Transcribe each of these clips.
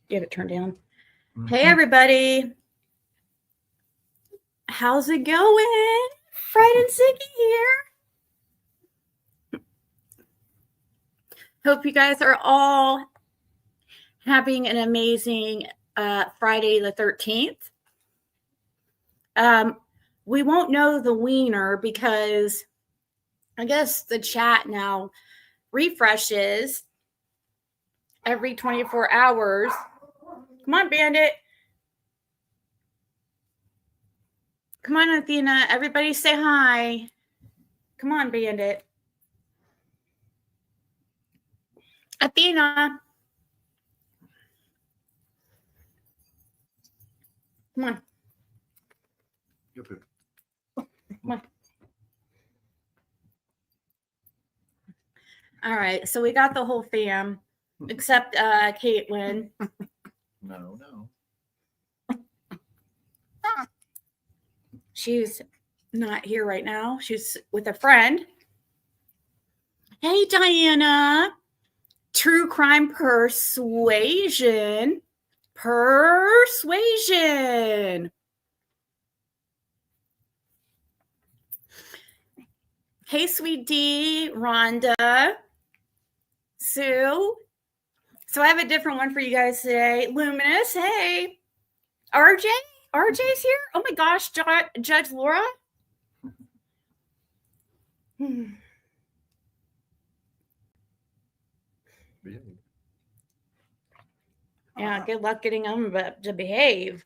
Get it turned down. Mm-hmm. Hey, everybody. How's it going? Fred and Ziggy here. Hope you guys are all having an amazing Friday the 13th. We won't know the wiener because I guess the chat now refreshes every 24 hours. Come on, Bandit. Come on, Athena. Everybody say hi. Come on, Bandit. Athena. Come on. Come on. All right. So we got the whole fam, except Caitlin. No. She's not here right now. She's with a friend. Hey, Diana. True crime persuasion. Hey, sweet D, Rhonda, Sue. So I have a different one for you guys today. Luminous, hey. RJ? RJ's here? Oh my gosh, Judge Laura? Yeah, good luck getting them to behave.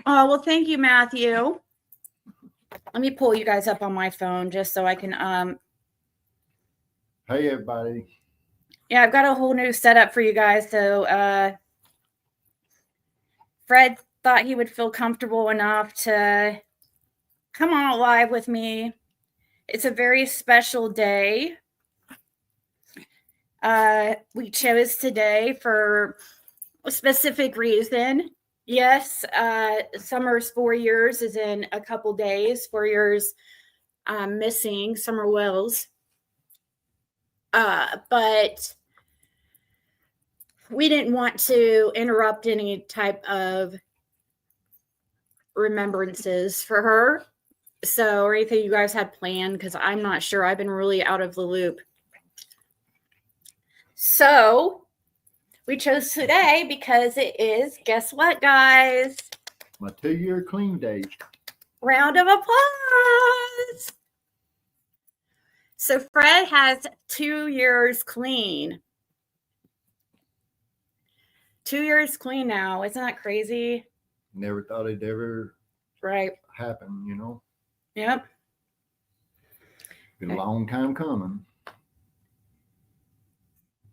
Oh, well, thank you, Matthew. Let me pull you guys up on my phone just so I can Hey, everybody. Yeah, I've got a whole new setup for you guys. So Fred thought he would feel comfortable enough to come on live with me. It's a very special day. We chose today for a specific reason. Yes, Summer's 4 years is in a couple days. 4 years missing, Summer Wells. But we didn't want to interrupt any type of remembrances for her. So, or anything you guys had planned, because I'm not sure. I've been really out of the loop. So, we chose today because it is, guess what, guys? My 2-year clean date. Round of applause. So, Fred has 2 years clean. 2 years clean now. Isn't that crazy? Never thought it'd ever happen, you know? Yep. Been a long time coming.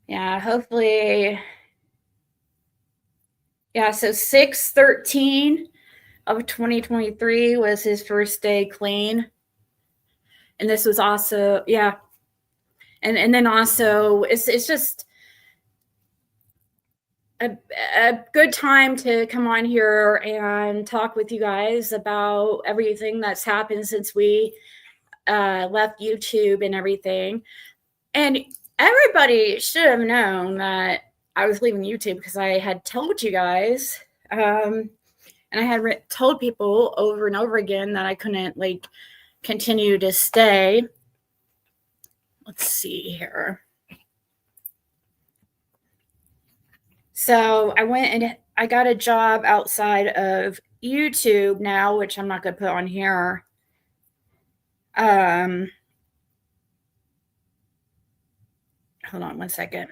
Yeah, hopefully. Yeah, so 6/13 of 2023 was his first day clean. And this was also, yeah. And then also, it's just a good time to come on here and talk with you guys about everything that's happened since we left YouTube and everything. And everybody should have known that I was leaving YouTube because I had told you guys, and I had told people over and over again that I couldn't continue to stay. Let's see here. So I went and I got a job outside of YouTube now, which I'm not going to put on here. Hold on one second.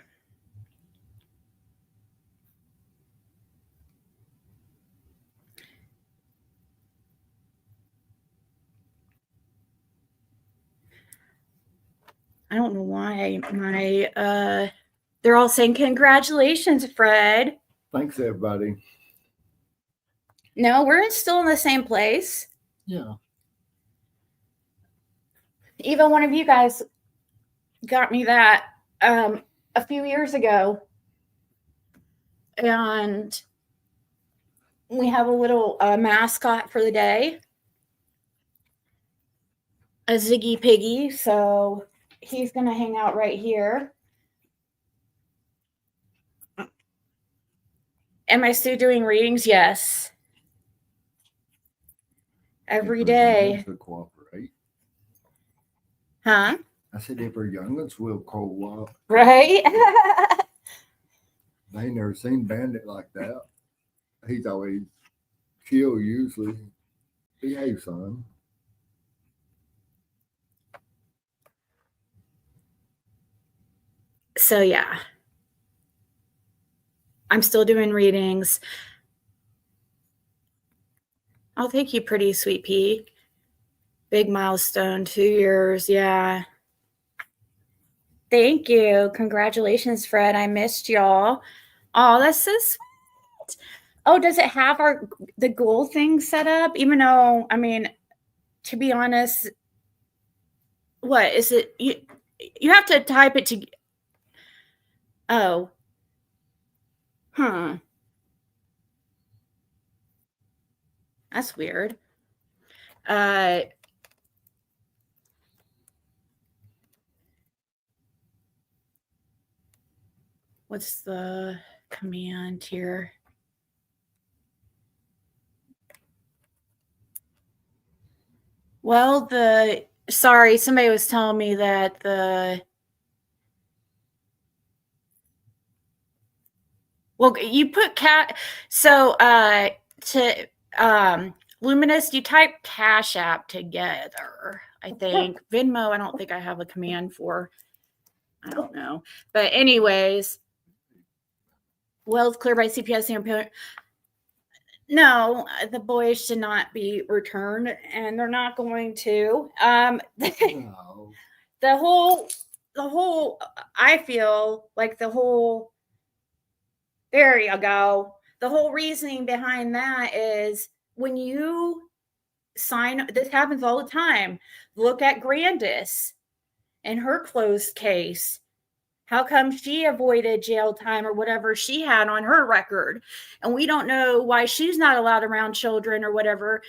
I don't know why they're all saying congratulations, Fred. Thanks, everybody. No, we're still in the same place. Yeah. Even one of you guys got me that a few years ago. And we have a little mascot for the day. A Ziggy Piggy. So he's going to hang out right here. Am I still doing readings? Yes. Every day. Cooperate. Huh? I said if her youngins will cooperate. Right? They ain't never seen Bandit like that. He's always chill usually. Behave, son. So yeah. I'm still doing readings. Oh, thank you, pretty sweet pea. Big milestone, 2 years. Yeah. Thank you. Congratulations, Fred. I missed y'all. Oh, that's so sweet. Oh, does it have the goal thing set up? Even though, I mean, to be honest, what is it? You have to type it to. Oh. Huh. That's weird. What's the command here? Well, sorry, somebody was telling me that well, you put so to Luminous, you type Cashapp together, I think. Venmo, I don't think I have a command for. I don't know. But anyways, wealth clear by CPS and no, the boys should not be returned, and they're not going to. No. The whole, I feel like the whole, there you go. The whole reasoning behind that is when you sign, this happens all the time. Look at Grandis and her closed case. How come she avoided jail time or whatever she had on her record? And we don't know why she's not allowed around children or whatever.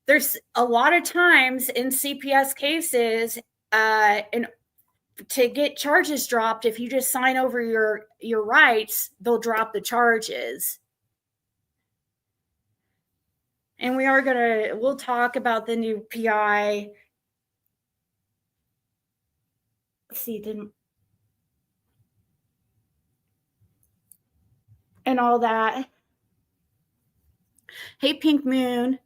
There's a lot of times in CPS cases, and to get charges dropped, if you just sign over your rights, they'll drop the charges. And we'll talk about the new PI. Let's see, and all that. Hey, Pink Moon.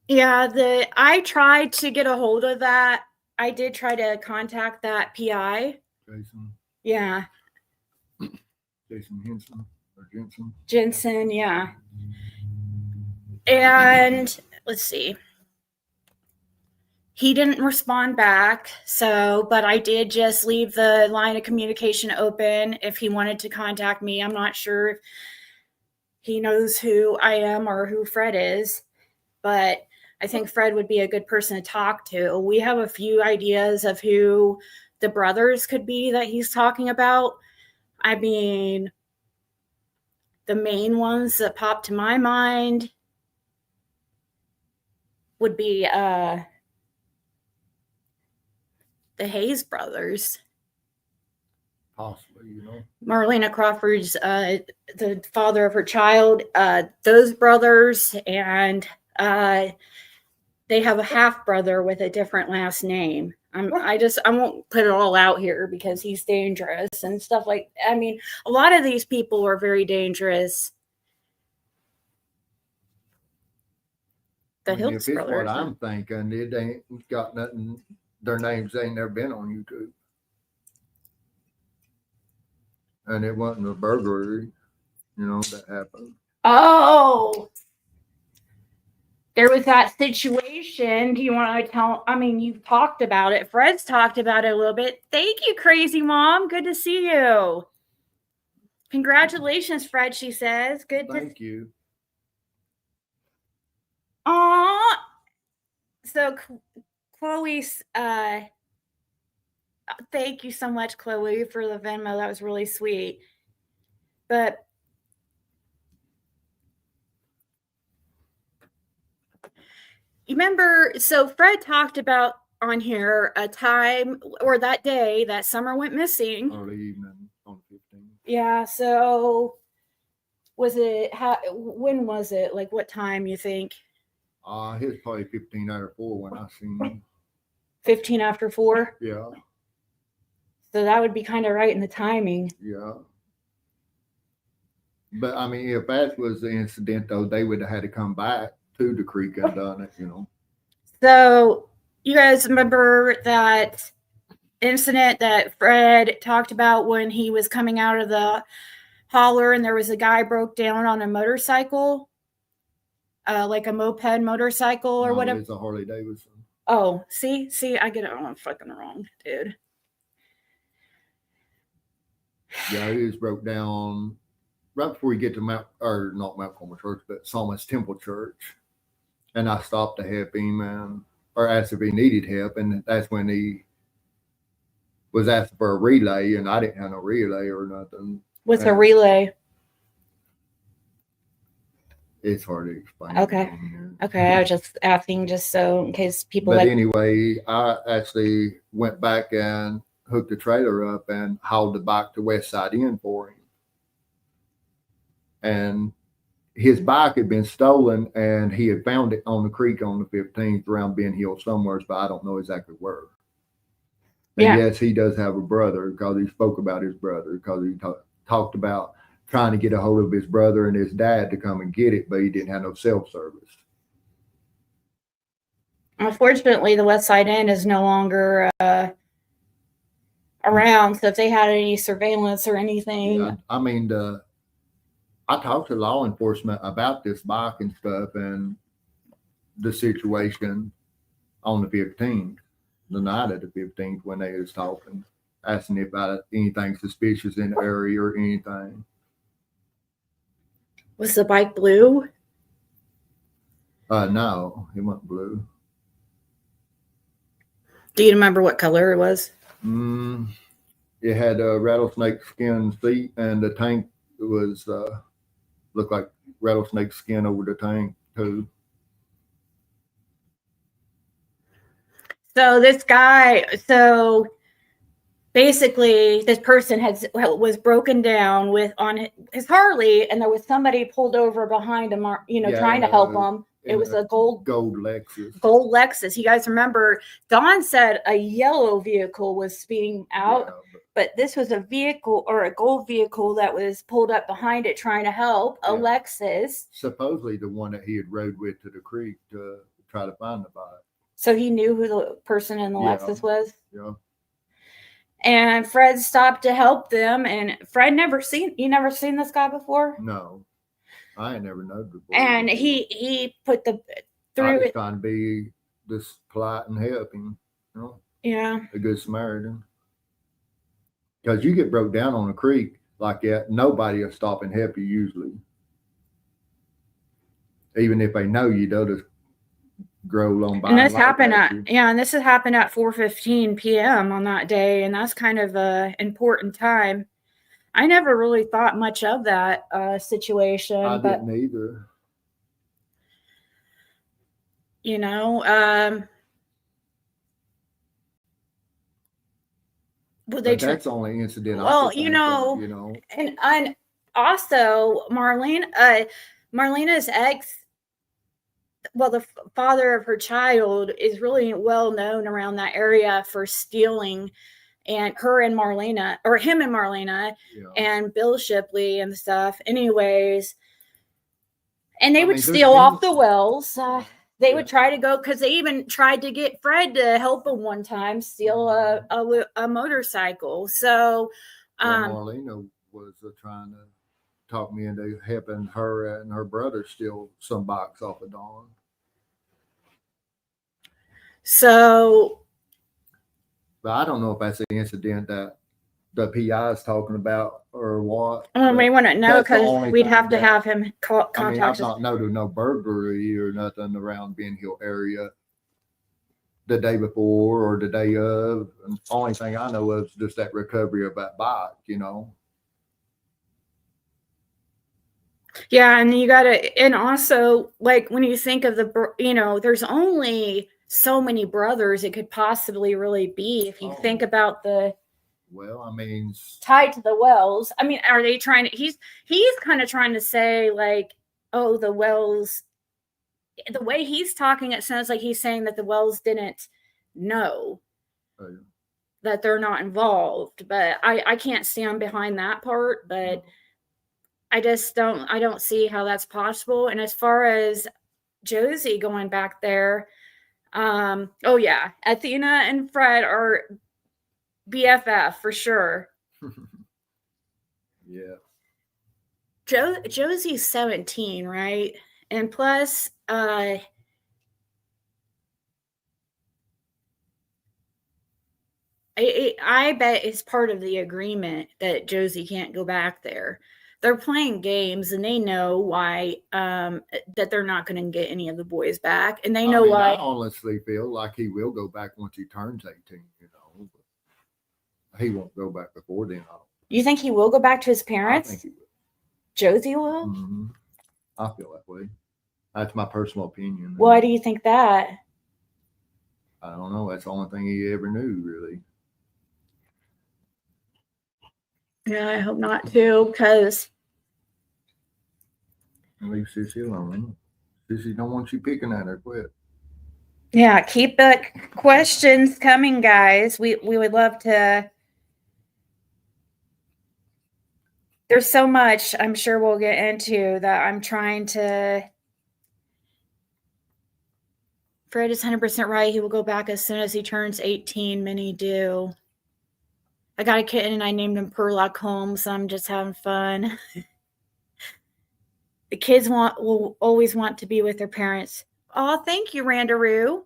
Yeah, I tried to get a hold of that. I did try to contact that PI. Jason. Yeah. Jason Henson or Jensen. Jensen, yeah. And let's see. He didn't respond back, but I did just leave the line of communication open if he wanted to contact me. I'm not sure if he knows who I am or who Fred is, but I think Fred would be a good person to talk to. We have a few ideas of who the brothers could be that he's talking about. I mean, the main ones that pop to my mind would be the Hayes brothers. Possibly, you know. Marina Crawford's the father of her child, those brothers, and they have a half brother with a different last name. I won't put it all out here because he's dangerous and stuff like. I mean, a lot of these people are very dangerous. If it's brothers, what I'm thinking, it ain't got nothing. Their names ain't never been on YouTube, and it wasn't a burglary, that happened. Oh. There was that situation. Do you want to tell? I mean, you've talked about it. Fred's talked about it a little bit. Thank you, Crazy Mom. Good to see you. Congratulations, Fred, she says. Thank you. Aw. So, Chloe's, thank you so much, Chloe, for the Venmo. That was really sweet. But You remember, so Fred talked about on here a time or that day that Summer went missing. Early evening on the 15th. Yeah, so was it, when was it? Like what time you think? He was probably 15 out of 4 when I seen him. 15 after 4? Yeah. So that would be kind of right in the timing. Yeah. But I mean, if that was the incident, though, they would have had to come back to the creek and done it, you know. So you guys remember that incident that Fred talked about when he was coming out of the holler and there was a guy broke down on a motorcycle, like a moped motorcycle or whatever? It's a Harley Davidson. Oh, see, I get it all fucking wrong, dude. Yeah, he was broke down right before you get to not Mount Carmel Church, but Psalmist Temple Church. And I stopped to help him or asked if he needed help. And that's when he was asking for a relay, and I didn't have no relay or nothing. What's a relay? It's hard to explain. Okay, I was just asking just so in case people. But anyway, I actually went back and hooked the trailer up and hauled it back to West Side Inn for him. And his bike had been stolen, and he had found it on the creek on the 15th around Ben Hill somewhere, but I don't know exactly where. And yes, he does have a brother because he spoke about his brother because he talked about trying to get a hold of his brother and his dad to come and get it, but he didn't have no cell service. Unfortunately, the West Side Inn is no longer around. So if they had any surveillance or anything. Yeah, I mean, I talked to law enforcement about this bike and stuff and the situation on the 15th, the night of the 15th when they was talking, asking if anything suspicious in the area or anything. Was the bike blue? No, it wasn't blue. Do you remember what color it was? It had a rattlesnake skin seat, and the tank was looked like rattlesnake skin over the tank too. So this guy, basically this person was broken down on his Harley, and there was somebody pulled over behind him, trying to help him. It was a gold Lexus. You guys remember Dawn said a yellow vehicle was speeding out, but this was a vehicle or a gold vehicle that was pulled up behind it trying to help, a Lexus. Supposedly the one that he had rode with to the creek to try to find the bike. So he knew who the person in the Lexus was? Yeah. And Fred stopped to help them, and Fred never seen this guy before? No. I ain't never known before. And he put the I was trying to be this polite and helping, you know? Yeah. A good Samaritan. Because you get broke down on a creek like that, nobody will stop and help you usually. Even if they know you, they'll just grow along by. And this happened at 4:15 p.m. on that day, and that's kind of an important time. I never really thought much of that situation. I didn't either. That's the only incident. Well, and also Marlena's ex, well, the father of her child is really well known around that area for stealing. And him and Marlena, and Bill Shipley and stuff. Anyways, and they would steal off the wells. They would try to go, because they even tried to get Fred to help them one time steal a motorcycle. So Marlena was trying to talk me into helping her and her brother steal some bikes off of Dawn. So. But I don't know if that's the incident that the PI is talking about or what. We want to know, because we'd have to have him contact us. I've not noted no burglary or nothing around Ben Hill area the day before or the day of. And the only thing I know of is just that recovery of that bike, Yeah, and you gotta, and also, like, when you think of there's only so many brothers it could possibly really be if you think about the. Well, I mean, tied to the Wells. I mean, are they trying to? He's kind of trying to say like, oh, the Wells. The way he's talking, it sounds like he's saying that the Wells didn't know that they're not involved. But I can't stand behind that part. But I just don't see how that's possible. And as far as Josie going back there, oh yeah, Athena and Fred are BFF for sure. Yeah. Josie's 17, right? And plus, I bet it's part of the agreement that Josie can't go back there. They're playing games, and they know why that they're not going to get any of the boys back, and they know why. I honestly feel like he will go back once he turns 18. But he won't go back before then. You think he will go back to his parents? I think he will. Josie will? Mm-hmm. I feel that way. That's my personal opinion. Why do you think that? I don't know. That's the only thing he ever knew, really. Yeah, I hope not too, because leave Sissy alone. Sissy don't want you picking at her. Quit. Yeah, keep the questions coming, guys. We would love to. There's so much I'm sure we'll get into that I'm trying to. Fred is 100% right. He will go back as soon as he turns 18. Many do. I got a kitten and I named him Perlock Holmes. So I'm just having fun. The kids will always want to be with their parents. Oh, thank you, Randaroo.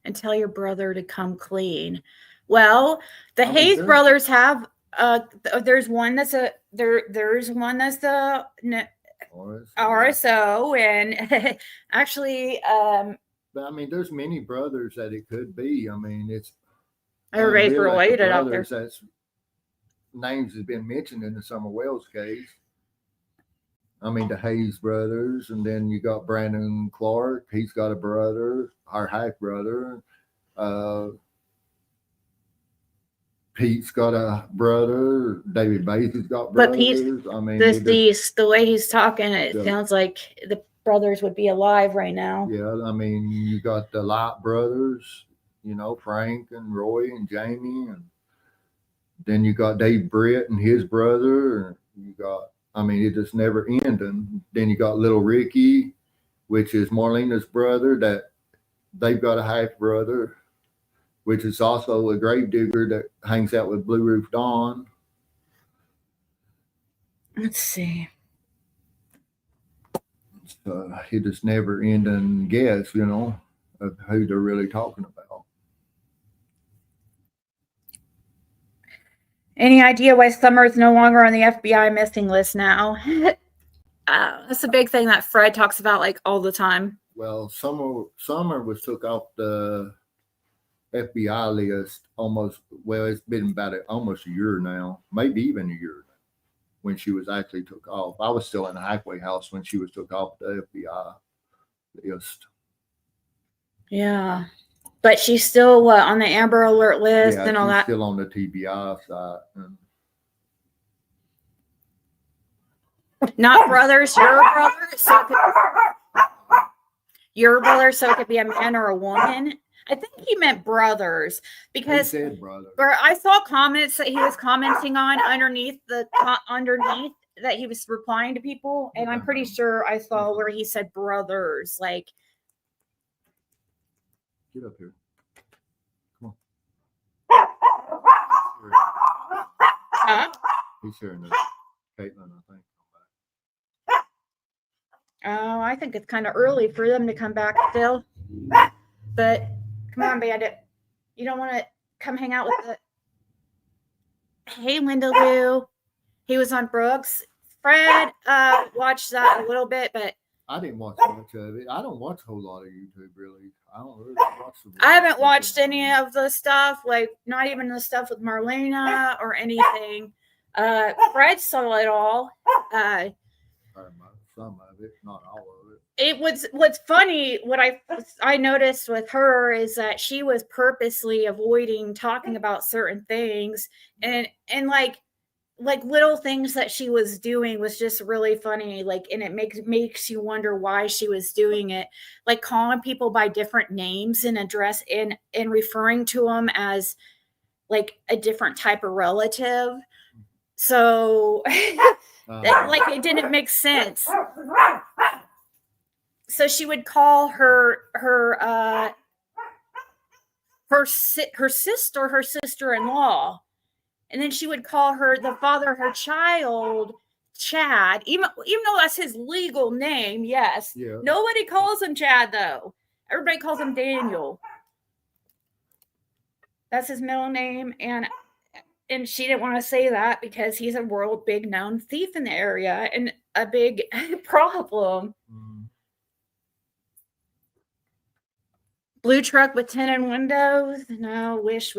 And tell your brother to come clean. Well, the Hayes brothers have. There's one that's there's one that's the RSO, and actually, but I mean, there's many brothers that it could be. I mean, it's everybody's related out there. That's names has been mentioned in the Summer Wells case. I mean, the Hayes brothers, and then you got Brandon Clark. He's got a brother, our half brother. Pete's got a brother. David Bates has got brothers. But Pete, I mean, the way he's talking, it sounds like the brothers would be alive right now. Yeah, I mean, you got the Light brothers, Frank and Roy and Jamie, and then you got Dave Britt and his brother. You got, I mean, it just never ending. Then you got little Ricky, which is Marlena's brother. That they've got a half brother, which is also a grave digger that hangs out with Blue Roof Dawn. Let's see. It just never ending guess, of who they're really talking about. Any idea why Summer is no longer on the FBI missing list now? That's a big thing that Fred talks about like all the time. Well, Summer was took off the FBI list it's been about almost a year now, maybe even a year now, when she was actually took off. I was still in the halfway house when she was took off the FBI list. Yeah. But she's still on the Amber Alert list and all that. Still on the TBI side. Not brothers, your brother. Your brother, so it could be a man or a woman. I think he meant brothers because he said brother. I saw comments that he was commenting on underneath that he was replying to people, and I'm pretty sure I saw where he said brothers. Like, get up here. Come on. He's hearing this. Caitlin, I think. Oh, I think it's kind of early for them to come back still. But come on, Bandit. You don't want to come hang out with Hey, Linda Lou. He was on Brooks. Fred watched that a little bit, but I didn't watch much of it. I don't watch a whole lot of YouTube, really. I don't really watch I haven't watched any of the stuff, like not even the stuff with Marlena or anything. Fred saw it all. Some of it, not all of it. It was what's funny. What I noticed with her is that she was purposely avoiding talking about certain things, and like little things that she was doing was just really funny. Like, and it makes you wonder why she was doing it. Like calling people by different names and address and referring to them as like a different type of relative. So like it didn't make sense. So she would call her sister-in-law, and then she would call the father of her child Chad, even though that's his legal name. Yes. Yeah. Nobody calls him Chad though. Everybody calls him Daniel. That's his middle name, and she didn't want to say that because he's a world big known thief in the area and a big problem. Blue truck with tinted windows. No, wish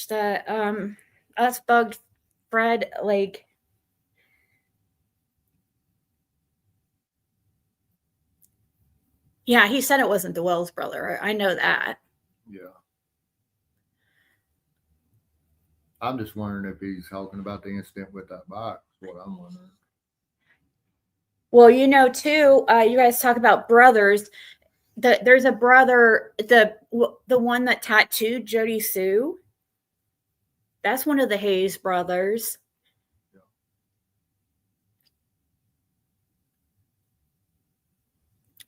that us bugged Fred. Like, yeah, he said it wasn't the Wells brother. I know that. Yeah. I'm just wondering if he's talking about the incident with that box. What I'm wondering. Well, too, you guys talk about brothers. There's a brother, the one that tattooed Jody Sue. That's one of the Hayes brothers. Yeah.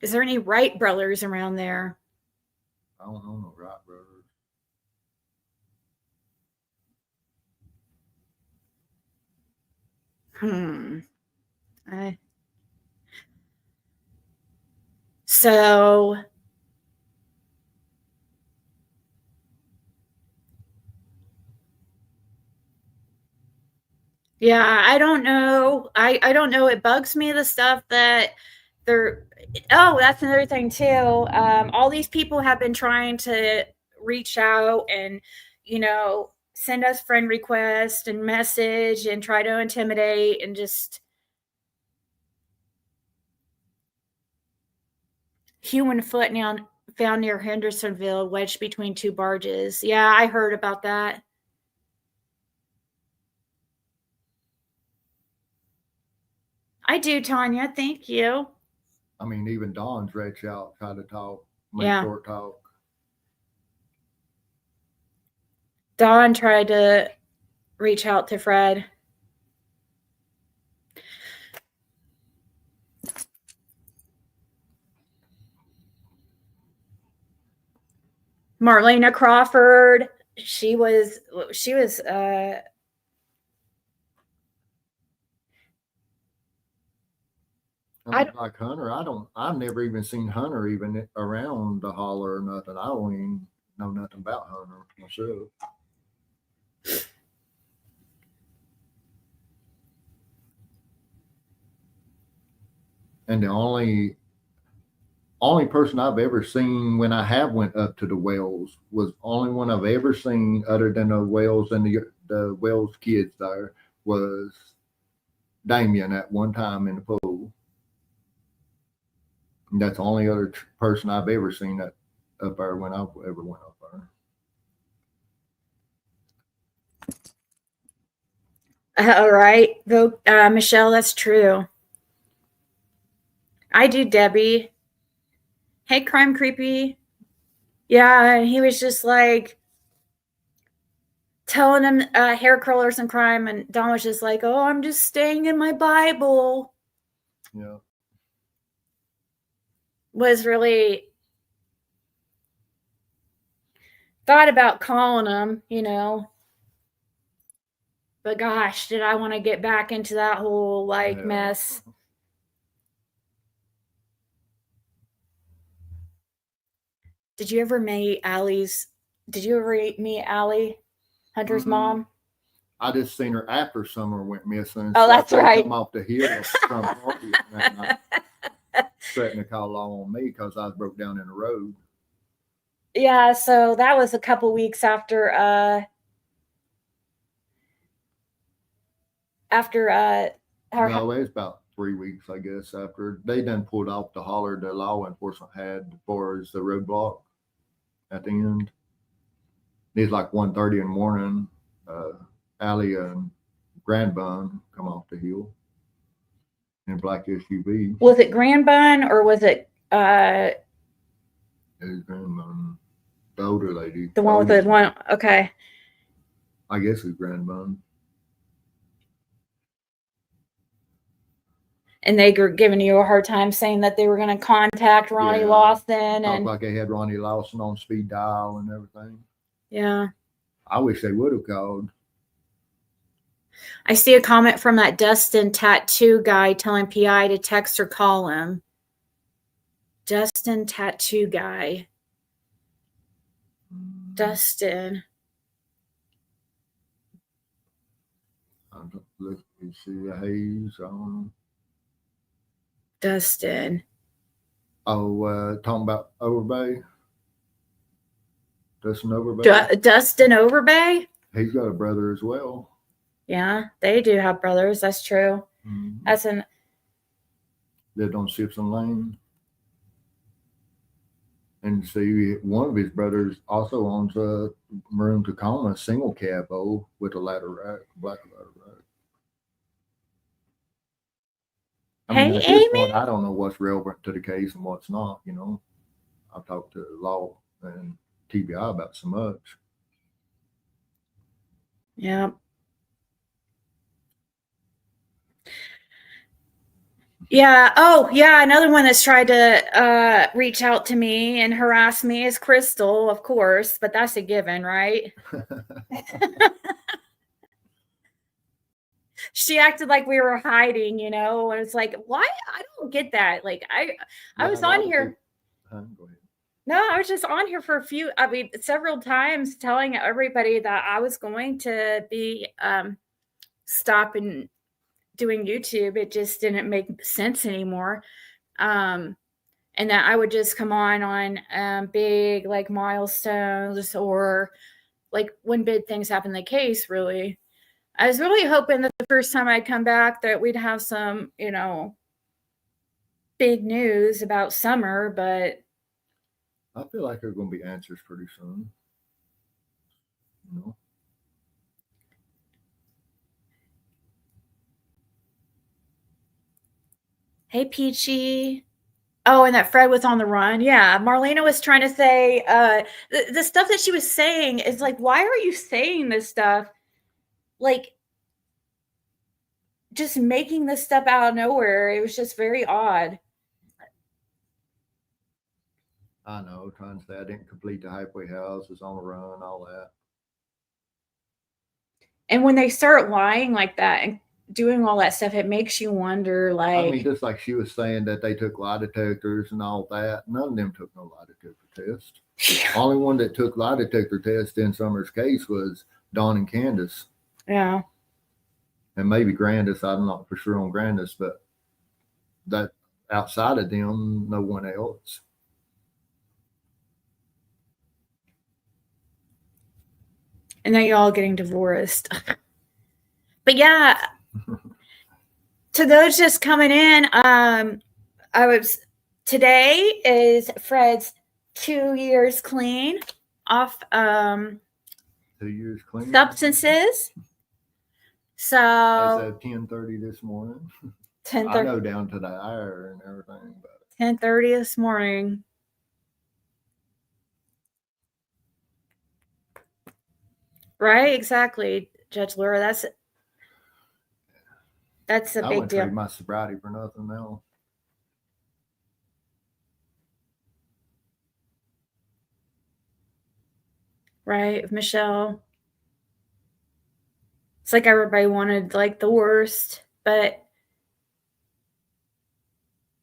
Is there any Wright brothers around there? I don't know no Wright brothers. So yeah, I don't know. I don't know. It bugs me, the stuff that they're. Oh, that's another thing too. All these people have been trying to reach out and, send us friend requests and message and try to intimidate and just human foot now found near Hendersonville, wedged between two barges. Yeah, I heard about that. I do, Tanya. Thank you. I mean, even Dawn's reached out, tried to talk, short talk. Dawn tried to reach out to Fred. Marina Crawford, she was like Hunter, I've never even seen Hunter even around the holler or nothing. I don't even know nothing about Hunter myself. And the only person I've ever seen when I have went up to the wells was only one I've ever seen other than the wells and the wells kids there was Damian at one time in the pool. And that's the only other person I've ever seen that up there when I ever went up there. All right. Michelle, that's true. I do, Debbie. Hey, Crime Creepy. Yeah, he was just like telling him hair curlers and crime, and Don was just like, oh, I'm just staying in my Bible. Yeah. Was really thought about calling him, but gosh, did I want to get back into that whole mess. Did you ever meet Allie, Hunter's mom? I just seen her after Summer went missing. Oh, that's right. Come off the hill from party that night, setting a call on me because I was broke down in the road. Yeah, so that was a couple weeks after No, it was about 3 weeks, I guess, after they done pulled off the holler the law enforcement had as far as the roadblock at the end. It's like 1:30 in the morning. Allie and Grand Bun come off the hill in a black SUV. Was it Grand Bun or was it It was Grand Bun, the older lady. The one with the one? Okay. I guess it's Grand Bun. And they were giving you a hard time saying that they were going to contact Ronnie Lawson. And like they had Ronnie Lawson on speed dial and everything. Yeah. I wish they would have called. I see a comment from that Dustin tattoo guy telling PI to text or call him. Dustin tattoo guy. Dustin. Let's see the haze on. Dustin. Oh, talking about Overbay. Dustin Overbay. Dustin Overbay? He's got a brother as well. Yeah, they do have brothers. That's true. Mm-hmm. That's an lived on Simpson Lane. And see, one of his brothers also owns a Maroon Tacoma single cab with a ladder rack, black ladder rack. I mean, at this point, I don't know what's relevant to the case and what's not. You know, I've talked to law and TBI about so much. Yeah. Yeah. Oh, yeah. Another one that's tried to reach out to me and harass me is Crystal, of course, but that's a given, right? She acted like we were hiding, you know, and it's like, why? I don't get that. Like, I was on here. Go ahead. No, I was just on here for several times telling everybody that I was going to be stopping doing YouTube. It just didn't make sense anymore. And that I would just come on big like milestones or like when big things happen in the case, really. I was really hoping that the first time I'd come back that we'd have some, you know, big news about Summer, but I feel like there's going to be answers pretty soon. You know? Hey, Peachy. Oh, and that Fred was on the run. Yeah, Marlena was trying to say the stuff that she was saying is like, why are you saying this stuff? Like, just making this stuff out of nowhere. It was just very odd. I know, trying to say I didn't complete the halfway house, was on the run, all that. And when they start lying like that and doing all that stuff, it makes you wonder, like, I mean, just like she was saying that they took lie detectors and all that, none of them took no lie detector test. Only one that took lie detector test in Summer's case was Dawn and Candace. Yeah. And maybe Grandis, I'm not for sure on Grandis, but that outside of them, no one else. And then y'all getting divorced. But yeah, to those just coming in, today is Fred's 2 years clean off 2 years clean substances. So as of 10:30 this morning. 10:30. I know down to the hour and everything, but 10:30 this morning. Right, exactly, Judge Laura. That's a big deal. I wouldn't trade my sobriety for nothing now. Right, Michelle. It's like everybody wanted like the worst, but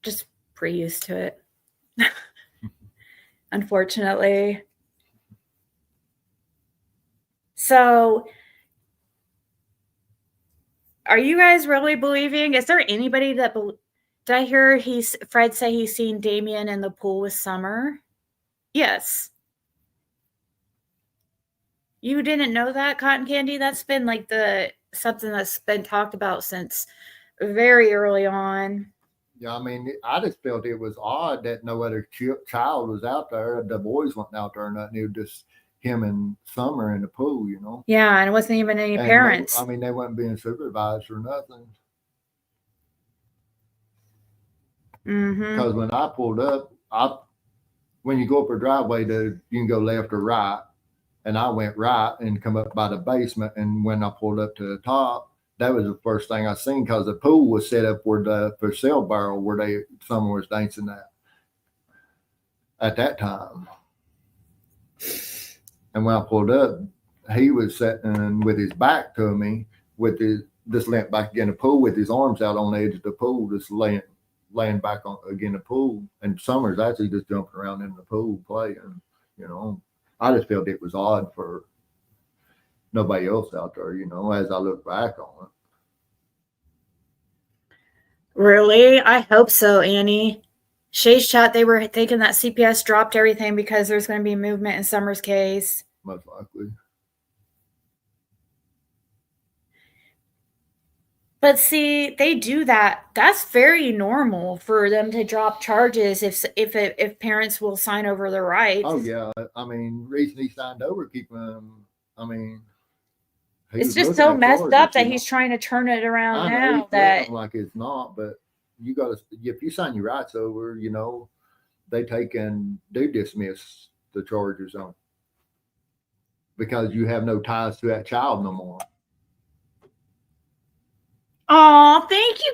just pretty used to it. Unfortunately. So are you guys really believing? Is there anybody that did I hear Fred say he's seen Damian in the pool with Summer? Yes. You didn't know that, Cotton Candy? That's been like something that's been talked about since very early on. Yeah, I mean, I just felt it was odd that no other child was out there. The boys weren't out there, or nothing. It was just him and Summer in the pool, you know. Yeah, and it wasn't even any And parents. I mean, they weren't being supervised or nothing. Because when I pulled up, when you go up a driveway, you can go left or right, and I went right and come up by the basement. And when I pulled up to the top, that was the first thing I seen, because the pool was set up where the for sale barrel where someone was dancing at that time. And when I pulled up, he was sitting with his back to me, with his just laying back in the pool with his arms out on the edge of the pool, just laying back on again the pool. And Summer's actually just jumping around in the pool playing. You know, I just felt it was odd for nobody else out there, you know, as I look back on it. Really? I hope so, Annie. Shay's chat, they were thinking that CPS dropped everything because there's going to be movement in Summer's case. Most likely. But see, they do that. That's very normal for them to drop charges if parents will sign over their rights. Oh yeah, I mean, reason he signed over, keeping him. I mean, it's just so messed up that he's trying to turn it around now. That like it's not, but you got to, if you sign your rights over, you know, they take and do dismiss the charges on, because you have no ties to that child no more. Oh, thank you,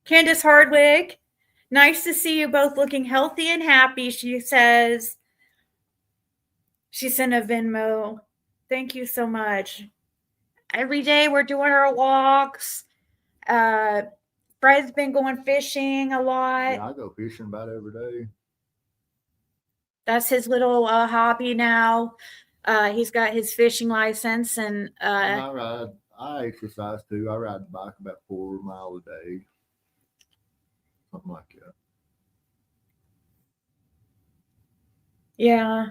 Candace Hardwick. Nice to see you both looking healthy and happy, she says. She sent a Venmo. Thank you so much. Every day we're doing our walks. Fred's been going fishing a lot. Yeah, I go fishing about every day. That's his little hobby now. He's got his fishing license, and I exercise too. I ride the bike about 4 miles a day, something like that. Yeah.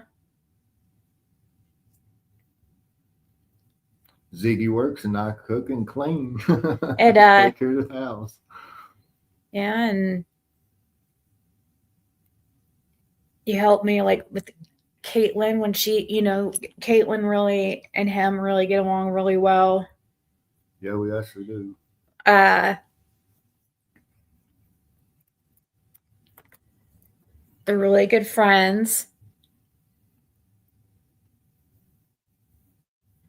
Ziggy works and I cook and clean. And take care of the house. Yeah, and you help me like with Caitlin when she, you know, Caitlin really and him really get along really well. Yeah, we actually do. They're really good friends.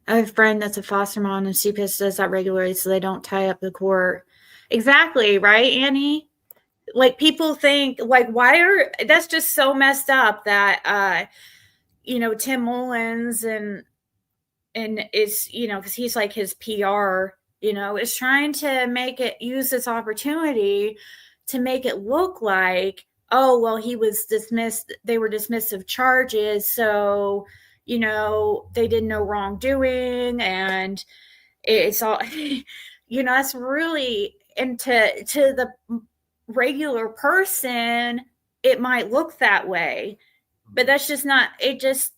I have a friend that's a foster mom, and CPS does that regularly so they don't tie up the court. Exactly, right, Annie? Like, people think, like, that's just so messed up that, you know, Tim Mullins and is, you know, because he's like his PR, you know, is trying to use this opportunity to make it look like, oh, well, he was dismissed. They were dismissed of charges. So, you know, they did no wrongdoing, and it's all, you know, that's really, and to the regular person, it might look that way, but that's just not, it's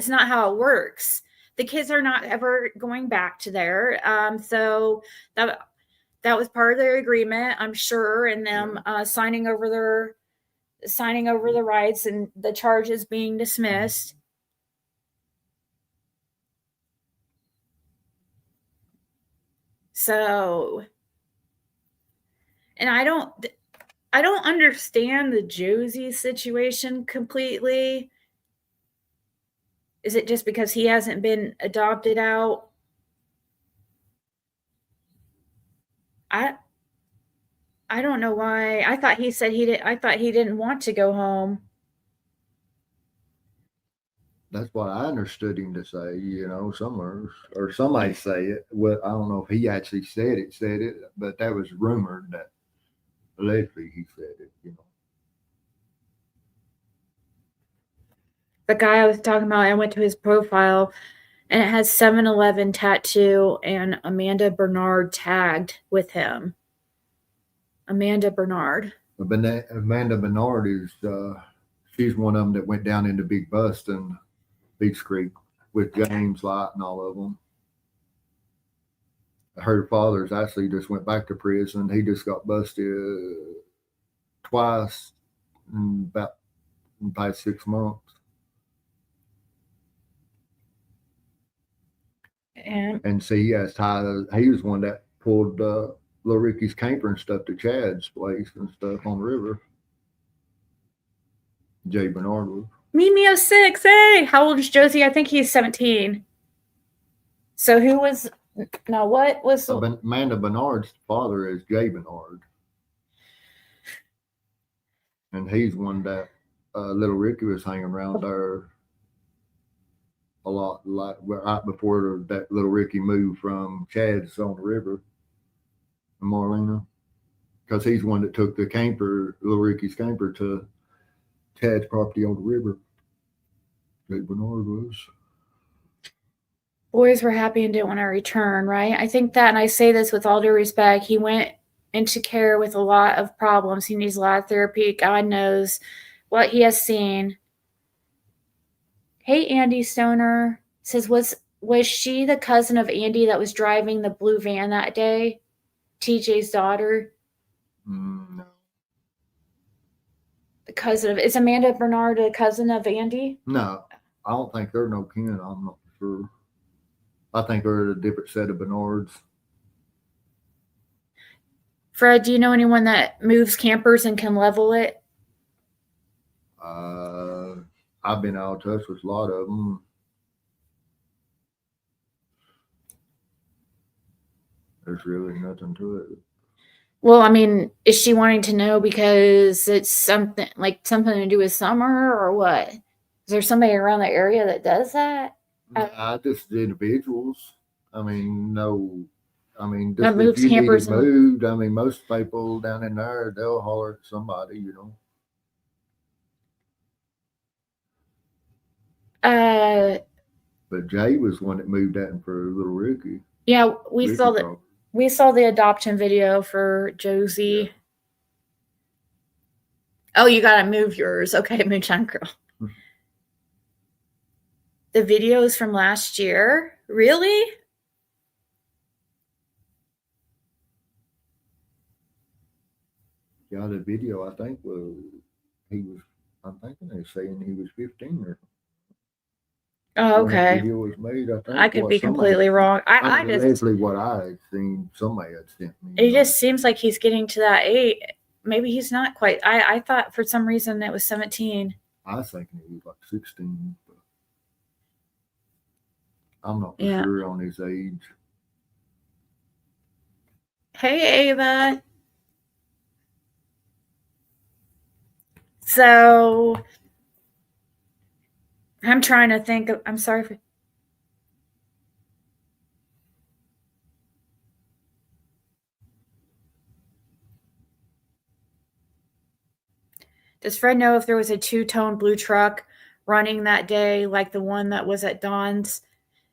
not how it works. The kids are not ever going back to there. So that was part of their agreement, I'm sure, and them signing over the rights and the charges being dismissed. So, and I don't understand the Josie situation completely. Is it just because he hasn't been adopted out? I don't know why. I thought he said I thought he didn't want to go home. That's what I understood him to say, you know, somewhere, or somebody say it. Well, I don't know if he actually said it, but that was rumored that allegedly he said it, you know. The guy I was talking about, I went to his profile, and it has 7-Eleven tattoo and Amanda Bernard tagged with him. Amanda Bernard. Amanda Bernard is, she's one of them that went down into Big Bust and Beach Creek. with James Light and all of them. Her father's actually just went back to prison. He just got busted twice in the past 6 months. And see, he has ties. He was one that pulled Little Ricky's camper and stuff to Chad's place and stuff on the river. Jay Bernard was. Mimi 06. Hey, how old is Josie? I think he's 17. So who was? Now what was? Amanda Bernard's father is Jay Bernard, and he's one that Little Ricky was hanging around there a lot, like right before that Little Ricky moved from Chad's on the river, Marlena, because he's one that took the camper, Little Ricky's camper, to Chad's property on the river. Jay Bernard was. Boys were happy and didn't want to return, right? I think that, and I say this with all due respect, he went into care with a lot of problems. He needs a lot of therapy. God knows what he has seen. Hey, Andy Stoner says, was she the cousin of Andy that was driving the blue van that day? TJ's daughter? No. The cousin of, is Amanda Bernard a cousin of Andy? No, I don't think they're no kin. I'm not sure. I think they're a different set of Bernards. Fred, do you know anyone that moves campers and can level it? I've been out of touch with a lot of them. There's really nothing to it. Well, I mean, is she wanting to know because it's something to do with summer or what? Is there somebody around the area that does that? Just individuals. I mean, no. I mean, just if you need it moved, I mean, most people down in there, they'll holler at somebody, you know. But Jay was one that moved that for Little Ricky. Yeah, we saw the adoption video for Josie. Yeah. Oh, you gotta move yours. Okay, Moonshine Girl. The video is from last year. Really? Yeah, the video I'm thinking they're saying he was 15 or. Oh, okay. The video was made, I think. I could be completely wrong. I just basically what I had seen, somebody had sent me. It just seems like he's getting to that age. Maybe he's not quite. I thought for some reason it was 17. I was thinking he was like 16. But I'm not sure on his age. Hey, Ava. So I'm trying to think of, I'm sorry for. Does Fred know if there was a two-tone blue truck running that day like the one that was at Dawn's?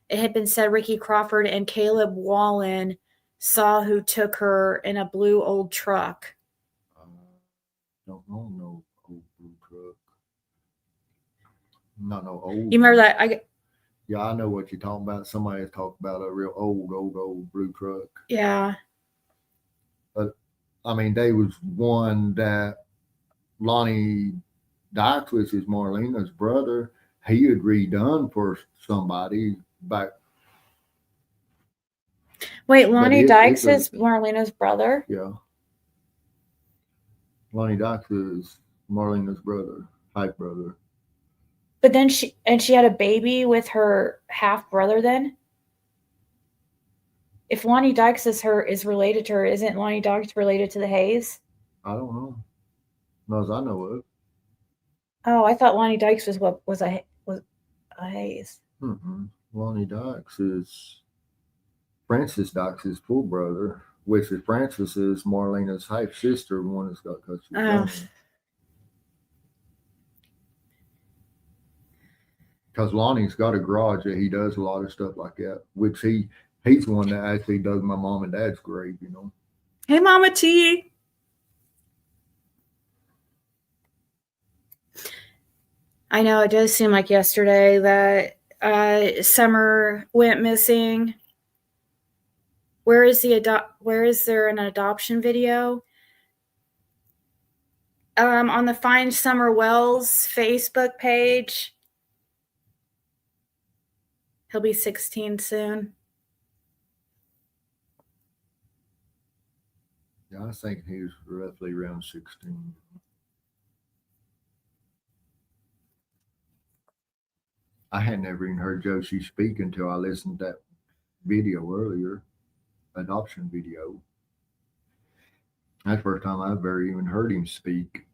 It had been said Ricky Crawford and Caleb Wallen saw who took her in a blue old truck. Don't know no old blue truck. Not no old. You remember that? Yeah, I know what you're talking about. Somebody has talked about a real old blue truck. Yeah. But, I mean, they was one that Lonnie Dykes, which is Marlena's brother, he had redone for somebody back. Wait, Lonnie Dykes is Marlena's brother? Yeah. Lonnie Dykes is Marlena's brother, half brother. But then she had a baby with her half brother then? If Lonnie Dykes is related to her, isn't Lonnie Dykes related to the Hayes? I don't know. Not as I know of. Oh, I thought Lonnie Dykes was a Hayes. Lonnie Dykes is Francis Dykes' full brother, which is Francis is Marlena's half sister, one that's got custody. Because Lonnie's got a garage that he does a lot of stuff like that, which he's the one that actually does my mom and dad's grave, you know. Hey, Mama T. I know it does seem like yesterday that Summer went missing. Where is there an adoption video? On the Find Summer Wells Facebook page. He'll be 16 soon. Yeah, I was thinking he was roughly around 16. I had never even heard Josie speak until I listened to that video earlier, adoption video. That's the first time I've ever even heard him speak.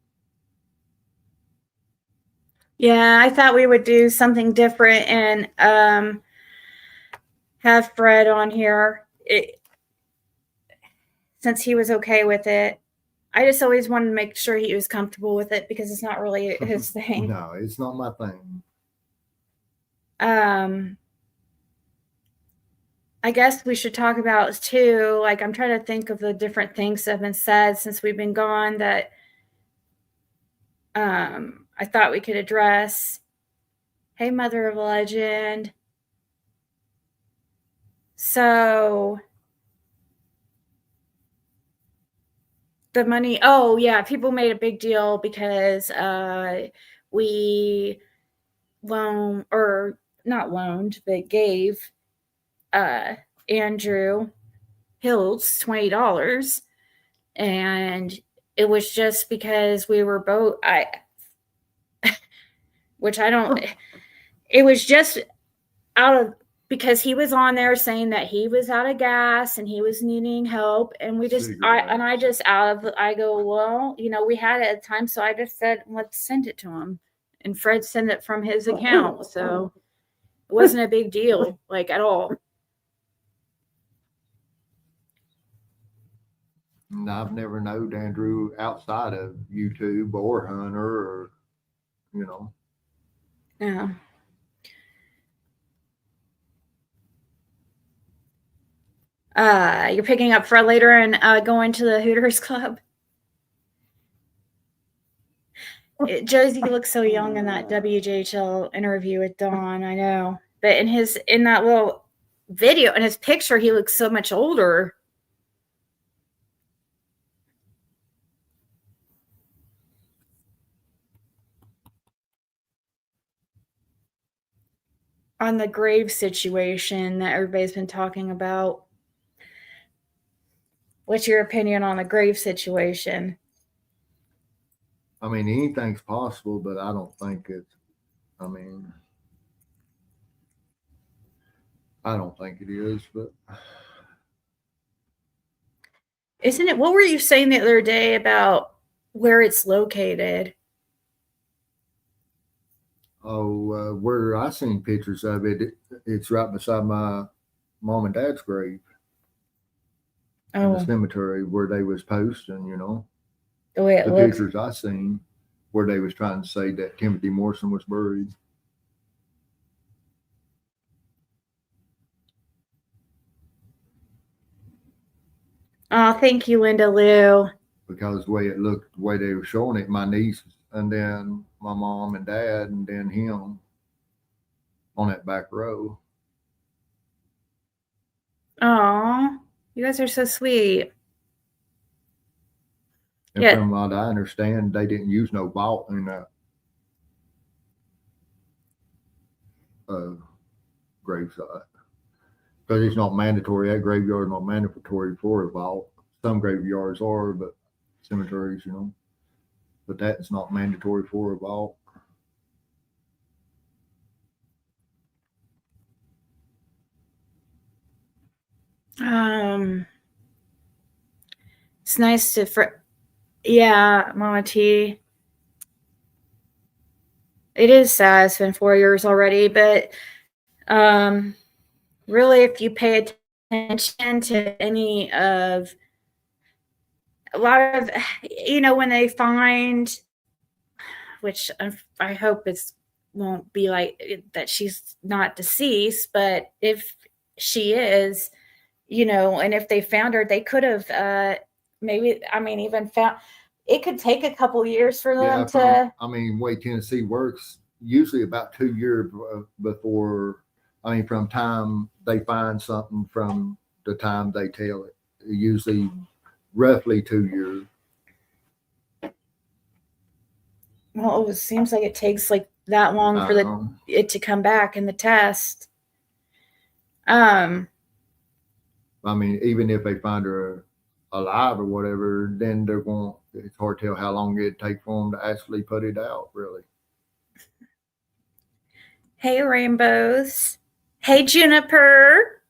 Yeah, I thought we would do something different and have Fred on here since he was okay with it. I just always wanted to make sure he was comfortable with it because it's not really his thing. No, it's not my thing. I guess we should talk about too, like I'm trying to think of the different things that have been said since we've been gone that I thought we could address. Hey, Mother of Legend. So the money, oh yeah, people made a big deal because we loaned, or not loaned, but gave Andrew Hills $20, and it was just because we were both which I don't, it was just out of, because he was on there saying that he was out of gas and he was needing help, and we just I go, well, you know, we had it at the time, so I just said, let's send it to him, and Fred sent it from his account, so it wasn't a big deal, like, at all. And I've never known Andrew outside of YouTube or Hunter, or, you know. Yeah. You're picking up Fred later and going to the Hooters Club. Josie looks so young in that WJHL interview with Dawn, I know. But in that little video, in his picture, he looks so much older. On the grave situation that everybody's been talking about. What's your opinion on the grave situation? I mean, anything's possible, but I don't think it's, I mean, I don't think it is, but. Isn't it, what were you saying the other day about where it's located? Oh, where I seen pictures of it, it's right beside my mom and dad's grave. In the cemetery where they was posting, you know. The way it the looks. Pictures I seen where they was trying to say that Timothy Morrison was buried. Oh, thank you, Linda Lou. Because the way it looked, the way they were showing it, my niece and then my mom and dad and then him on that back row. Oh, you guys are so sweet. And from what I understand, they didn't use no vault in that gravesite. Because it's not mandatory. That graveyard is not mandatory for a vault. Some graveyards are, but cemeteries, you know. But that's not mandatory for a vault. It's nice to, yeah, Mama T. It is sad. It's been 4 years already, but really, if you pay attention to any of, a lot of, you know, when they find, which I hope it's won't be like that she's not deceased, but if she is, you know, and if they found her, they could have maybe, I mean, even found, it could take a couple years for them to. I mean, way Tennessee works, usually about 2 years before. I mean, from time they find something from the time they tell it. Usually, roughly 2 years. Well, it seems like it takes like that long for it to come back in the test. I mean, even if they find her alive or whatever, then they're going. It's hard to tell how long it'd take for them to actually put it out. Really. Hey, rainbows. Hey, Juniper.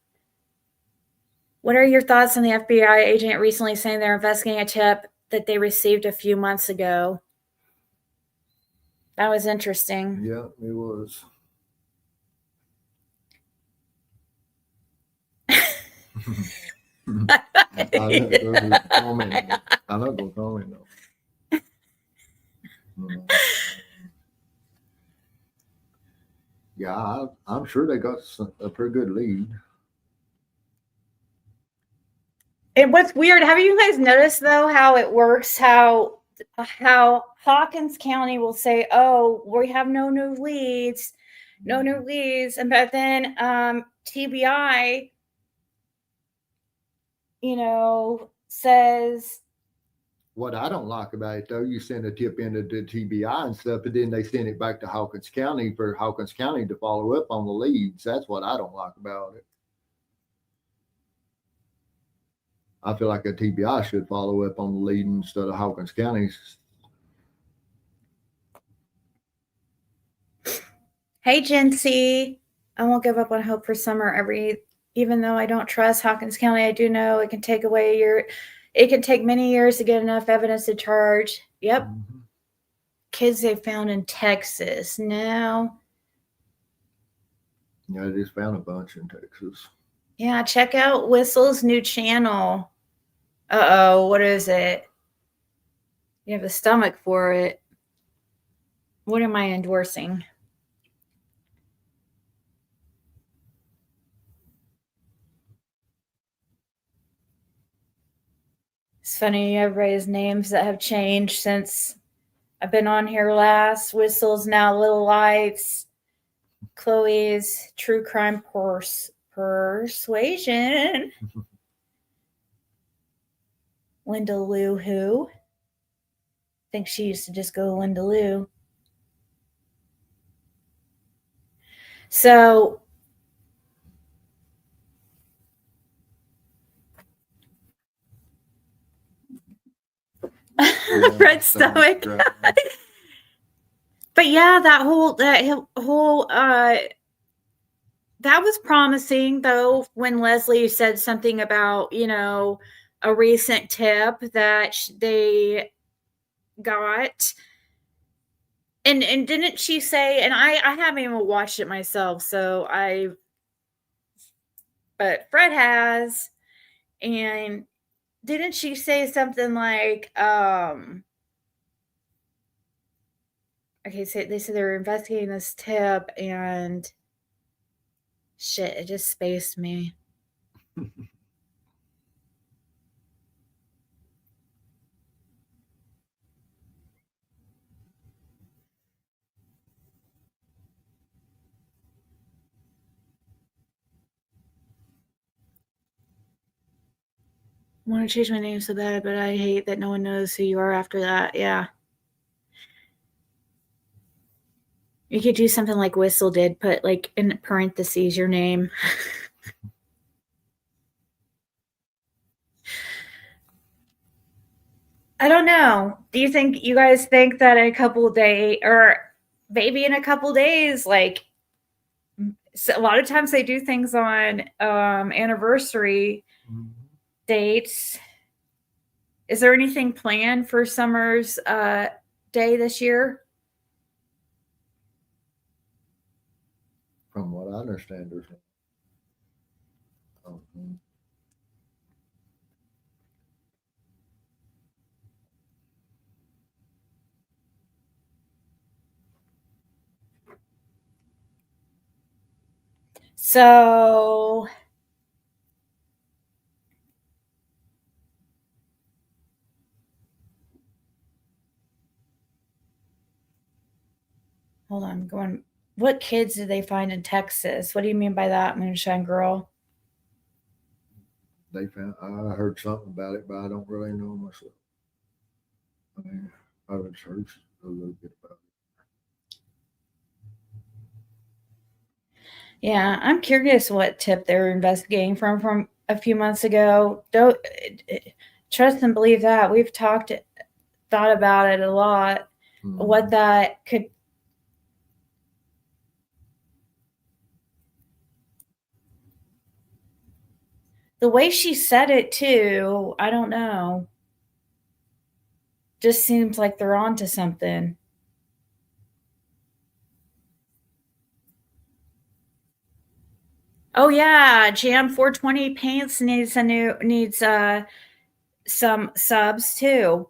What are your thoughts on the FBI agent recently saying they're investigating a tip that they received a few months ago? That was interesting. Yeah, it was. I'm not going to comment though. Yeah, I'm sure they got a pretty good lead. And what's weird, have you guys noticed though how it works? How Hawkins County will say, "Oh, we have no new leads," and but then TBI, says. What I don't like about it, though, you send a tip into the TBI and stuff, and then they send it back to Hawkins County for Hawkins County to follow up on the leads. That's what I don't like about it. I feel like a TBI should follow up on the lead instead of Hawkins County's. Hey, Jency. I won't give up on hope for summer even though I don't trust Hawkins County, I do know it can take many years to get enough evidence to charge. Yep. Mm-hmm. Kids they found in Texas. No. Yeah, I just found a bunch in Texas. Yeah, check out Whistle's new channel. Uh-oh, what is it? You have a stomach for it. What am I endorsing? It's funny, everybody's names that have changed since I've been on here last. Whistle's now Little Lights. Chloe's True Crime Persuasion. Linda Lou who? I think she used to just go Linda Lou. So Fred's stomach. But yeah, that whole that was promising though when Leslie said something about, a recent tip that they got. And didn't she say, and I haven't even watched it myself, but Fred has, and didn't she say something like, okay, so they said they were investigating this tip, and shit, it just spaced me. I want to change my name so bad, but I hate that no one knows who you are after that. Yeah. You could do something like Whistle did, put like in parentheses your name. I don't know. Do you guys think that in a couple of days, or maybe in a couple of days, like so a lot of times they do things on anniversary dates. Is there anything planned for Summer's day this year? From what I understand, there's So Hold on, I'm going. What kids did they find in Texas? What do you mean by that, Moonshine Girl? They found. I heard something about it, but I don't really know myself. I mean, I heard a little bit about it. Yeah, I'm curious what tip they were investigating from a few months ago. Don't trust and believe that. We've thought about it a lot. What that could. The way she said it too, I don't know. Just seems like they're onto something. Oh yeah, Jam 420 Paints needs some subs too.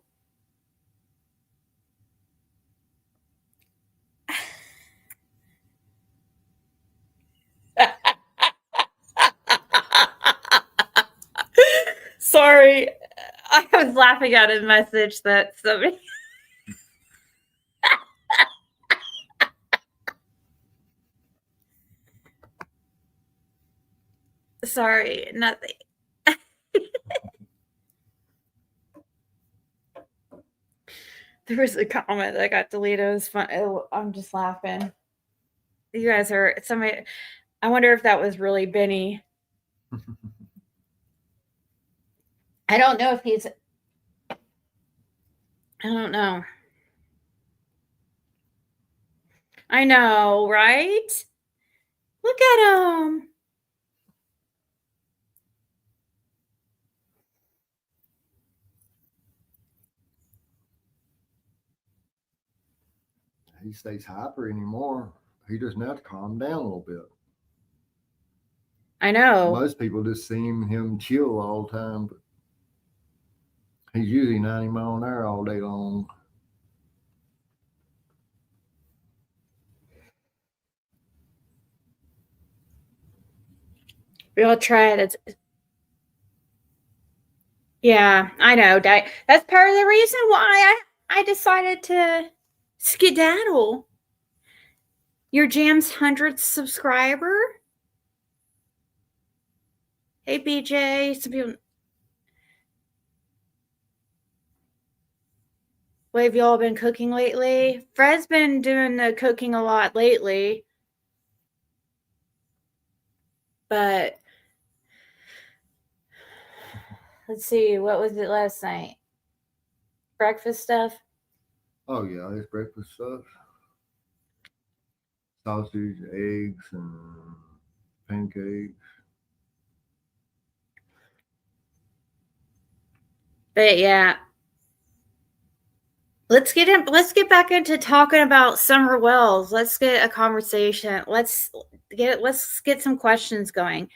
Sorry, I was laughing at a message that somebody. Sorry, nothing. There was a comment that got deleted. It was fun. I'm just laughing. You guys are somebody. I wonder if that was really Benny. I don't know if he's. I don't know. I know, right? Look at him. He stays hyper anymore. He doesn't have to calm down a little bit. I know. Most people just seem him chill all the time, but he's usually 90 mile an hour all day long. We'll try it. Yeah, I know. That's part of the reason why I decided to skedaddle. Your Jam's 100th subscriber. Hey, BJ. Some people. What have y'all been cooking lately? Fred's been doing the cooking a lot lately. But let's see. What was it last night? Breakfast stuff? Oh, yeah, it's breakfast stuff. Sausage, eggs, and pancakes. But yeah. Let's get back into talking about Summer Wells. Let's get a conversation. Let's get some questions going.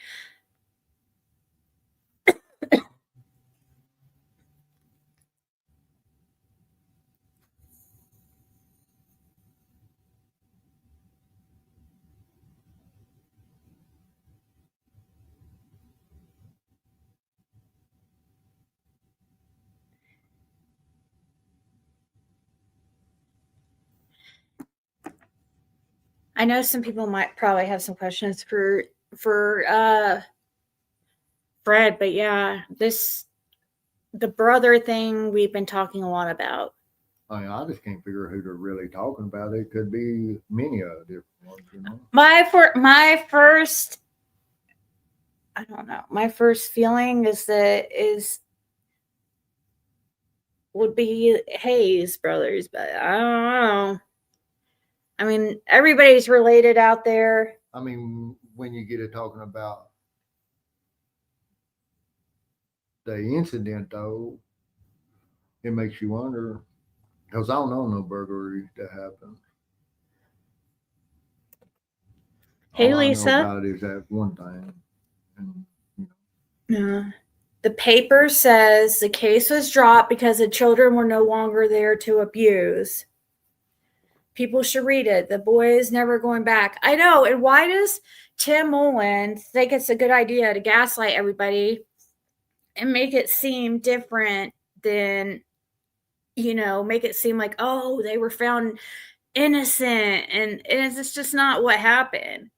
I know some people might probably have some questions for Fred, but yeah, the brother thing we've been talking a lot about. I mean, I just can't figure who they're really talking about. It could be many different ones, you know. My first, I don't know. My first feeling would be Hayes brothers, but I don't know. I mean, everybody's related out there. I mean, when you get to talking about the incident, though, it makes you wonder, because I don't know no burglary that happened. Hey, all Lisa. I know about it is that one thing. And, you know. The paper says the case was dropped because the children were no longer there to abuse. People should read it. The boy is never going back. I know. And why does Tim Mullen think it's a good idea to gaslight everybody and make it seem different than, make it seem like, oh, they were found innocent, and it's just not what happened.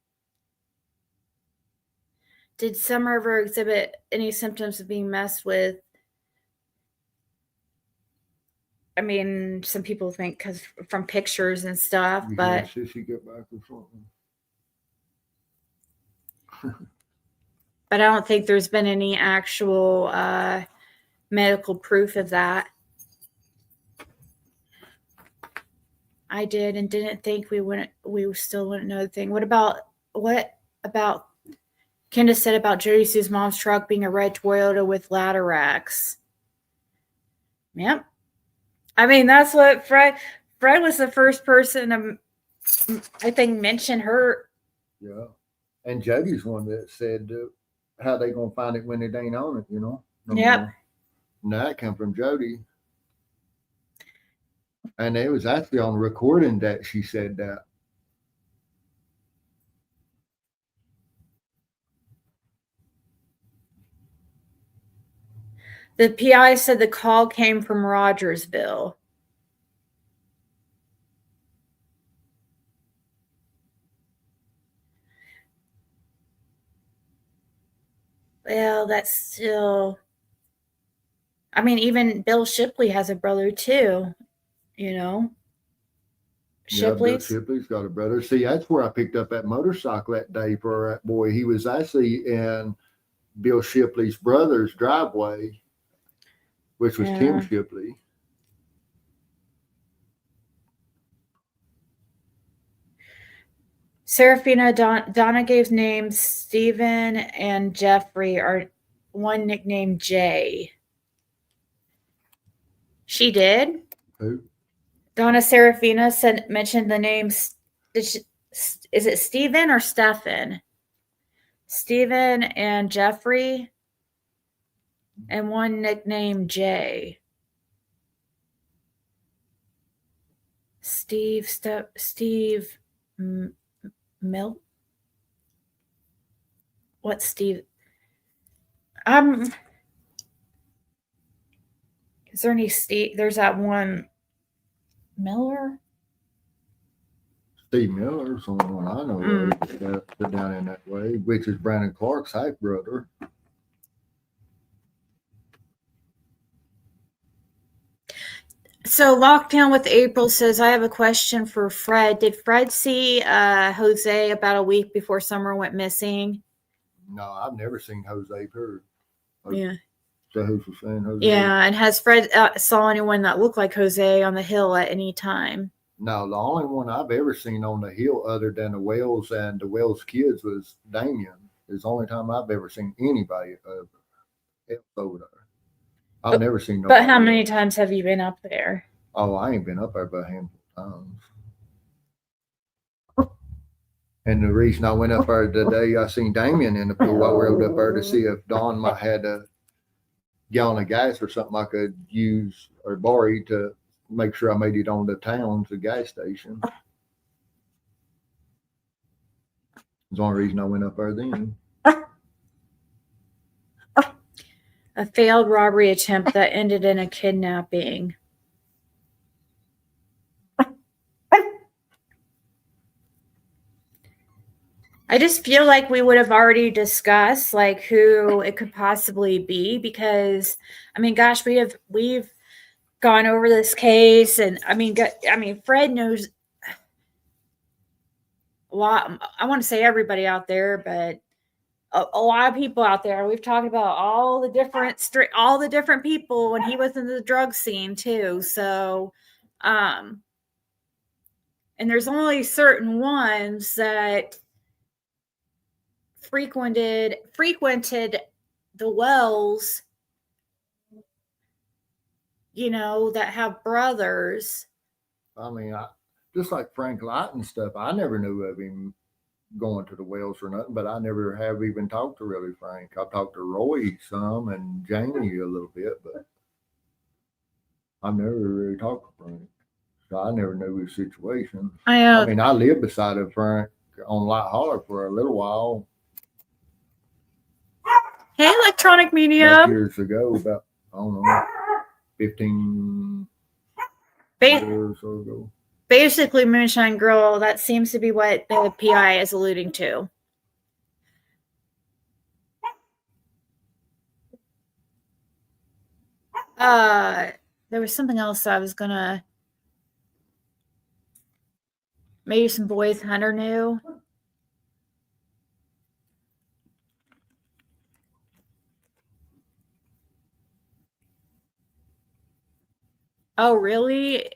Did Summer ever exhibit any symptoms of being messed with? I mean, some people think because from pictures and stuff, but Sissy get back or something. but I don't think there's been any actual medical proof of that. I did and didn't think we still wouldn't know the thing. What about Candace said about Josie's mom's truck being a red Toyota with ladder racks? Yep. I mean, that's what Fred was the first person I think mentioned her. Yeah. And Jody's one that said how they gonna find it when it ain't on it, you know? Yep. And that come from Jody. And it was actually on recording that she said that. The PI said the call came from Rogersville. Well, that's still... I mean, even Bill Shipley has a brother too, you know? Shipley's got a brother. See, that's where I picked up that motorcycle that day for that boy. He was actually in Bill Shipley's brother's driveway, which was Tim Shipley. Serafina Donna gave names Stephen and Jeffrey, are one nicknamed Jay. She did? Who? Donna Serafina mentioned the names. Is it Stephen or Stephen? Stephen and Jeffrey, and one nicknamed Jay. Steve Mill? What Steve? Is there any Steve? There's that one Miller. Steve Miller's the only one I know of that's down in that way, which is Brandon Clark's half brother. So Lockdown with April says, I have a question for Fred. Did Fred see Jose about a week before Summer went missing? No, I've never seen Jose heard. Yeah. So who's saying Jose? Yeah, and has Fred saw anyone that looked like Jose on the hill at any time? No, the only one I've ever seen on the hill other than the Wells and the Wells kids was Damian. It's the only time I've ever seen anybody else over there. I've never seen nobody. But how many times have you been up there? Oh, I ain't been up there but a handful of times. And the reason I went up there today, I seen Damian in the pool. I rode up there to see if Don might had a gallon of gas or something I could use or borrow to make sure I made it on the town's gas station. It's the only reason I went up there then. A failed robbery attempt that ended in a kidnapping. I just feel like we would have already discussed like who it could possibly be, because I mean, gosh, we've gone over this case, and I mean, Fred knows a lot. I want to say everybody out there, but a lot of people out there. We've talked about all the different people when he was in the drug scene too. So, and there's only certain ones that frequented the wells, you know, that have brothers. I mean, just like Frank Light and stuff, I never knew of him going to the wells or nothing, but I never have even talked to really Frank. I've talked to Roy some and Jamie a little bit, but I've never really talked to Frank. So I never knew his situation. I mean, I lived beside of Frank on Light Holler for a little while. Hey, electronic media. Years ago, about, I don't know, 15 years or so ago. basically, Moonshine Girl, that seems to be what the PI is alluding to. There was something else I was gonna. Maybe some boys Hunter knew. Oh, really?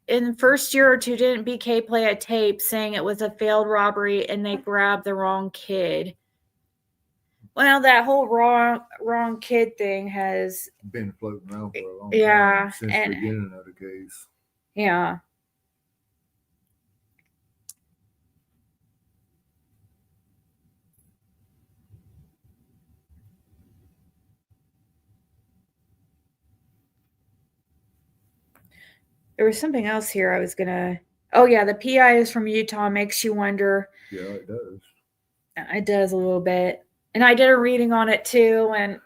In the first year or two, didn't BK play a tape saying it was a failed robbery and they grabbed the wrong kid? Well, that whole wrong kid thing has been floating around for a long time since the beginning of the case. Yeah. There was something else here I was gonna. Oh yeah, the PI is from Utah. Makes you wonder. Yeah, it does. It does a little bit. And I did a reading on it too, and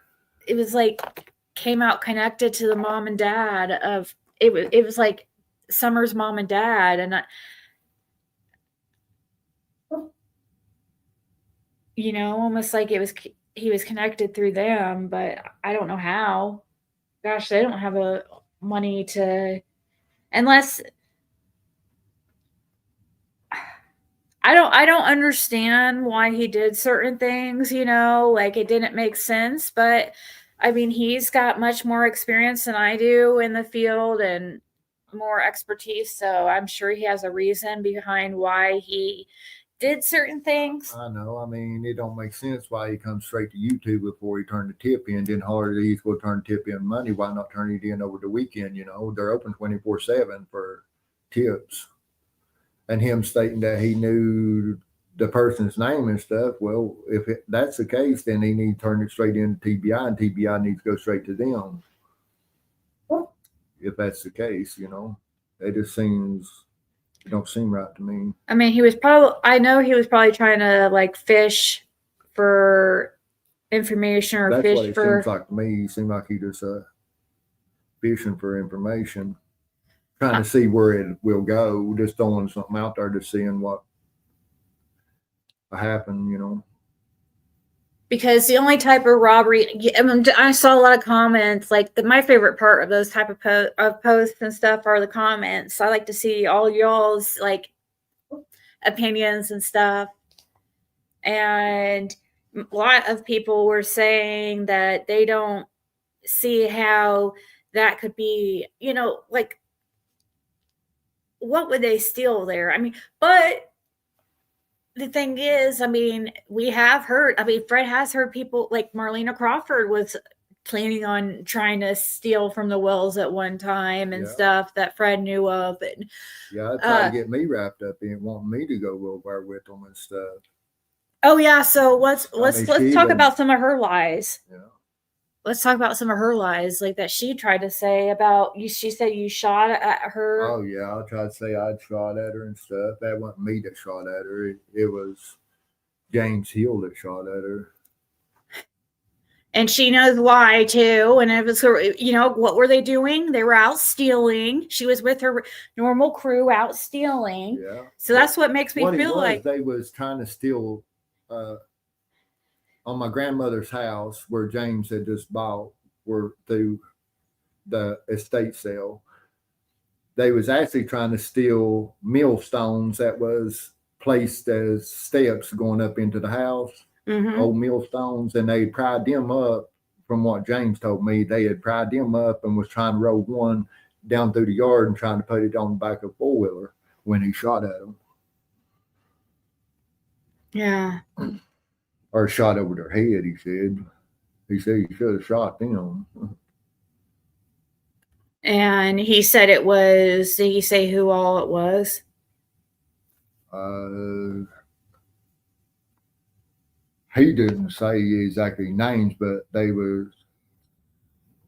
it was like came out connected to the mom and dad of it. Was like Summer's mom and dad, and almost like he was connected through them, but I don't know how. Gosh, they don't have a money to, unless I don't understand why he did certain things, like it didn't make sense, but I mean, he's got much more experience than I do in the field and more expertise, so I'm sure he has a reason behind why he did certain things. I know. I mean, it don't make sense why he comes straight to YouTube before he turned the tip in. Then hardly he's going to turn tip in money. Why not turn it in over the weekend? They're open 24/7 for tips. And him stating that he knew the person's name and stuff. Well, if that's the case, then he needs to turn it straight into TBI, and TBI needs to go straight to them. If that's the case, it just it don't seem right to me. I mean, I know he was probably trying to like fish for information or that's fish what it for. Seems like to me. He seemed like he just fishing for information, trying to see where it will go, just throwing something out there, just seeing what will happen, Because the only type of robbery, I saw a lot of comments. Like my favorite part of those type of posts and stuff are the comments. I like to see all y'all's like opinions and stuff. And a lot of people were saying that they don't see how that could be, like what would they steal there? I mean, but the thing is, I mean, we have heard, Fred has heard people like Marina Crawford was planning on trying to steal from the wells at one time and stuff that Fred knew of. And yeah, tried to get me wrapped up in wanting me to go over with them and stuff. Oh yeah, so let's talk about some of her lies. Yeah. Let's talk about some of her lies, like that she tried to say about you. She said you shot at her. Oh yeah, I tried to say I'd shot at her and stuff. That wasn't me that shot at her. It was James Hill that shot at her. And she knows why too. And it was her, what were they doing? They were out stealing. She was with her normal crew out stealing. Yeah. So that's what makes me feel like they was trying to steal on my grandmother's house where James had just bought through the estate sale. They was actually trying to steal millstones that was placed as steps going up into the house. Mm-hmm. Old millstones, and they pried them up. From what James told me, they had pried them up and was trying to roll one down through the yard and trying to put it on the back of a four-wheeler when he shot at them. Yeah. Or shot over their head, he said. He said he should have shot them. And he said it was, did he say who all it was? He didn't say exactly names, but they were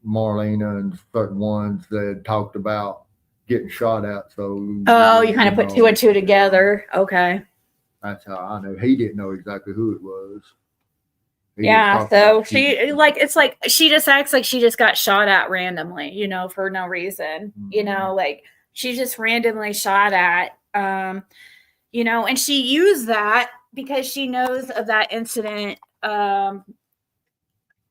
Marlena and certain ones that talked about getting shot at. So you kind of put two and two together. Okay. That's how I know. He didn't know exactly who it was. So she it's like she just acts like she just got shot at randomly, for no reason. Mm-hmm. Like She's just randomly shot at. You know, and she used that because she knows of that incident that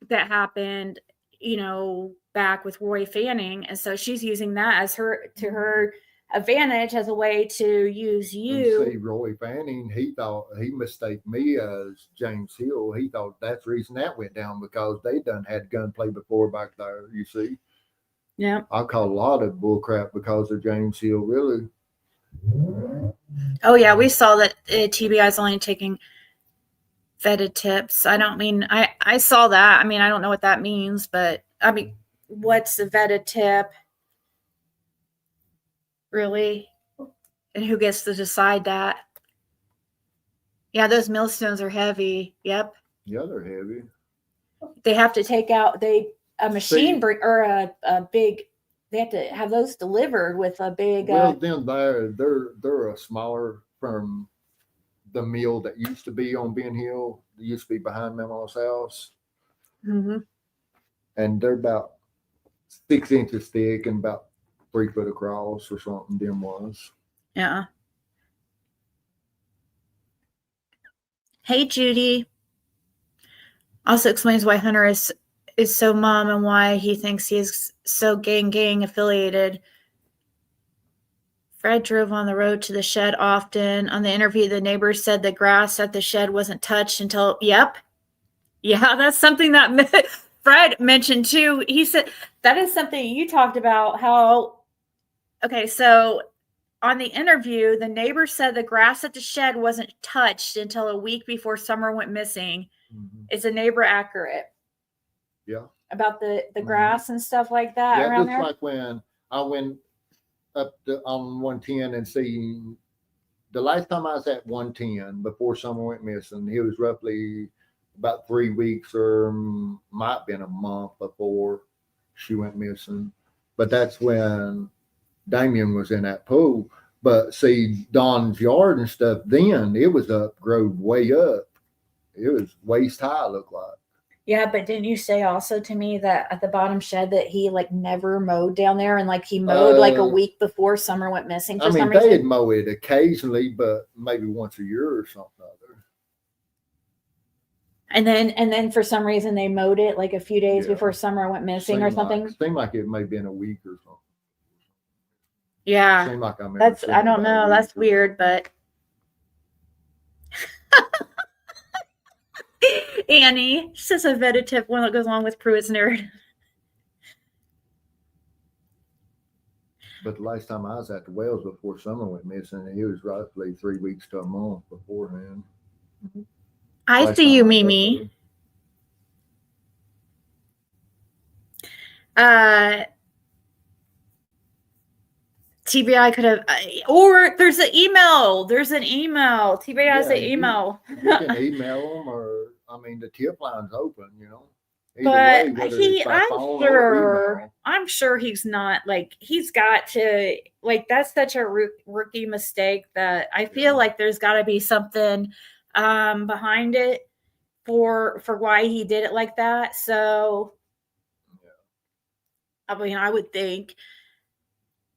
happened, you know, back with Roy Fanning, and so she's using that as her advantage as a way to use you. And see, Roy Fanning, he thought he mistook me as James Hill. He thought that's the reason that went down because they done had gunplay before back there. You see, yeah, I call a lot of bullcrap because of James Hill. Really. Oh yeah, we saw that TBI is only taking vetted tips. I don't mean I saw that. I mean, I don't know what that means, but I mean, what's the vetted tip? Really? And who gets to decide that? Yeah, those millstones are heavy. Yep. Yeah, they're heavy. They have to take out a machine or a big. They have to have those delivered with a big. Well, then they're a smaller from the mill that used to be on Ben Hill. That used to be behind Memo's house. Mm-hmm. And they're about 6 inches thick and about 3 foot across or something. Them was. Yeah. Hey, Judy. Also explains why Hunter is so mum and why he thinks he is so gang affiliated. Fred drove on the road to the shed often. On the interview, the neighbors said the grass at the shed wasn't touched until, yep. Yeah, that's something that Fred mentioned too. He said that is something you talked about how, okay, so on the interview, the neighbor said the grass at the shed wasn't touched until a week before Summer went missing. Mm-hmm. Is the neighbor accurate? Yeah. About the grass and stuff like that around there? Yeah, just like when I went up on 110 and see the last time I was at 110 before Summer went missing, he was roughly about 3 weeks or might have been a month before she went missing. But that's when Damian was in that pool. But see, Don's yard and stuff, then it was up, growed way up. It was waist high, looked like. Yeah, but didn't you say also to me that at the bottom shed that he like never mowed down there and like he mowed like a week before Summer went missing? For some reason? They'd mow it occasionally, but maybe once a year or something other. And then for some reason they mowed it like a few days before Summer went missing or something. Seemed like it may have been a week or something. Yeah, seemed like I don't know. That's weird, but. Annie, she says a vetted tip, one that goes along with Pruitt's narrative. But the last time I was at the wells before Summer went missing, it was roughly 3 weeks to a month beforehand. Mm-hmm. I see you, Mimi. TBI could have, or there's an email. TBI has an email. You can email them, or I mean, the tip line's open, you know. But I'm sure he's not like he's got to like that's such a rookie mistake that I feel like there's got to be something behind it for why he did it like that. So, I mean, I would think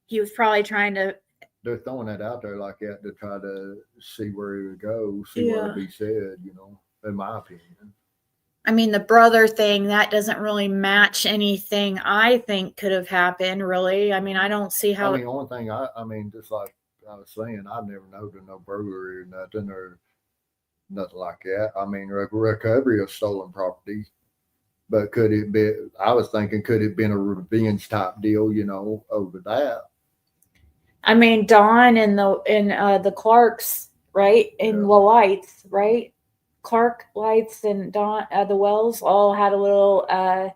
he was probably trying to. They're throwing that out there like that to try to see where he would go, see what would be said, you know, in my opinion. I mean, the brother thing, that doesn't really match anything I think could have happened, really. I mean, I don't see how. I mean, the only thing, I mean, just like I was saying, I've never known no burglary or nothing like that. I mean, recovery of stolen property. But could it be, I was thinking, could it have been a revenge type deal, you know, over that? I mean, Don and the Clarks, right? And the Lights, right? Clark, Lights, and Don, the Wells all had a little. Well,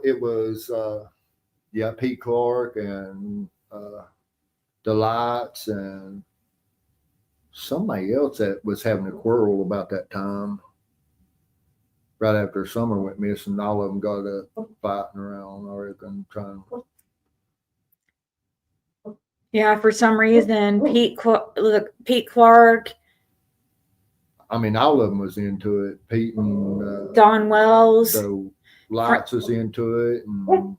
it was Pete Clark and the Lights and somebody else that was having a quarrel about that time. Right after Summer went missing, all of them got up fighting around, I reckon, trying. Yeah, for some reason, Pete Clark. I mean, all of them was into it. Pete and Don Wells. So Lights was into it, and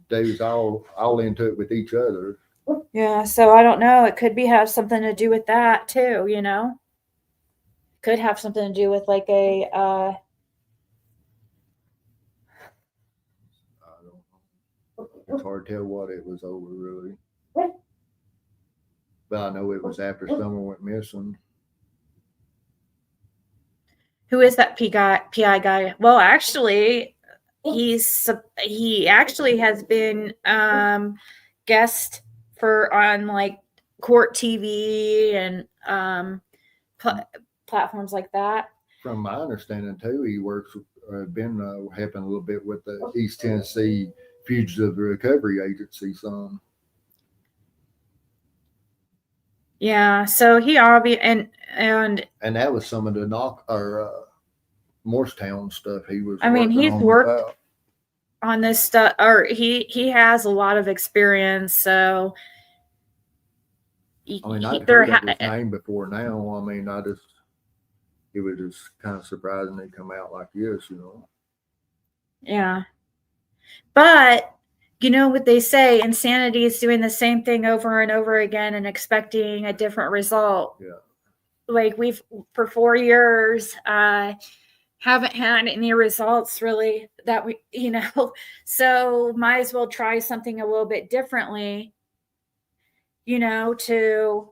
they was all into it with each other. Yeah, so I don't know. It could have something to do with that too, you know? Could have something to do with like a I don't know. It's hard to tell what it was over, really. But I know it was after Summer went missing. who is that PI guy? Well, actually, he actually has been guest on like court TV and platforms like that. From my understanding too, he works been helping a little bit with the East Tennessee Fugitive Recovery Agency. Some. Yeah, so he obviously and that was some of the Morristown stuff he was. I mean, he's worked on this stuff, or he has a lot of experience. So, I mean, I'd heard of his name before now. I mean, it was just kind of surprising they come out like this, you know. Yeah, but you know what they say: insanity is doing the same thing over and over again and expecting a different result. Yeah. Like we've for 4 years haven't had any results really that we, you know, so might as well try something a little bit differently, you know, to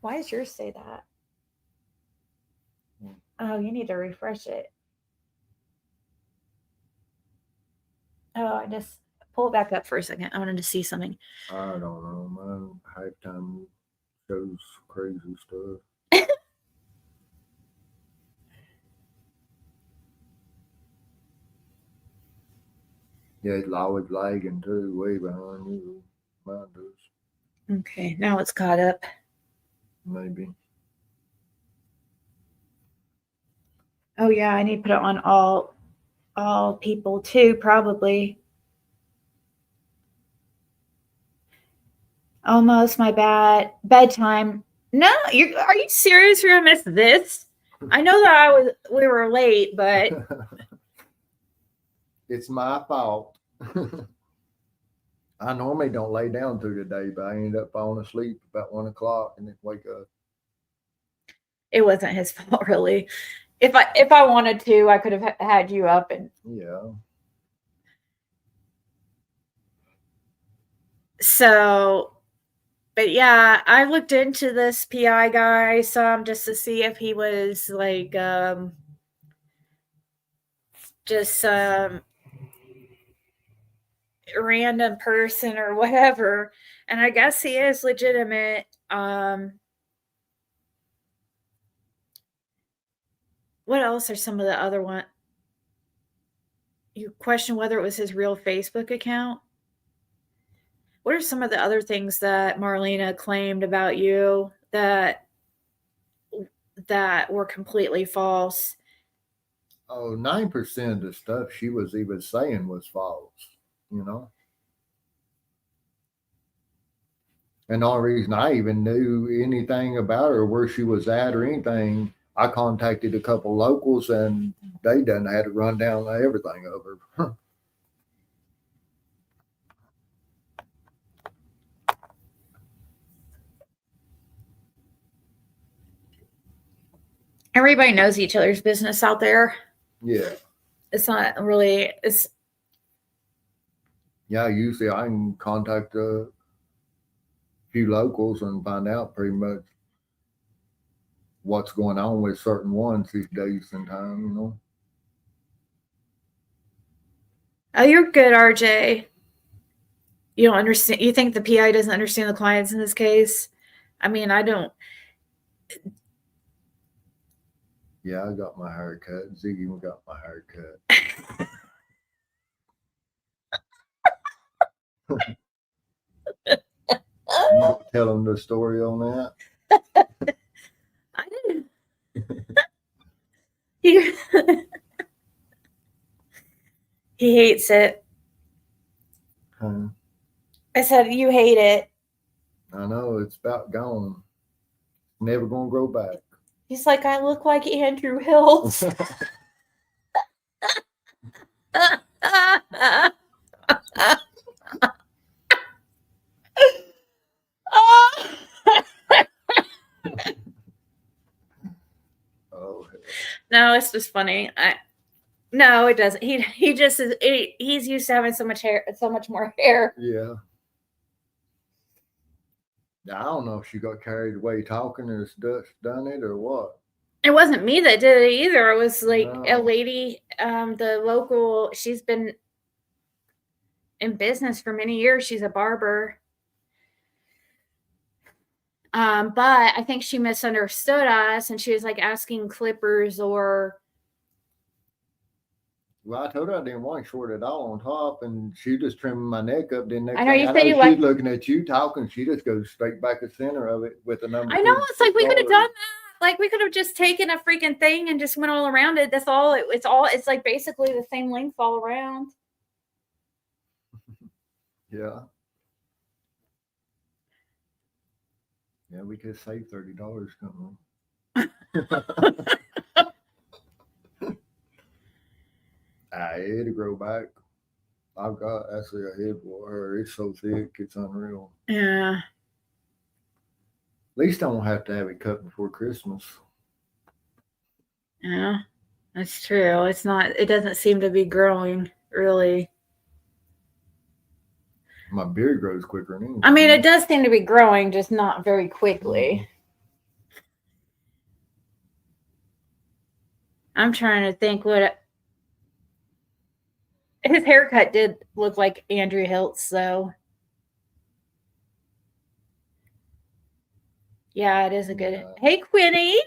why does yours say that? Oh, you need to refresh it. Oh, I just pull it back up for a second. I wanted to see something. I don't know, man. Halftime shows crazy stuff. Yeah, it's always lagging too, way behind you. Mine does. Okay, now it's caught up. Maybe. Oh yeah, I need to put it on all people too, probably. Almost my bedtime. No, are you serious? You're gonna miss this? I know that we were late, but it's my fault. I normally don't lay down through the day, but I ended up falling asleep about 1 o'clock and then wake up. It wasn't his fault, really. If I wanted to, I could have had you up and yeah. So, but yeah, I looked into this PI guy some just to see if he was like just random person or whatever, and I guess he is legitimate. What else are some of the other one? You question whether it was his real Facebook account. What are some of the other things that Marlena claimed about you that were completely false? Oh, 9% of the stuff she was even saying was false, you know. And the only reason I even knew anything about her, where she was at or anything, I contacted a couple locals and they done had to run down everything of her. Everybody knows each other's business out there. Yeah. It's not really, yeah, usually I can contact a few locals and find out pretty much what's going on with certain ones these days and time, you know. Oh, you're good, RJ. You don't understand. You think the PI doesn't understand the clients in this case? I mean, I don't. Yeah, I got my hair cut. Ziggy got my hair cut. Tell him the story on that. I didn't. He hates it. Huh? I said, you hate it. I know, it's about gone. Never gonna grow back. He's like, I look like Andrew Hills. Oh, no, it's just funny. No, it doesn't. He just is. He's used to having so much hair, so much more hair. yeah. I don't know if she got carried away talking or done it or what. It wasn't me that did it either. It was like a No. lady, the local. She's been in business for many years. She's a barber. But I think she misunderstood us, and she was like asking clippers or. Well, I told her I didn't want short at all on top, and she just trimming my neck up. Then next I know thing you I said know, you she's like. looking at you talking. She just goes straight back to center of it with the number. I know. It's like we could have done that. that. Like we could have just taken a freaking thing and just went all around it. That's all. It's all. It's like basically the same length all around. Yeah. Yeah, we could save $30 coming. It'll grow back. I've got actually a head for her. It's so thick, it's unreal. Yeah. At least I won't have to have it cut before Christmas. Yeah, that's true. It's not. It doesn't seem to be growing really. My beard grows quicker than anything. I mean, it does seem to be growing, just not very quickly. I'm trying to think what his haircut did look like Andrew Hiltz, though. Yeah, it is a good. Yeah. Hey, Quinny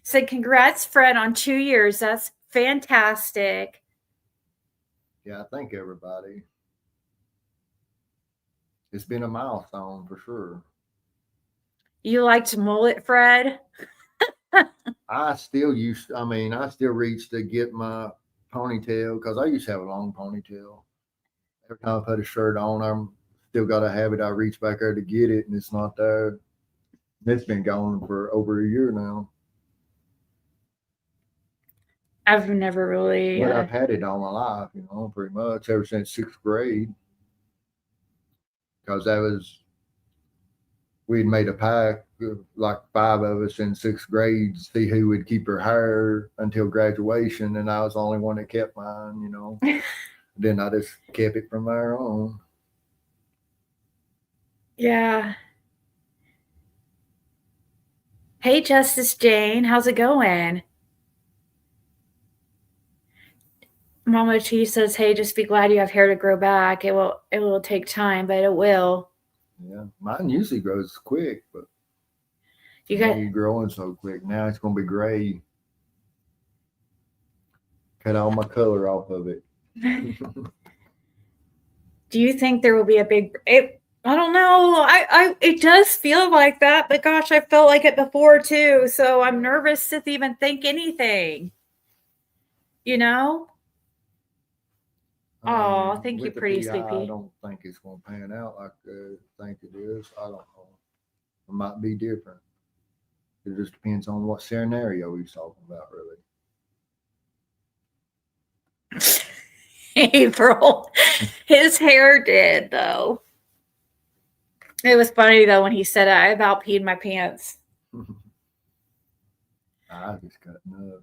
said, "Congrats, Fred, on 2 years. That's fantastic." Yeah, I think everybody. It's been a milestone for sure. You liked mullet, Fred? I still reach to get my ponytail because I used to have a long ponytail. Every time I put a shirt on, I'm still got to have it. I reach back there to get it, and it's not there. It's been gone for over a year now. I've never really. But I've had it all my life, pretty much ever since 6th grade. Because we'd made a pact, like 5 of us in 6th grade, to see who would keep her hair until graduation, and I was the only one that kept mine, Then I just kept it from there on. Yeah. Hey, Justice Jane, how's it going? Mama T says, "Hey, just be glad you have hair to grow back. It will take time, but it will." Yeah, mine usually grows quick, but you're growing so quick. Now it's gonna be gray. Cut all my color off of it. Do you think there will be a big? I don't know. It does feel like that, but gosh, I felt like it before too. So I'm nervous to even think anything. Oh, thank you, pretty sleepy. I don't think it's going to pan out like I think it is. I don't know. It might be different. It just depends on what scenario he's talking about, really. April, his hair did though. It was funny though when he said I about peed my pants. I just cutting up.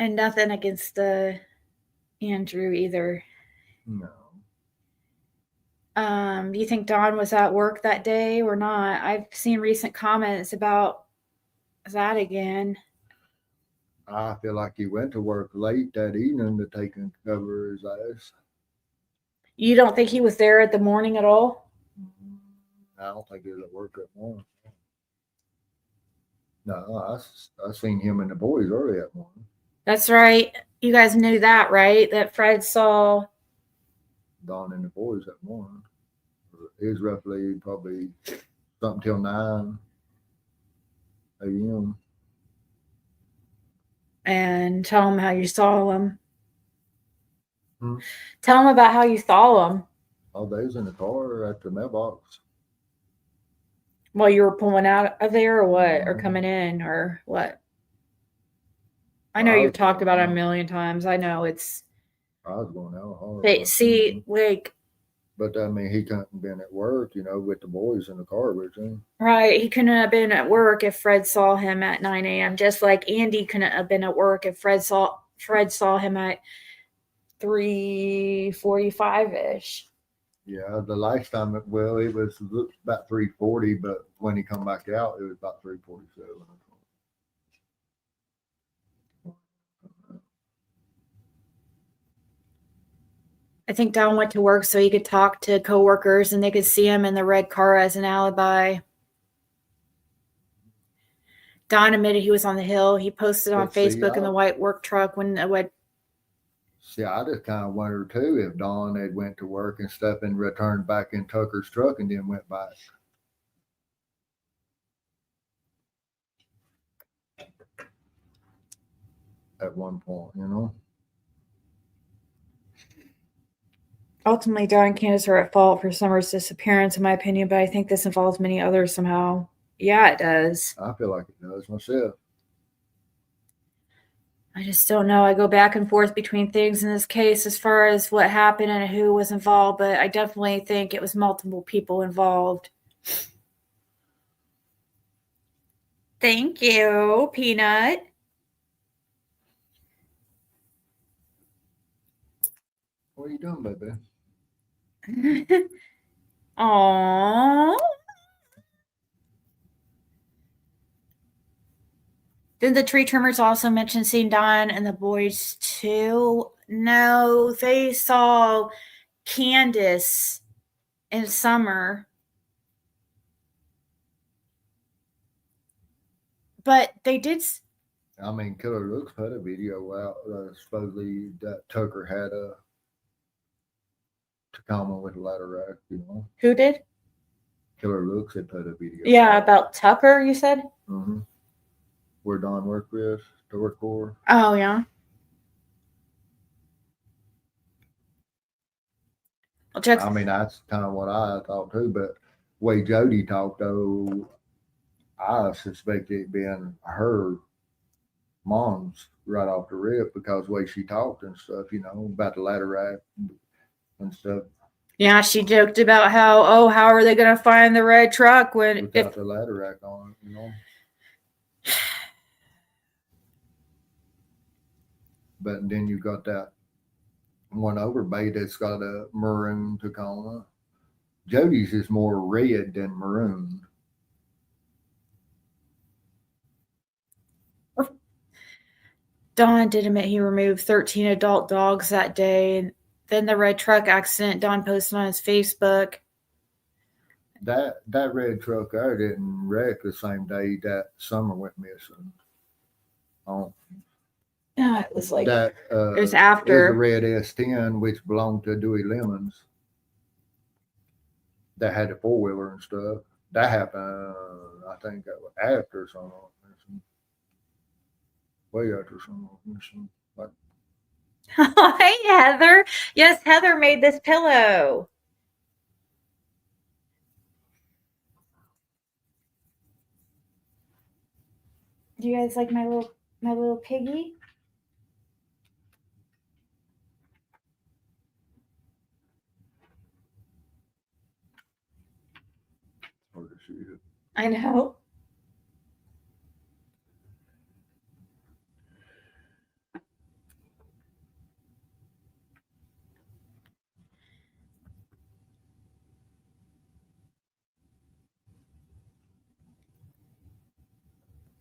And nothing against Andrew either. No. You think Don was at work that day or not? I've seen recent comments about that again. I feel like he went to work late that evening to take and cover his ass. You don't think he was there at the morning at all? I don't think he was at work at morning. No, I seen him and the boys early that morning. That's right. You guys knew that, right? That Fred saw Don and the boys that morning. It was roughly probably something till 9 a.m. And tell him how you saw him. Tell him about how you saw him. Oh, they was in the car at the mailbox. While you were pulling out of there or what? Or coming in or what? I know you've talked about it a million times. I know it's I was going out hard. But see, like, but I mean, he couldn't have been at work, you know, with the boys in the car with him. Right. He couldn't have been at work if Fred saw him at 9 a.m. Just like Andy couldn't have been at work if Fred saw him at 3:45-ish. Yeah, the last time, it was about 3:40, but when he come back out, it was about 3:47. I think Don went to work so he could talk to coworkers and they could see him in the red car as an alibi. Don admitted he was on the hill. He posted on Facebook in the white work truck when I just kind of wondered too if Don had went to work and stuff and returned back in Tucker's truck and then went back. At one point, you know. Ultimately, Don and Candace are at fault for Summer's disappearance, in my opinion, but I think this involves many others somehow. Yeah, it does. I feel like it does myself. I just don't know. I go back and forth between things in this case as far as what happened and who was involved, but I definitely think it was multiple people involved. Thank you, Peanut. What are you doing, baby? Aww. Did the tree trimmers also mention seeing Don and the boys too? No, they saw Candace in Summer. But they did. I mean, Killer Looks put a video out supposedly that Tucker had a Tacoma with a ladder rack, you know. Who did? Killer Looks had put a video. Yeah, about Tucker, you said? Mm-hmm. Where Don worked with, to work for. Oh, yeah. I mean, that's kind of what I thought too, but the way Jody talked, though, I suspect it being her mom's right off the rip because the way she talked and stuff, you know, about the ladder rack and stuff. Yeah, she joked about how are they going to find the red truck without the ladder rack on it, you know. But then you got that one overbay that's got a maroon Tacoma. Jody's is more red than maroon. Don did admit he removed 13 adult dogs that day. And then the red truck accident, Don posted on his Facebook. That red truck there didn't wreck the same day that Summer went missing. Oh. Yeah, it was like that. It was after. It was a red S10, which belonged to Dewey Lemons. That had the 4-wheeler and stuff. That happened, I think, after Summer went missing. Way after Summer went missing. Like, hey, Heather. Yes, Heather made this pillow. Do you guys like my little piggy? hard to see it. I know.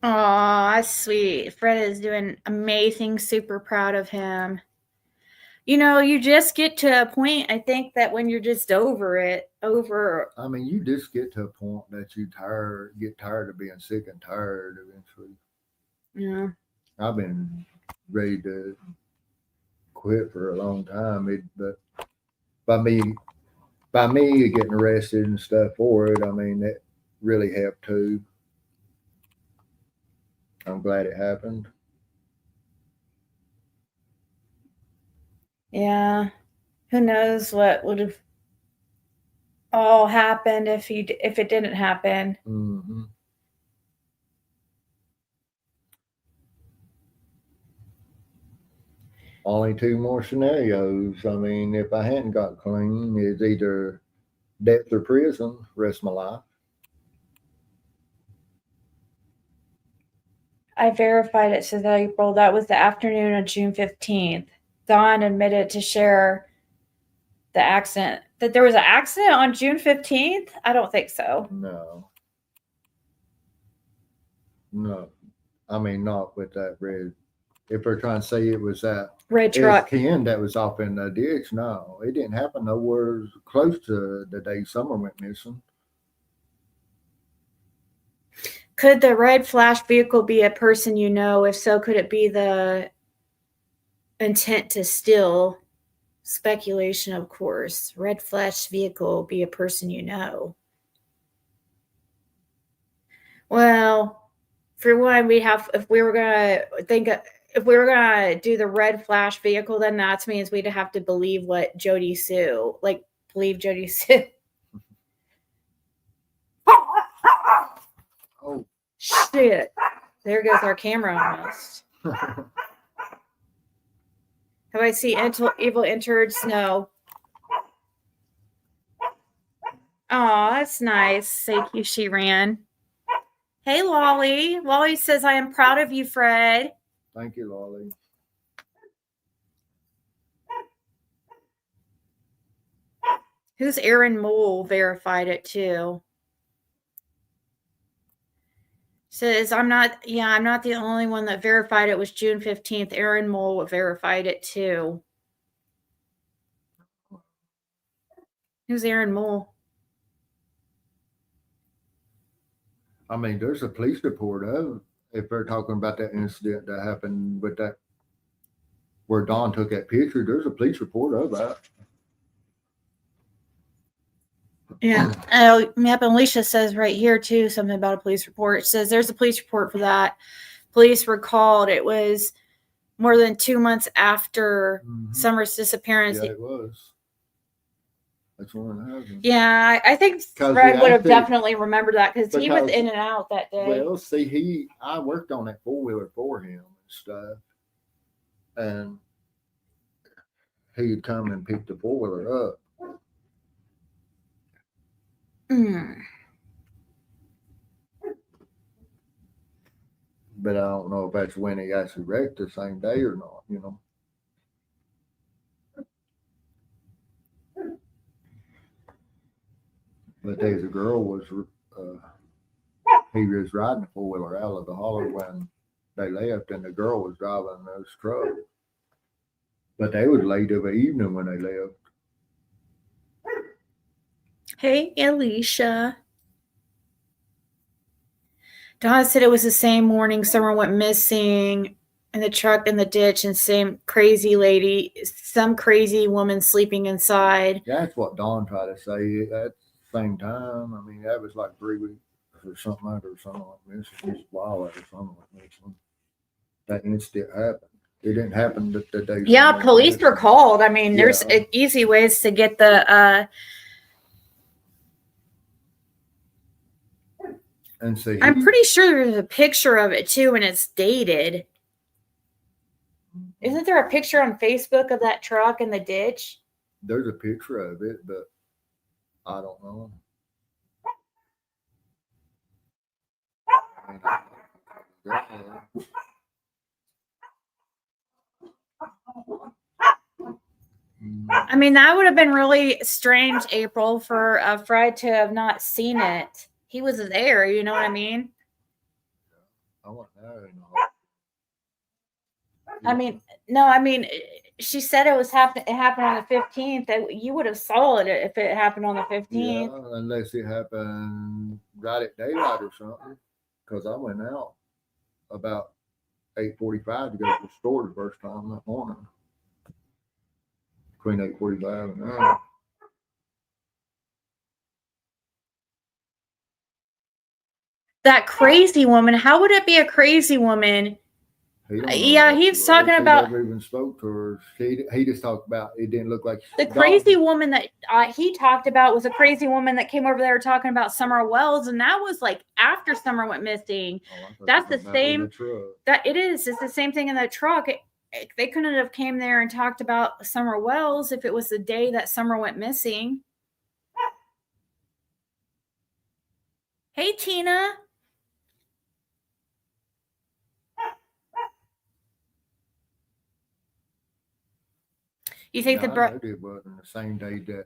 Aw, that's sweet. Fred is doing amazing. Super proud of him. You know, you just get to a point, I think, that when you're just over it. I mean, you just get to a point that you get tired of being sick and tired eventually. Yeah. I've been ready to quit for a long time. But by me getting arrested and stuff for it, I mean, that really helped too. I'm glad it happened. Yeah. Who knows what would have all happened if it didn't happen. Mm-hmm. Only two more scenarios. I mean, if I hadn't got clean, it's either death or prison, rest of my life. I verified it, says April. That was the afternoon of June 15th. Dawn admitted to share the accident. That there was an accident on June 15th? I don't think so. No. I mean, not with that red. If they're trying to say it was that red truck TN that was off in the ditch, no, it didn't happen nowhere close to the day Summer went missing. Could the red flash vehicle be a person you know? If so, could it be the intent to steal? Speculation, of course. Red flash vehicle be a person you know. Well, for one, if we were gonna do the red flash vehicle, then that means we'd have to believe what Jody Sue, believe Jody Sue. Oh shit! There goes our camera almost. Have I seen evil interns? No. Oh, that's nice. Thank you, she ran. Hey, Lolly. Lolly says, I am proud of you, Fred. Thank you, Lolly. Who's Aaron Mole verified it too? Says, I'm not the only one that verified it. Was June 15th. Aaron Mole verified it too. Who's Aaron Mole? I mean, there's a police report of, if they're talking about that incident that happened with that, where Don took that picture, there's a police report of that. Yeah. Yep. Alicia says right here too, something about a police report. It says there's a police report for that. Police were called. It was more than 2 months after Summer's disappearance. Yeah, it was. That's one that happened. Yeah, I think Fred would have definitely remembered that because he was in and out that day. Well, see, I worked on that 4-wheeler for him and stuff, and he'd come and pick the 4-wheeler up. But I don't know if that's when he actually wrecked the same day or not, you know. But there's a girl he was riding a 4-wheeler out of the holler when they left, and the girl was driving this truck. But they was late of the evening when they left. Hey, Alicia. Don said it was the same morning Summer went missing in the truck in the ditch, and some crazy woman sleeping inside. That's what Don tried to say at the same time. I mean, that was like 3 weeks or something like this. Just a while after something like this. That incident happened. It didn't happen the day. Yeah, police were called. I mean, there's easy ways to get the and see, I'm pretty sure there's a picture of it too, and it's dated. Isn't there a picture on Facebook of that truck in the ditch? There's a picture of it, but I don't know. I mean, that would have been really strange, April, for Fred to have not seen it. He was there, you know what I mean? I wasn't there. I mean, she said it happened on the 15th. You would have saw it if it happened on the 15th. Yeah, unless it happened right at daylight or something. Because I went out about 8:45 to go to the store the first time that morning. Between 8:45 and 9. That crazy woman. How would it be a crazy woman? Yeah, he was talking about. He never even spoke to her. He just talked about it didn't look like the crazy woman that he talked about was a crazy woman that came over there talking about Summer Wells, and that was like after Summer went missing. That's the same. That it is. It's the same thing in the truck. they couldn't have came there and talked about Summer Wells if it was the day that Summer went missing. Hey, Tina. You think it wasn't the same day that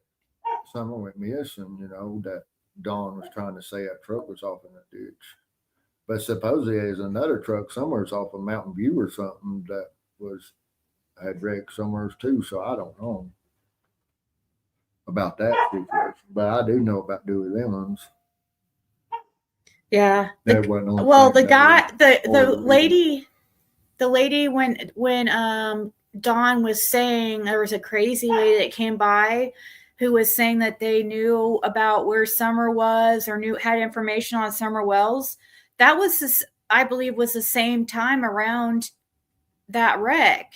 Summer went missing, that Dawn was trying to say that truck was off in the ditch. But supposedly there's another truck somewhere's off of Mountain View or something that had wrecked somewhere too. So I don't know about that situation. But I do know about Dewey Lemons. Yeah. The lady when Dawn was saying there was a crazy lady that came by who was saying that they knew about where Summer was or had information on Summer Wells. That was, I believe, was the same time around that wreck.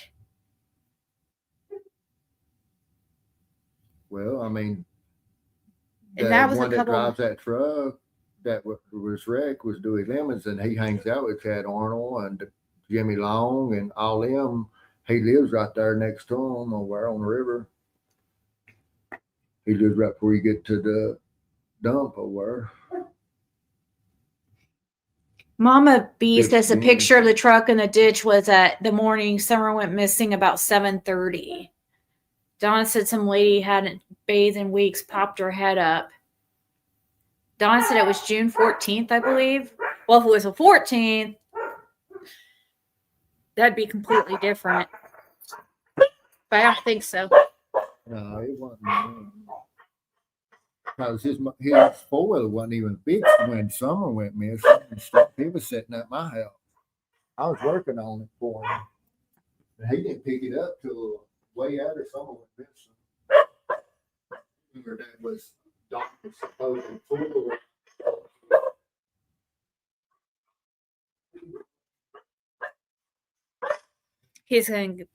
Well, I mean, and that was one that drives that truck that was wrecked was Dewey Lemons, and he hangs out with Chad Arnold and Jimmy Long and all them. He lives right there next to him over on the river. He lives right before you get to the dump over. Mama B says a picture of the truck in the ditch was at the morning Summer went missing about 7:30. Donna said some lady hadn't bathed in weeks, popped her head up. Donna said it was June 14th, I believe. Well, if it was the 14th, that'd be completely different. But I don't think so. No, it wasn't. Because his four-wheeler wasn't even fixed when Summer went missing. He was sitting at my house. I was working on it for him. And he didn't pick it up till way after Summer went missing. Remember that was Doctor supposed to He's going to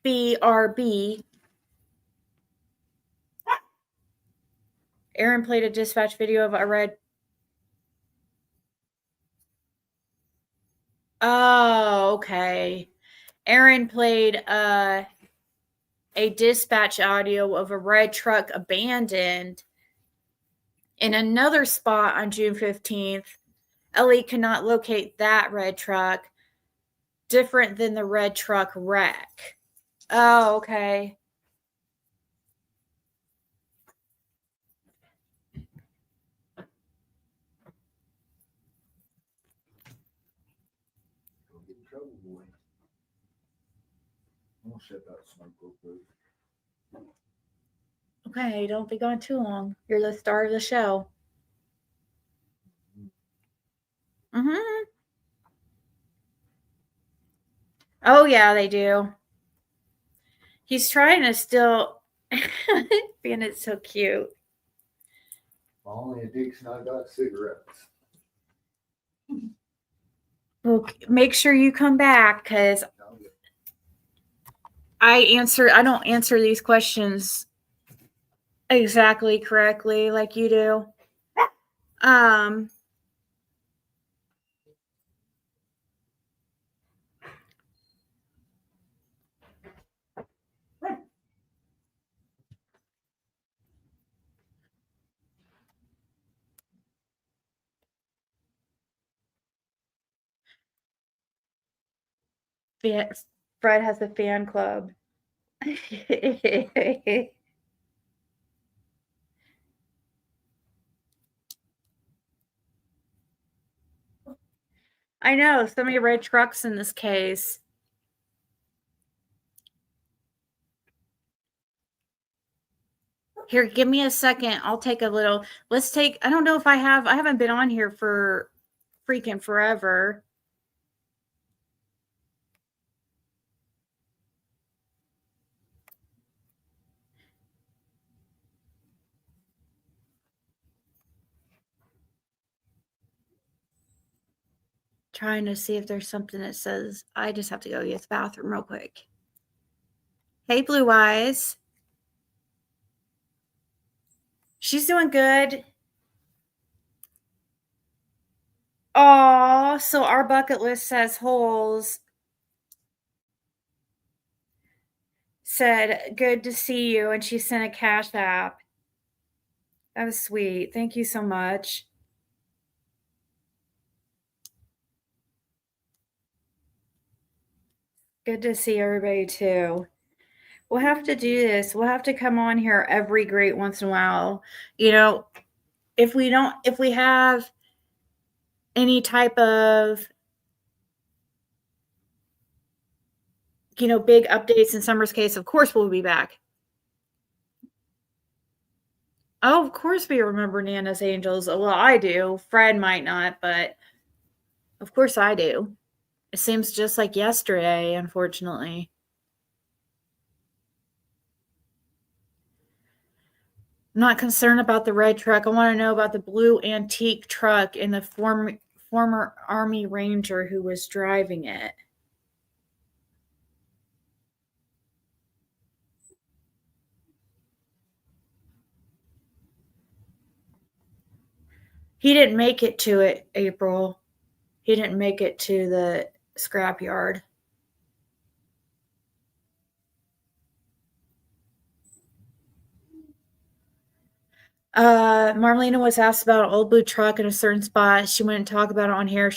BRB. Aaron played a dispatch video of a red. Oh, okay. Aaron played a dispatch audio of a red truck abandoned in another spot on June 15th. Ellie cannot locate that red truck. Different than the red truck wreck. Oh, okay. Okay, don't be gone too long. You're the star of the show. Mm-hmm. Oh, yeah, they do. He's trying to still... being it's so cute. Only addiction I got cigarettes. Well, make sure you come back because I don't answer these questions exactly correctly like you do. Fred has a fan club. I know, so many red trucks in this case. Here, give me a second. I'll take a little. I don't know if I haven't been on here for freaking forever. Trying to see if there's something that says I just have to go use the bathroom real quick. Hey, Blue Eyes. She's doing good. Oh, so our bucket list says holes. said, "Good to see you," and she sent a Cashapp. That was sweet. Thank you so much. Good to see everybody too. We'll have to do this. We'll have to come on here every great once in a while. You know, if we have any type of, big updates in Summer's case, of course we'll be back. Oh, of course we remember Nana's Angels. Well, I do. Fred might not, but of course I do. It seems just like yesterday, unfortunately. I'm not concerned about the red truck. I want to know about the blue antique truck and the former Army Ranger who was driving it. He didn't make it to it, April. He didn't make it to the scrapyard. Marlena was asked about an old blue truck in a certain spot. She wouldn't talk about it on here.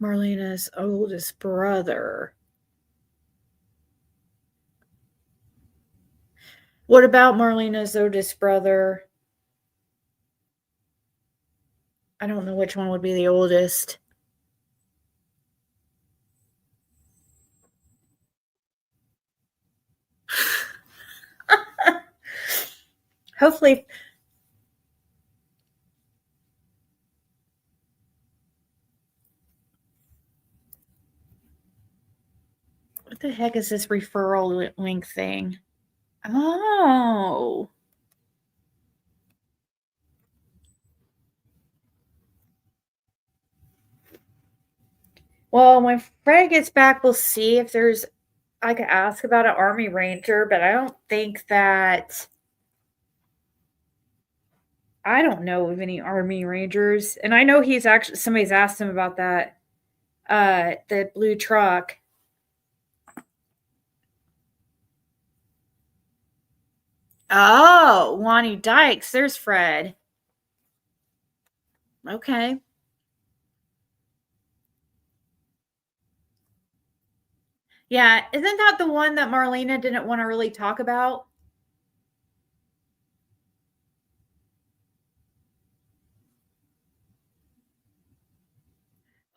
Marlena's oldest brother. What about Marlena's oldest brother? I don't know which one would be the oldest. Hopefully. What the heck is this referral link thing? Oh. Well, when Fred gets back, we'll see if I could ask about an Army Ranger, but I don't think that. I don't know of any Army Rangers. And I know somebody's asked him about that, the blue truck. Oh, Lonnie Dykes. There's Fred. Okay. Yeah, isn't that the one that Marlena didn't want to really talk about?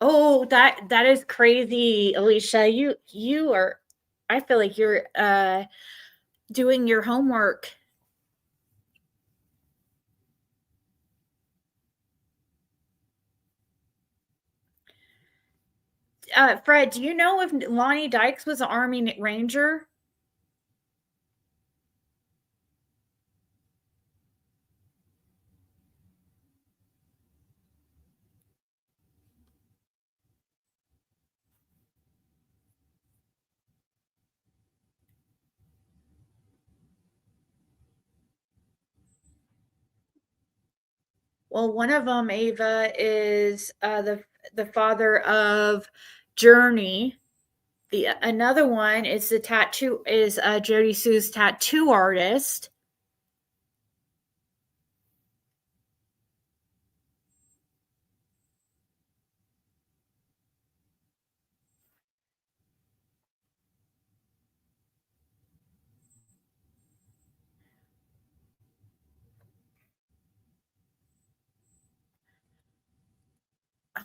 Oh, that is crazy, Alicia. You are, I feel like you're doing your homework. Fred, do you know if Lonnie Dykes was an Army Ranger? Well, one of them, Ava, is the father of Journey. Another one is Jody Sue's tattoo artist.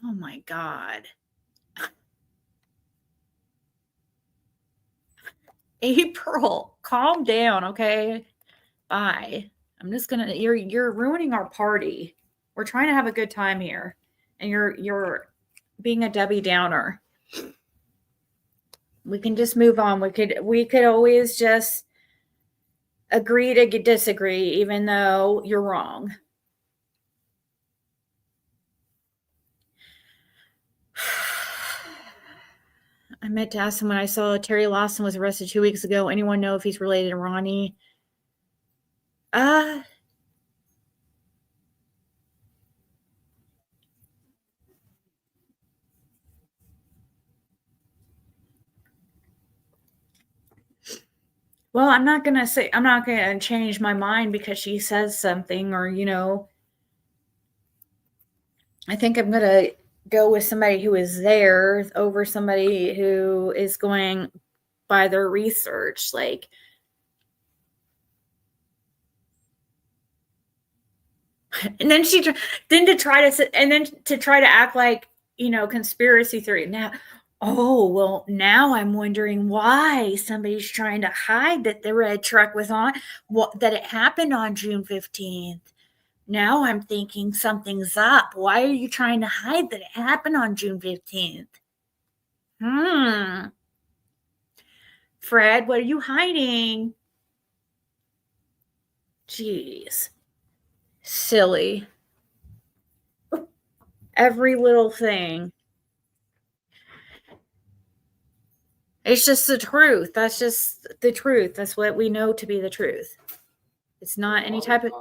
Oh my God. April, calm down, okay? Bye. I'm just gonna. You're ruining our party. We're trying to have a good time here, and you're being a Debbie Downer. We can just move on. We could always just agree to disagree, even though you're wrong. I meant to ask someone. I saw Terry Lawson was arrested 2 weeks ago. Anyone know if he's related to Ronnie? Well, I'm not going to change my mind because she says something or, I think I'm going to go with somebody who is there over somebody who is going by their research. Like, and then to try to act like, conspiracy theory. Now I'm wondering why somebody's trying to hide that the red truck was on, that it happened on June 15th. Now I'm thinking something's up. Why are you trying to hide that it happened on June 15th? Fred, what are you hiding? Jeez. Silly. Every little thing. It's just the truth. That's just the truth. That's what we know to be the truth. It's not any type of...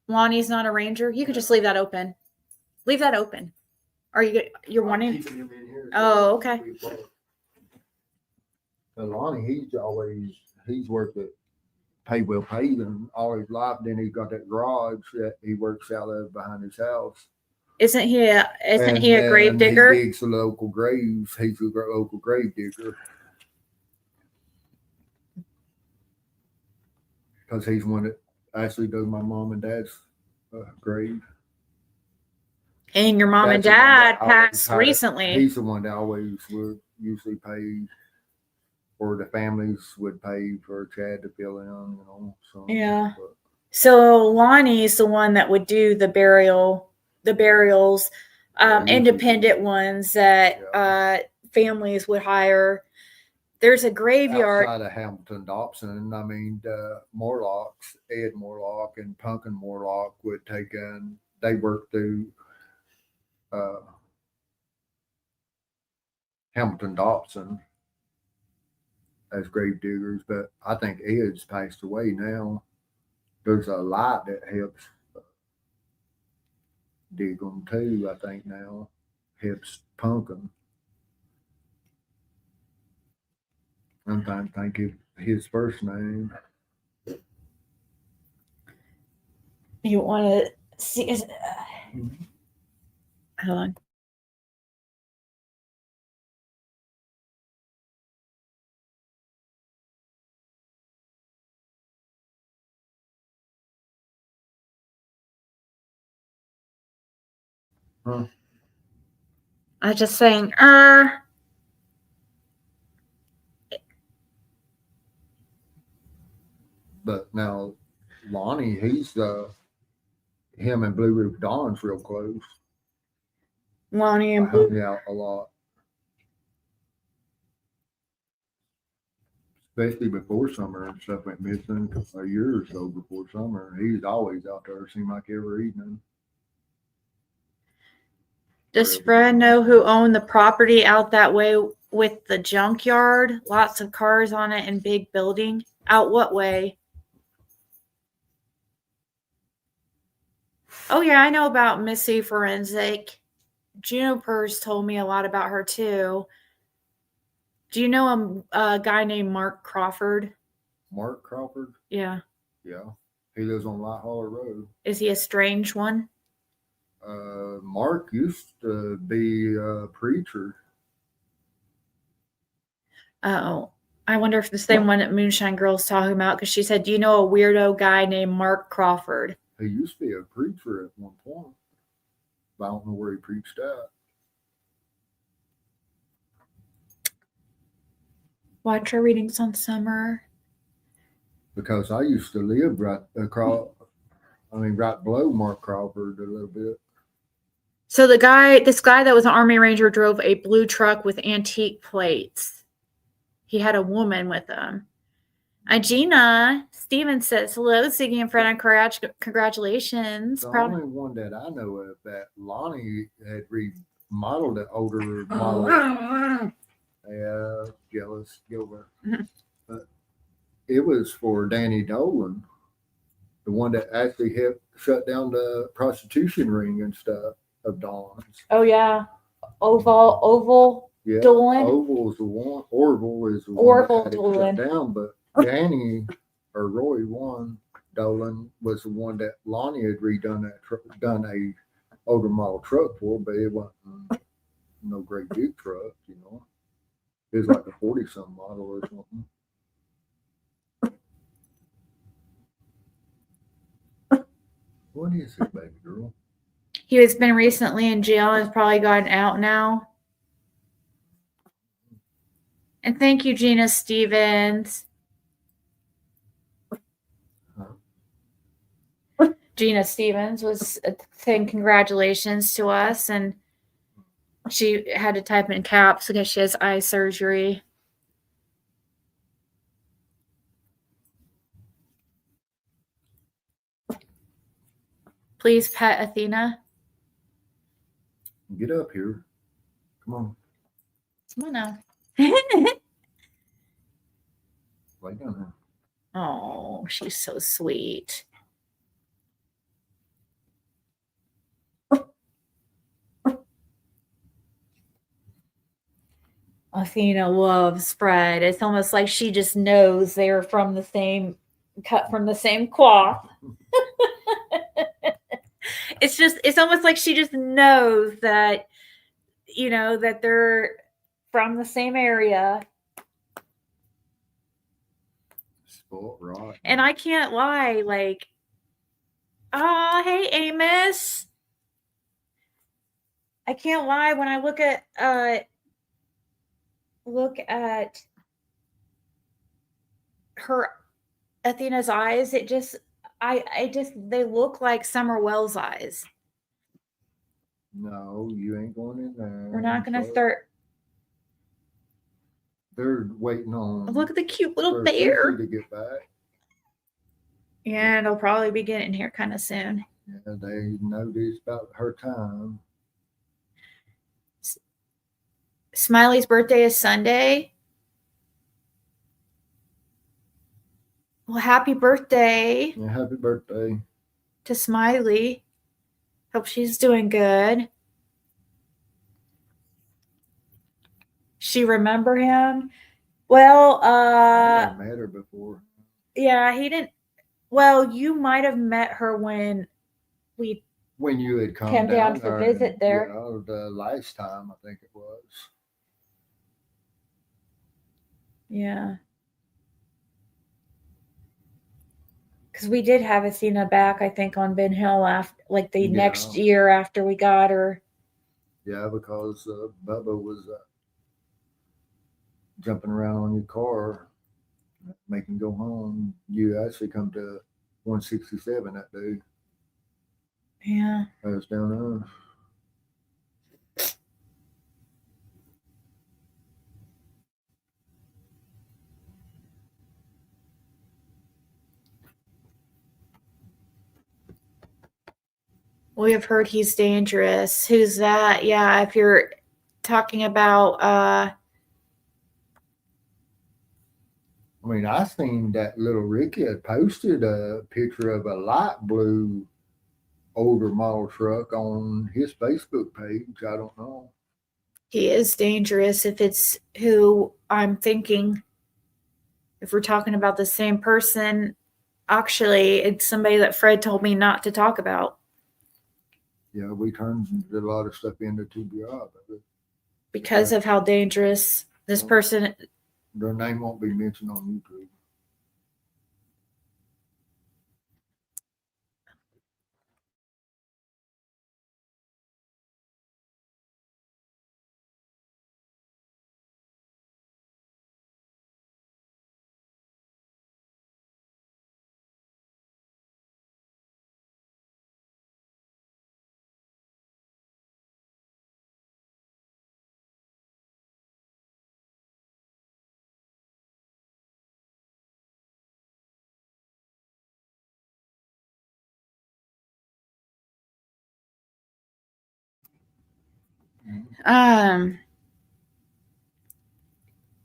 Lonnie's not a ranger? You could just leave that open. Leave that open. Are you're wanting... Oh, okay. Lonnie, he's worked at Paywell Paving all his life. Then he got that garage that he works out of behind his house. Isn't he a grave digger? He digs the local graves. He's a local grave digger. Because he's one that actually does my mom and dad's grave. And your mom and dad passed recently. He's the one that always would usually pay, or the families would pay for Chad to fill in, So, yeah. So Lonnie's the one that would do the burials, independent ones that families would hire. There's a graveyard outside of Hamilton Dobson. I mean, Morlocks, Ed Morlock and Punkin Morlock would take in. They worked through Hamilton Dobson as grave diggers, but I think Ed's passed away now. There's a light that helps dig them too. I think now helps Punkin. I'm trying to think of his first name. You want to see? Hold on. Huh? I was just saying, But now Lonnie, he's him and Blue Roof Dawn's real close. Lonnie and Blue out a lot. Especially before summer and stuff went missing a year or so before summer. He's always out there, seemed like every evening. Does Fred know who owned the property out that way with the junkyard? Lots of cars on it and big building. Out what way? Oh, yeah, I know about Missy Forensic. Juniper's told me a lot about her, too. Do you know a guy named Mark Crawford? Mark Crawford? Yeah. Yeah. He lives on Light Holler Road. Is he a strange one? Mark used to be a preacher. Oh, I wonder if the same one that Moonshine Girl's talking about, because she said, do you know a weirdo guy named Mark Crawford? He used to be a preacher at one point. But I don't know where he preached at. Watch our readings on summer. Because I used to live right below Mark Crawford a little bit. So this guy that was an Army Ranger drove a blue truck with antique plates. He had a woman with him. Gina Stevens says, hello, Ziggy and Fred, and congratulations. The only one that I know of that Lonnie had remodeled an older model let's go over. Mhm. But it was for Danny Dolan, the one that actually helped shut down the prostitution ring and stuff of Dawn's. Oh yeah, Oval Yeah, Dolan. Oval is the one. Orville is the one Orville that had it Dolan. shut down. But Danny or Roy one Dolan was the one that Lonnie had redone done a older model truck for, but it wasn't no great big truck, you know. It was like a 40-some model or something. What is it, baby girl? He has been recently in jail and has probably gotten out now. And thank you, Gina Stevens. Gina Stevens was saying congratulations to us, and she had to type in caps because she has eye surgery. Please pet Athena. Get up here. Come on. Come on now. Lay down here. Oh, she's so sweet. Athena loves Fred. It's almost like she just knows they're from the same, cut from the same cloth. It's almost like she just knows that, you know, that they're from the same area. Sport right. And I can't lie, like, hey Amos. I can't lie, when I look at her Athena's eyes, it just they look like Summer Wells' eyes. No, you ain't going in there. We're not gonna start. They're waiting on. Look at the cute little for bear. Susie to get back. Yeah, it'll probably be getting here kind of soon. Yeah, they noticed about her time. Smiley's birthday is Sunday. Well, happy birthday. Yeah, happy birthday to Smiley. Hope she's doing good. She remember him? Well, I never met her before. Yeah, he didn't. Well, you might have met her when you had come down to visit there. Yeah, the last time I think it was. Yeah. Because we did have Athena back, I think, on Ben Hill after, like the next year after we got her. Yeah, because Bubba was jumping around on your car, making go home. You actually come to 167 that day. Yeah. I was down there. We have heard he's dangerous. Who's that? Yeah, if you're talking about I mean, I seen that little Ricky had posted a picture of a light blue older model truck on his Facebook page. I don't know. He is dangerous if it's who I'm thinking. If we're talking about the same person, actually, it's somebody that Fred told me not to talk about. Yeah, we turned a lot of stuff into TBI. Because of how dangerous this person. Their name won't be mentioned on YouTube.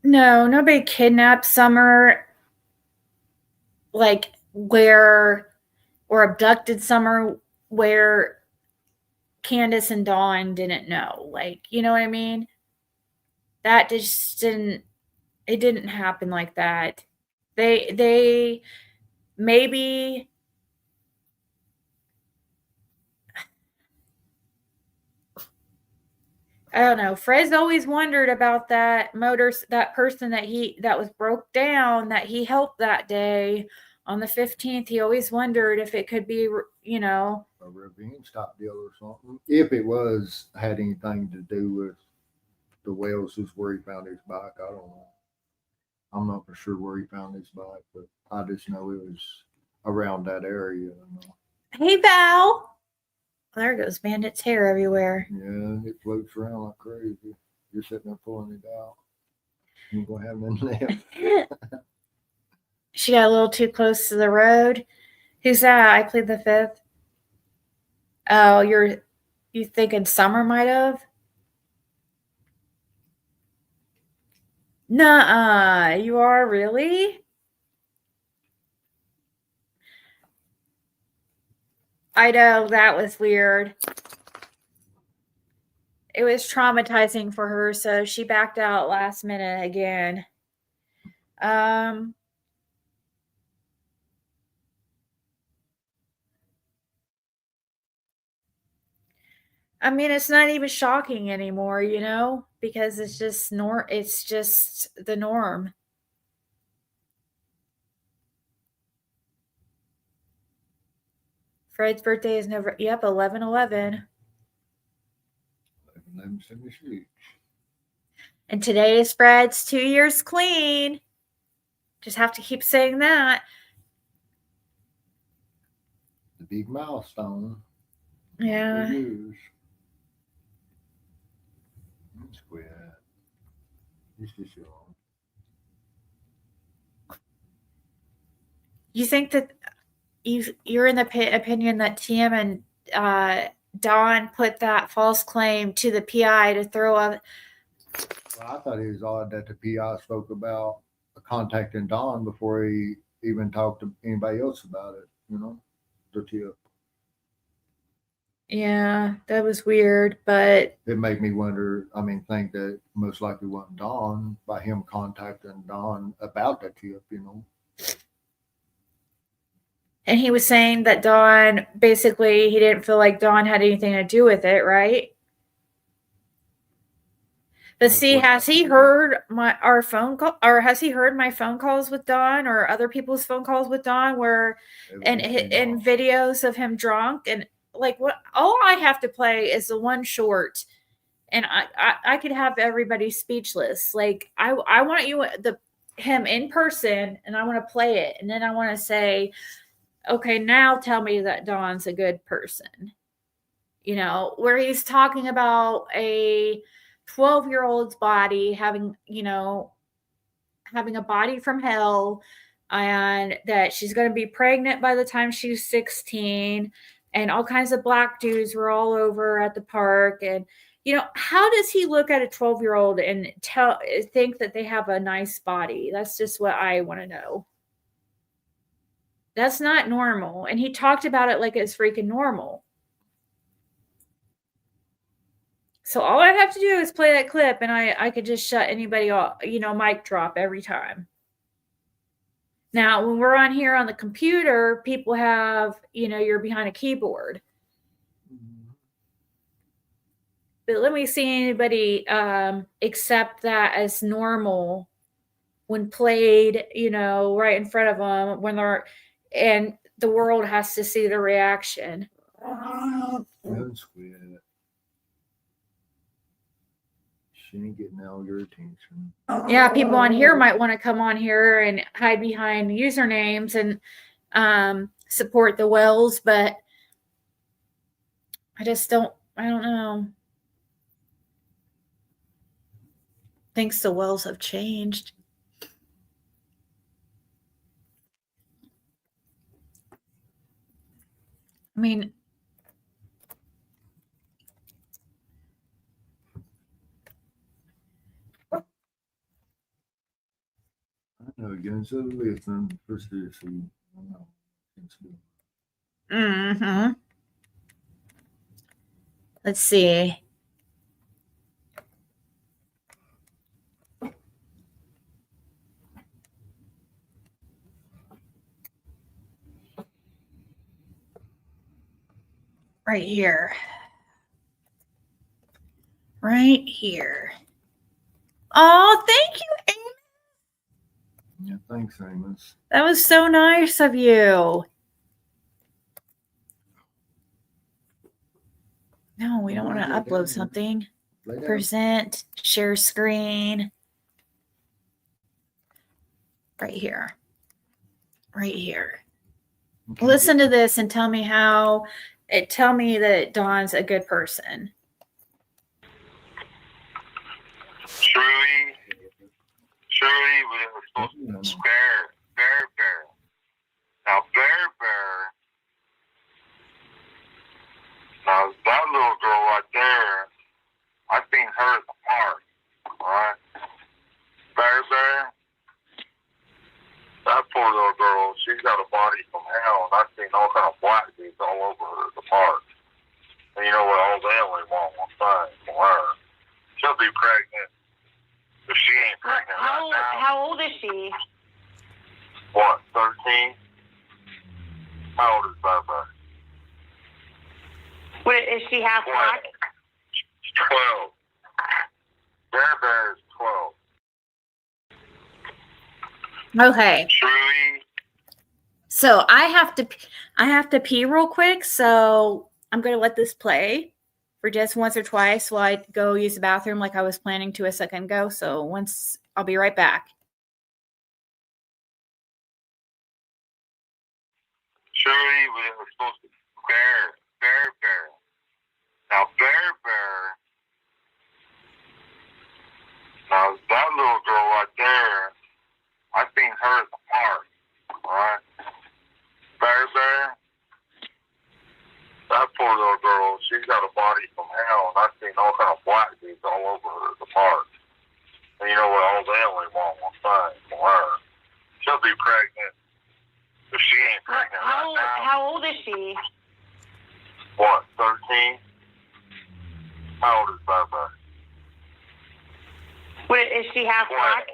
No, nobody kidnapped Summer, like, where, or abducted Summer where Candace and Dawn didn't know. Like, you know what I mean? That just didn't, it didn't happen like that. They maybe, I don't know. Fred's always wondered about that that person that was broke down that he helped that day on the 15th. He always wondered if it could be, you know, a revenge type deal or something. If it had anything to do with the Wells is where he found his bike, I don't know. I'm not for sure where he found his bike, but I just know it was around that area. Hey, Val. There goes Bandit's hair everywhere. Yeah, it floats around like crazy. You're sitting there pulling it out. You ain't gonna have nothing left. She got a little too close to the road. Who's that? I played the 5th. Oh, you thinking Summer might have? Nuh-uh. You are really? I know, that was weird. It was traumatizing for her, so she backed out last minute again. I mean, it's not even shocking anymore, you know, because it's just the norm. Fred's birthday is November. Yep, 11/11. 11/76. And today is Fred's 2 years clean. Just have to keep saying that. The big milestone. Yeah. That's weird. It's just young. You think that you're in the opinion that Tim and Don put that false claim to the PI to throw up? Well, I thought it was odd that the PI spoke about contacting Don before he even talked to anybody else about it, you know, the tip. Yeah, that was weird, but it made me wonder. I mean, think that most likely wasn't Don by him contacting Don about that tip, you know. And he was saying that Don, basically, he didn't feel like Don had anything to do with it, right? But see, has he heard our phone call, or has he heard my phone calls with Don or other people's phone calls with Don where and videos of him drunk, and like, what all I have to play is the one short, and I could have everybody speechless. Like, I want him in person, and I want to play it, and then I want to say, okay, now tell me that Don's a good person. You know, where he's talking about a 12-year-old's body having, you know, having a body from hell, and that she's going to be pregnant by the time she's 16, and all kinds of black dudes were all over at the park. And, you know, how does he look at a 12-year-old and think that they have a nice body? That's just what I want to know. That's not normal. And he talked about it like it's freaking normal. So all I have to do is play that clip, and I could just shut anybody off, you know, mic drop every time. Now, when we're on here on the computer, people have, you know, you're behind a keyboard. But let me see anybody accept that as normal when played, you know, right in front of them when they're, and the world has to see the reaction. That's weird. She ain't getting all your attention. Yeah, people on here might want to come on here and hide behind usernames and support the Wells, but I don't know. Thinks the Wells have changed. I mean, Against the listen, persistence. Mm-hmm. Let's see. Right here. Right here. Oh, thank you, Amos. Yeah, thanks, Amos. That was so nice of you. No, we don't want to upload something. Present, share screen. Right here. Right here. Okay. Listen to this and tell me tell me that Dawn's a good person. Surely we were supposed to Bear. Now Bear. Now that little girl right there, I seen her at the park. Alright? Bear. That poor little girl, she's got a body from hell, and I've seen all kind of black dudes all over her at the park. And you know what? All they only want one thing from her. She'll be pregnant. If she ain't pregnant right now. How old is she? What, 13? How old is Bear? What, is she half black? 12. Bear is 12. Okay. Truly. So I have to pee real quick, so I'm going to let this play for just once or twice while I go use the bathroom like I was planning to a second ago. So I'll be right back. Surely we were supposed to Bear. Now Bear. Now that little girl right there, I seen her at the park. Alright? Bear. That poor little girl, she's got a body from hell, and I've seen all kind of black dudes all over her at the park. And you know what? All they only want one thing from her. She'll be pregnant. If she ain't pregnant right now. How old is she? What, 13? How old is Bear? What, is she half black?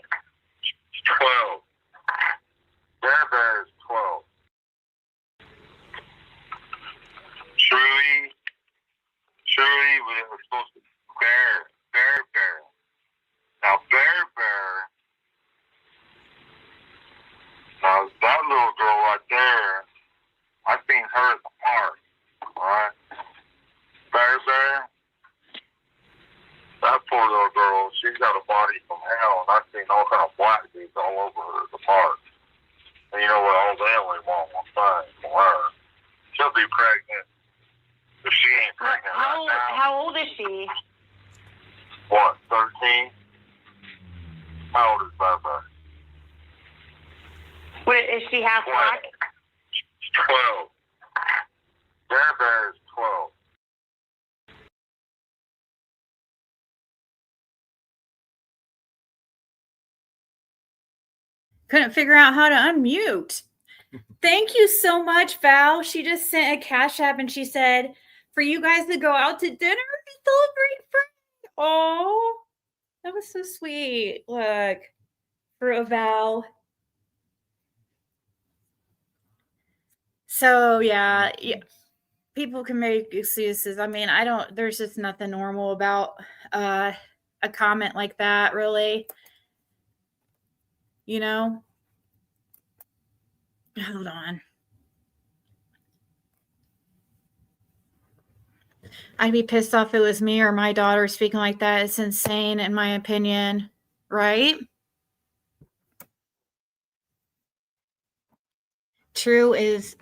12. Bear is 12. Surely we were supposed to Bear. Now Bear. Now that little girl right there, I seen her at the park. Alright? Bear. That poor little girl, she's got a body from hell, and I've seen all kind of black dudes all over her at the park. And you know what? All they only want one thing from her. She'll be pregnant. If she ain't pregnant right now. How old is she? What, 13? How old is Bear? What, is she half black? 12. Bear is 12. Couldn't figure out how to unmute. Thank you so much, Val. She just sent a Cashapp and she said, for you guys to go out to dinner and celebrate Friggy. Oh, that was so sweet. Look, for a Val. So, yeah, people can make excuses. I mean, there's just nothing normal about a comment like that, really. You know? Hold on. I'd be pissed off if it was me or my daughter speaking like that. It's insane, in my opinion. Right? True is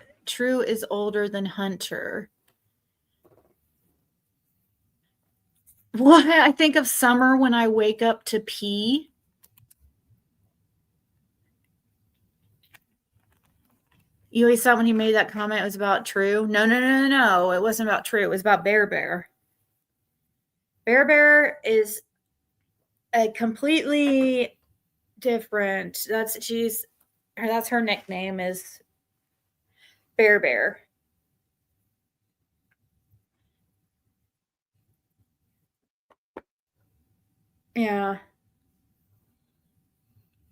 older than Hunter. What? I think of summer when I wake up to pee. You always thought when he made that comment it was about True? No. It wasn't about True. It was about Bear. Bear is a completely different. She's that's her nickname, is Bear. Yeah.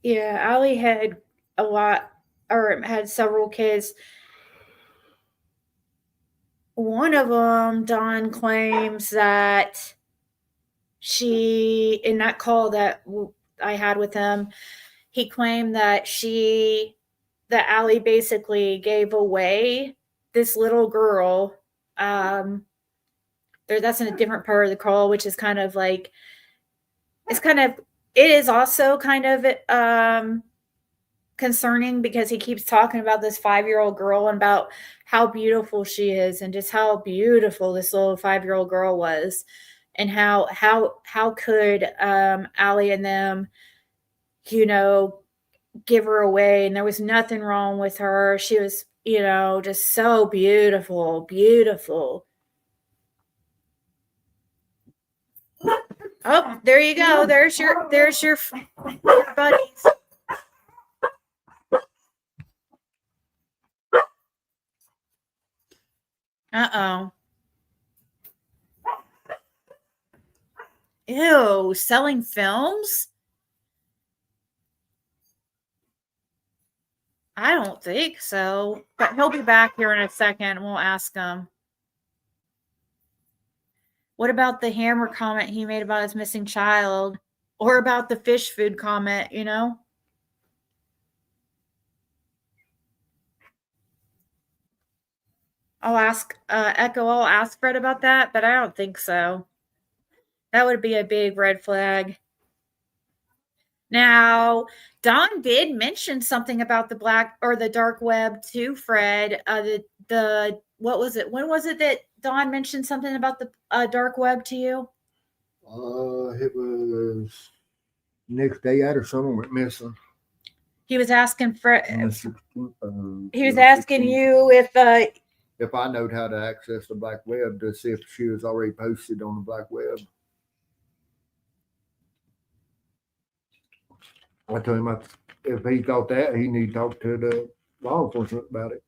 Yeah, Allie had a lot, or had several kids. One of them, Dawn claims that in that call that I had with him, he claimed that Allie basically gave away this little girl. That's in a different part of the call, which is kind of like, it is also kind of concerning, because he keeps talking about this 5-year-old girl and about how beautiful she is, and just how beautiful this little 5-year-old girl was, and how could Allie and them, give her away, and there was nothing wrong with her. She was, just so beautiful. Oh, there you go. There's your buddies. Uh-oh. Ew, selling films? I don't think so. But he'll be back here in a second, and we'll ask him. What about the hammer comment he made about his missing child? Or about the fish food comment, I'll ask I'll ask Fred about that, but I don't think so. That would be a big red flag. Now, Don did mention something about the the dark web to Fred. What was it? When was it that Don mentioned something about the dark web to you? It was next day after someone went missing. He was asking Fred. He was 16th. asking you if I knowed how to access the black web to see if she was already posted on the black web. I told him if he thought that, he need to talk to the law enforcement about it.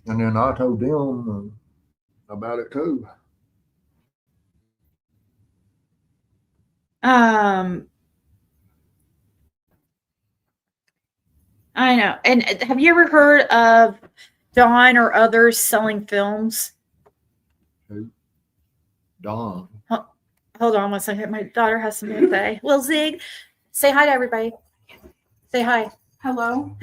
And then I told them about it too. I know. And have you ever heard of Don or others selling films? Who? Don. Hold on one second. My daughter has something to say. Lil Zig, say hi to everybody. Say hi. Hello.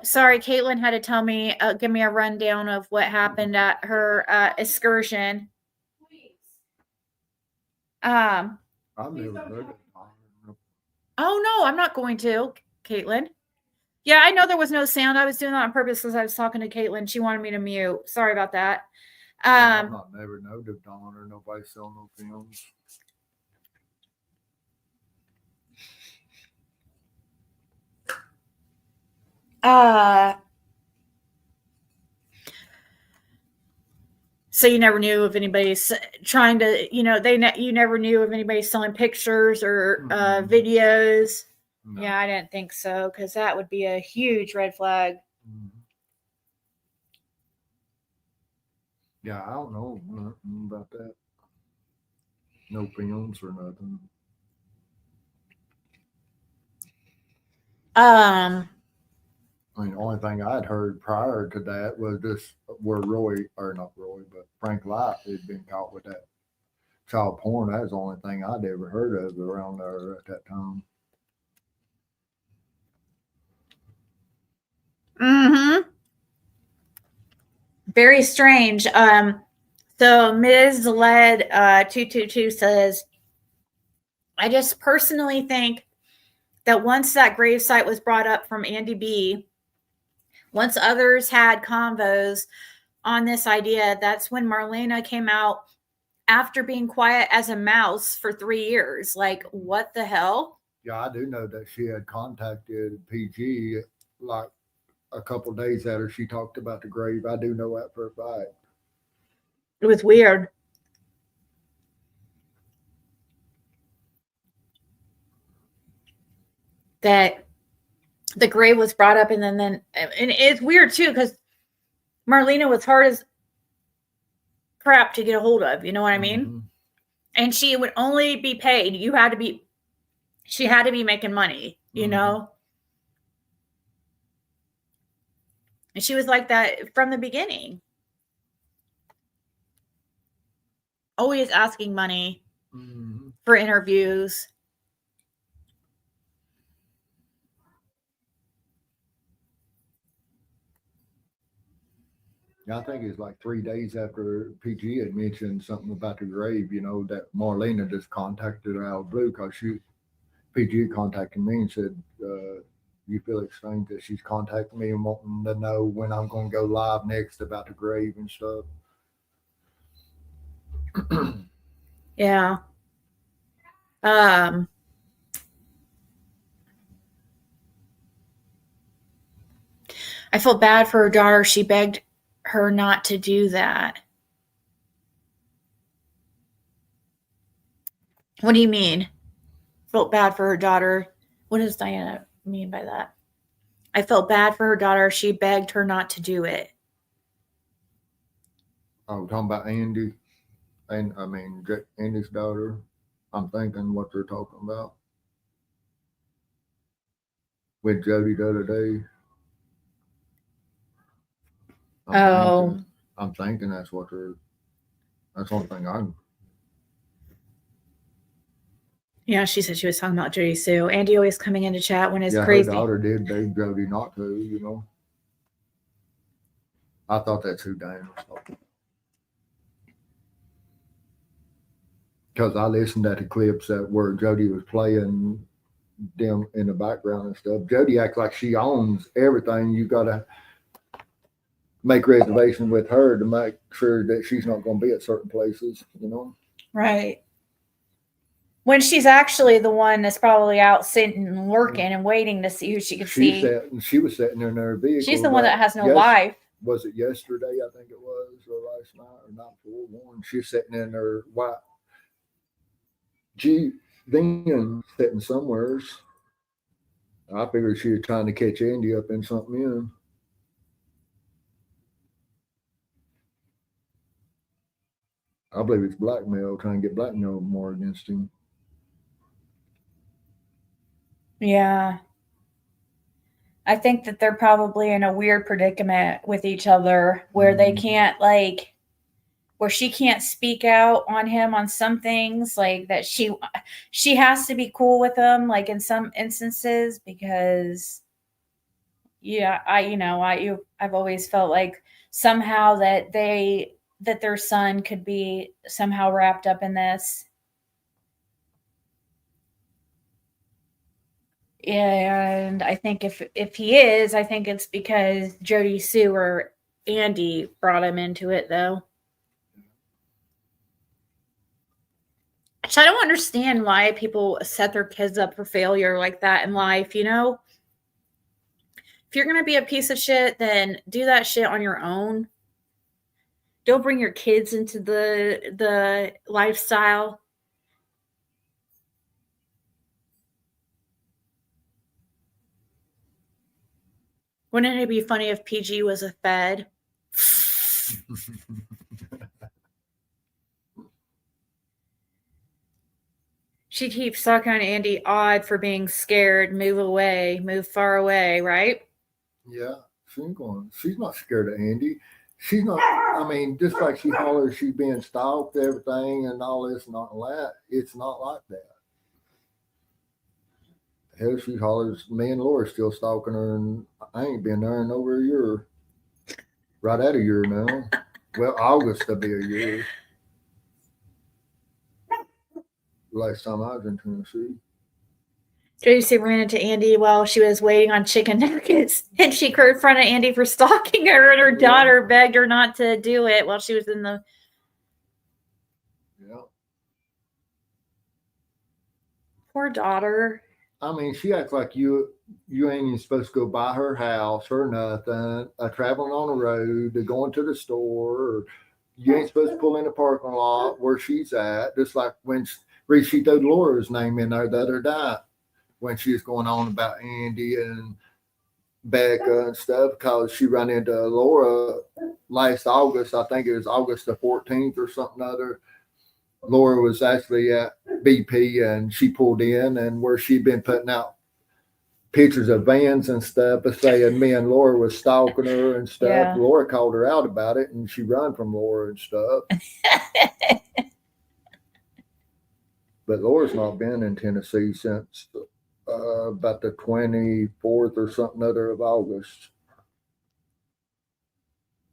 Sorry, Caitlin had to tell me, give me a rundown of what happened at her excursion. I've never heard of it. Oh no, I'm not going to, Caitlin. Yeah, I know there was no sound. I was doing that on purpose because I was talking to Caitlin. She wanted me to mute. Sorry about that. I've not never known of Don or nobody selling no films. So you never knew if anybody's trying to, you never knew if anybody's selling pictures or videos. No. Yeah, I didn't think so, because that would be a huge red flag. Mhm. Yeah, I don't know nothing about that. No films or nothing. Um, I mean, the only thing I'd heard prior to that was this where but Frank Light had been caught with that child porn. That was the only thing I'd ever heard of around there at that time. Very strange. So Ms. Led 222 says, I just personally think that once that gravesite was brought up from Andy B, once others had convos on this idea, that's when Marlena came out after being quiet as a mouse for 3 years. Like, what the hell? Yeah, I do know that she had contacted PG like a couple days after she talked about the grave. I do know that for a fact. It was weird. That the grave was brought up, and then it's weird too, because Marlena was hard as crap to get a hold of. You know what I mean? Mm-hmm. And she would only be paid. She had to be making money, you know? And she was like that from the beginning. Always asking money for interviews. I think it's like 3 days after PG had mentioned something about the grave, that Marlena just contacted her out of blue because PG contacted me and said, you feel it's strange that she's contacting me and wanting to know when I'm going to go live next about the grave and stuff. Yeah. I feel bad for her daughter. She begged her not to do that. What do you mean? Felt bad for her daughter. What does Diana mean by that? I felt bad for her daughter. She begged her not to do it. Oh, talking about Andy, and I mean Andy's daughter. I'm thinking what they're talking about with Jody the other day. I'm thinking that's what they're. That's the only thing I. Yeah, she said she was talking about Jody Sue. Andy always coming into chat when it's crazy. Her daughter did beg Jody not to. I thought that's who Diana was talking. Because I listened to the clips where Jody was playing them in the background and stuff. Jody acts like she owns everything. You got to make reservations with her to make sure that she's not going to be at certain places, Right. When she's actually the one that's probably out sitting and working and waiting to see who she could see. She was sitting in her vehicle. She's the one that has no life. Was it yesterday? I think it was, or last night, or night before one. She's sitting in her white Jeep, then sitting somewhere. I figured she was trying to catch Andy up in something. I believe it's blackmail, trying to get blackmail more against him. Yeah. I think that they're probably in a weird predicament with each other where they can't where she can't speak out on him on some things, like that she has to be cool with him, like in some instances, because I've always felt like somehow that their son could be somehow wrapped up in this. And I think if he is, I think it's because Jody Sue or Andy brought him into it, though. Which I don't understand why people set their kids up for failure like that in life, If you're going to be a piece of shit, then do that shit on your own. Don't bring your kids into the lifestyle. Wouldn't it be funny if PG was a Fed? She keeps talking on Andy odd for being scared. Move away. Move far away, right? Yeah, she's not scared of Andy. She's not, I mean, just like she hollers she's being stalked, everything, and all this and all that, it's not like that. Hell, she hollers, me and Laura's still stalking her, and I ain't been there in over a year. Right at a year now. Well, August will be a year. Last time I was in Tennessee. Josie ran into Andy while she was waiting on chicken nuggets, and she confronted Andy for stalking her, and her daughter begged her not to do it while she was in the. Yeah. Poor daughter. I mean, she acts like you ain't even supposed to go by her house or nothing. Traveling on the road, to going to the store, or you ain't supposed to pull in the parking lot where she's at. Just like when she threw Laura's name in there the other day when she was going on about Andy and Becca and stuff, because she ran into Laura last August. I think it was August the 14th or something other. Laura was actually at BP, and she pulled in, and where she'd been putting out pictures of vans and stuff, saying me and Laura was stalking her and stuff. Yeah. Laura called her out about it, and she run from Laura and stuff. But Laura's not been in Tennessee since about the 24th or something other of August.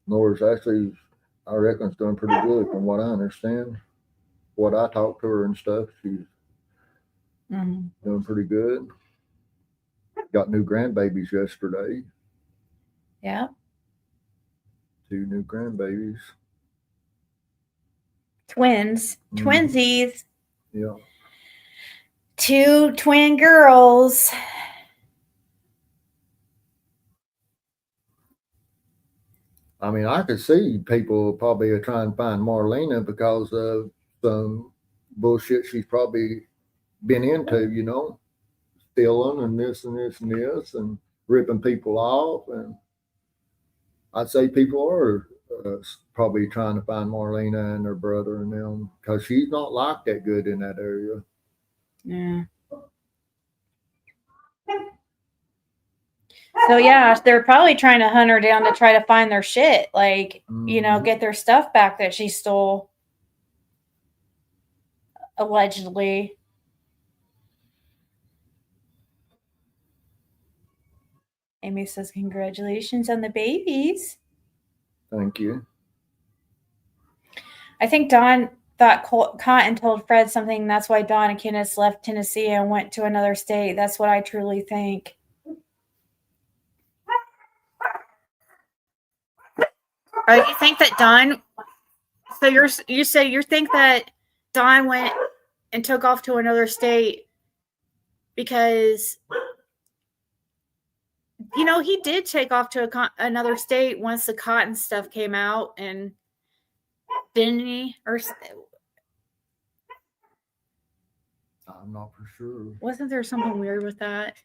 Laura's actually, I reckon, is doing pretty good from what I understand. What I talked to her and stuff, she's doing pretty good. Got new grandbabies yesterday. Yeah. 2 new grandbabies. Twins. Twinsies. Yeah. 2 twin girls. I mean, I could see people probably trying to find Marlena because of some bullshit she's probably been into, you know, stealing and this and this and this and ripping people off. And I'd say people are probably trying to find Marlena and her brother and them, because she's not liked that good in that area. Yeah. So yeah, they're probably trying to hunt her down to try to find their shit, like, you know, get their stuff back that she stole, allegedly. Amy says, congratulations on the babies. Thank you. I think Dawn thought Cotton told Fred something. That's why Dawn and Kenneth left Tennessee and went to another state. That's what I truly think. You think that Dawn? So you say you think that Dawn went and took off to another state because, you know, he did take off to another state once the Cotton stuff came out, and didn't he? Or I'm not for sure. wasn't there something weird with that?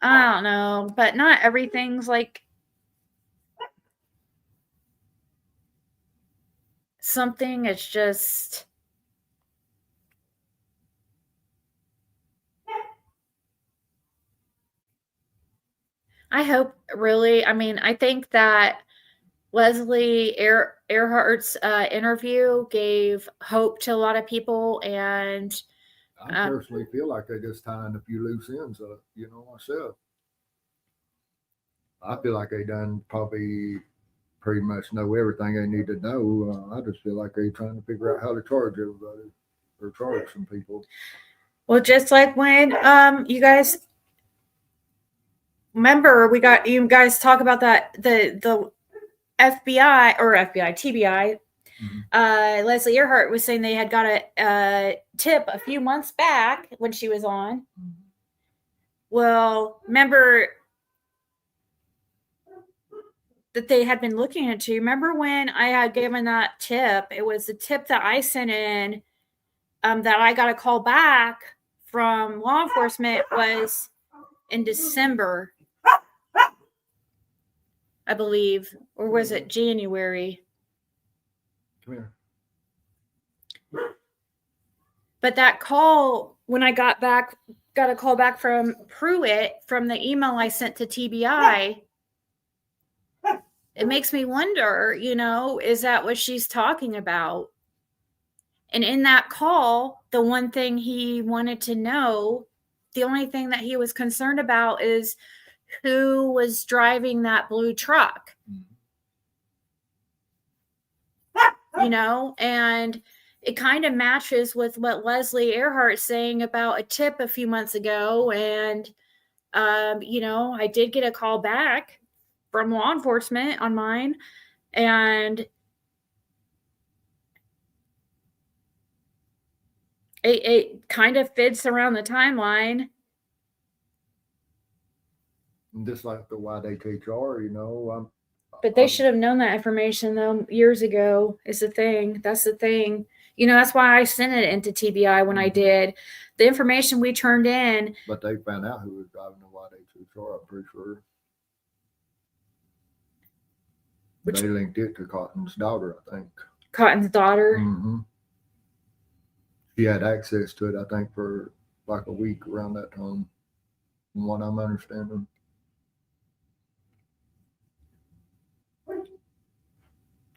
I don't know, but not everything's like something. It's just I hope, really. I mean, I think that Leslie Earhart's interview gave hope to a lot of people, and I personally feel like they just tying a few loose ends up, you know, myself. I feel like they done probably pretty much know everything they need to know. I just feel like they're trying to figure out how to charge everybody or charge some people. Well, just like when you guys remember, we got you guys talk about that the FBI TBI. Leslie Earhart was saying they had got a tip a few months back when she was on. Well, remember that they had been looking into. Remember when I had given that tip? It was a tip that I sent in that I got a call back from law enforcement was in December. I believe, or was it January? Come here. But that call, when I got a call back from Pruitt from the email I sent to TBI, it makes me wonder, is that what she's talking about? And in that call, the one thing he wanted to know, the only thing that he was concerned about is who was driving that blue truck. And it kind of matches with what Leslie Earhart's saying about a tip a few months ago. And, I did get a call back from law enforcement on mine. And it kind of fits around the timeline. Just like the YDHR, But they should have known that information, though, years ago, is the thing. That's the thing. That's why I sent it into TBI when I did. The information we turned in. But they found out who was driving the YDHR, I'm pretty sure. They linked it to Cotton's daughter, I think. Cotton's daughter? Mm-hmm. She had access to it, I think, for like a week around that time, from what I'm understanding.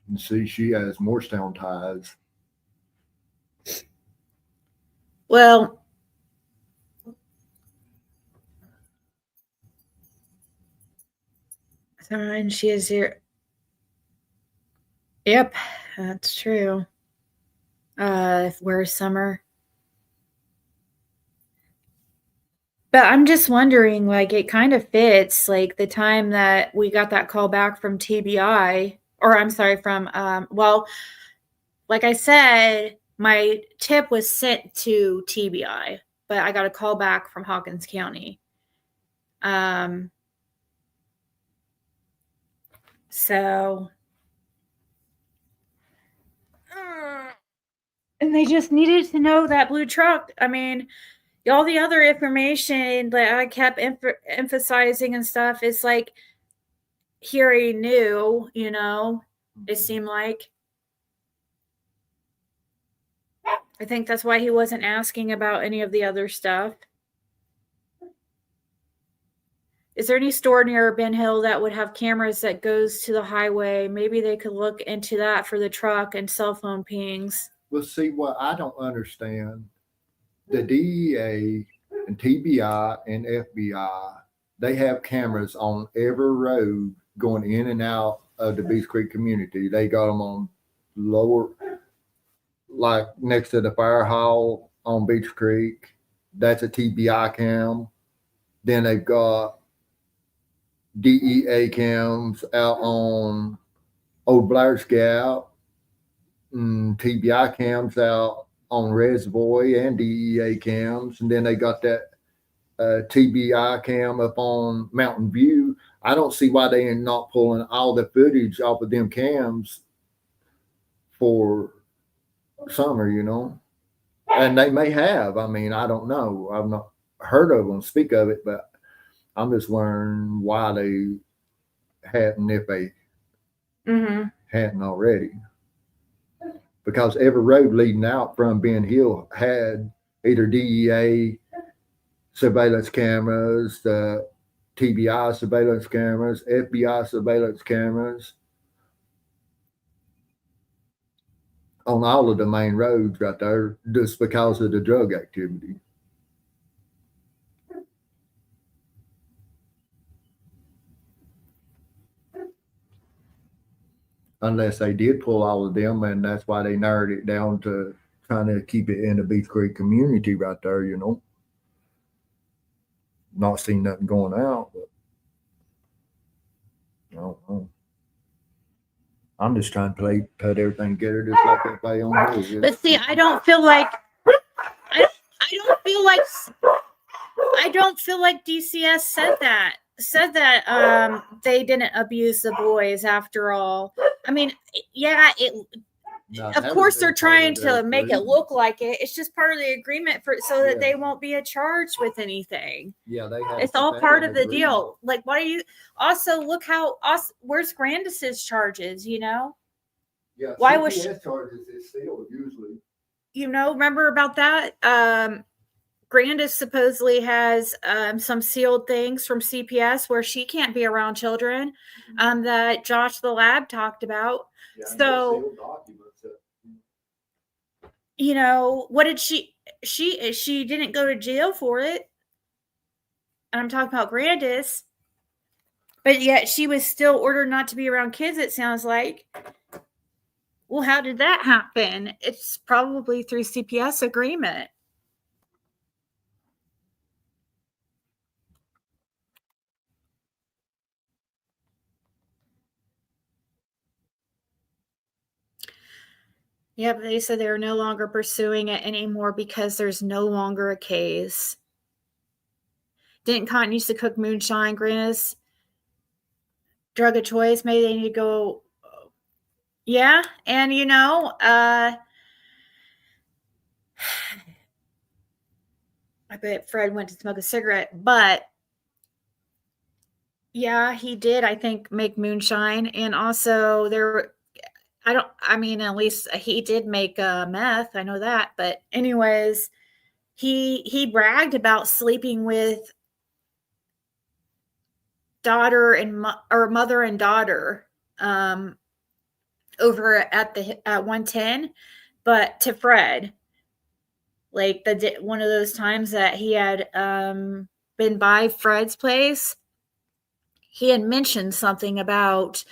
And see, she has Morristown ties. Well, and she is here. Yep, that's true. Where's Summer? But I'm just wondering, it kind of fits, the time that we got that call back from TBI, or I'm sorry, from, like I said, my tip was sent to TBI, but I got a call back from Hawkins County. So, and they just needed to know that blue truck. I mean, all the other information that I kept emphasizing and stuff is he already knew, it seemed like. I think that's why he wasn't asking about any of the other stuff. Is there any store near Ben Hill that would have cameras that goes to the highway? Maybe they could look into that for the truck and cell phone pings. Well, see, what I don't understand, the DEA and TBI and FBI, they have cameras on every road going in and out of the Beach Creek community. They got them on lower, like next to the fire hall on Beach Creek. That's a TBI cam. Then they've got DEA cams out on Old Blair's Gap, TBI cams out on Reservoir and DEA cams. And then they got that TBI cam up on Mountain View. I don't see why they are not pulling all the footage off of them cams for Summer, and they may have. I mean, I don't know. I've not heard of them speak of it, but I'm just wondering why they hadn't, if they hadn't already. Because every road leading out from Ben Hill had either DEA surveillance cameras, the TBI surveillance cameras, FBI surveillance cameras on all of the main roads right there, just because of the drug activity. Unless they did pull all of them, and that's why they narrowed it down to trying to keep it in the Beach Creek community right there, Not seeing nothing going out, but I don't know. I'm just trying to put everything together just like everybody on here. But see, I don't feel like DCS said that they didn't abuse the boys after all. I mean, yeah, of course they're trying to make it look like it. It's just part of the agreement so that they won't be charged with anything. Yeah, it's all part of the deal. Like, why do you also look how where's Grandis's charges? Yeah, why CPS was charges is sealed usually. Remember about that? Grandis supposedly has some sealed things from CPS where she can't be around children. That Josh the lab talked about. Yeah, so sealed documents. What did she didn't go to jail for it. I'm talking about Grandis, but yet she was still ordered not to be around kids, it sounds like. Well, how did that happen? It's probably through CPS agreement. Yeah, but they said they're no longer pursuing it anymore because there's no longer a case. Didn't Cotton used to cook moonshine? Grandis drug of choice. Maybe they need to go. Yeah, and I bet Fred went to smoke a cigarette, but yeah, he did, I think, make moonshine. And also at least he did make meth. I know that. But anyways, he bragged about sleeping with mother and daughter over at 110, but to Fred, like one of those times that he had been by Fred's place, he had mentioned something about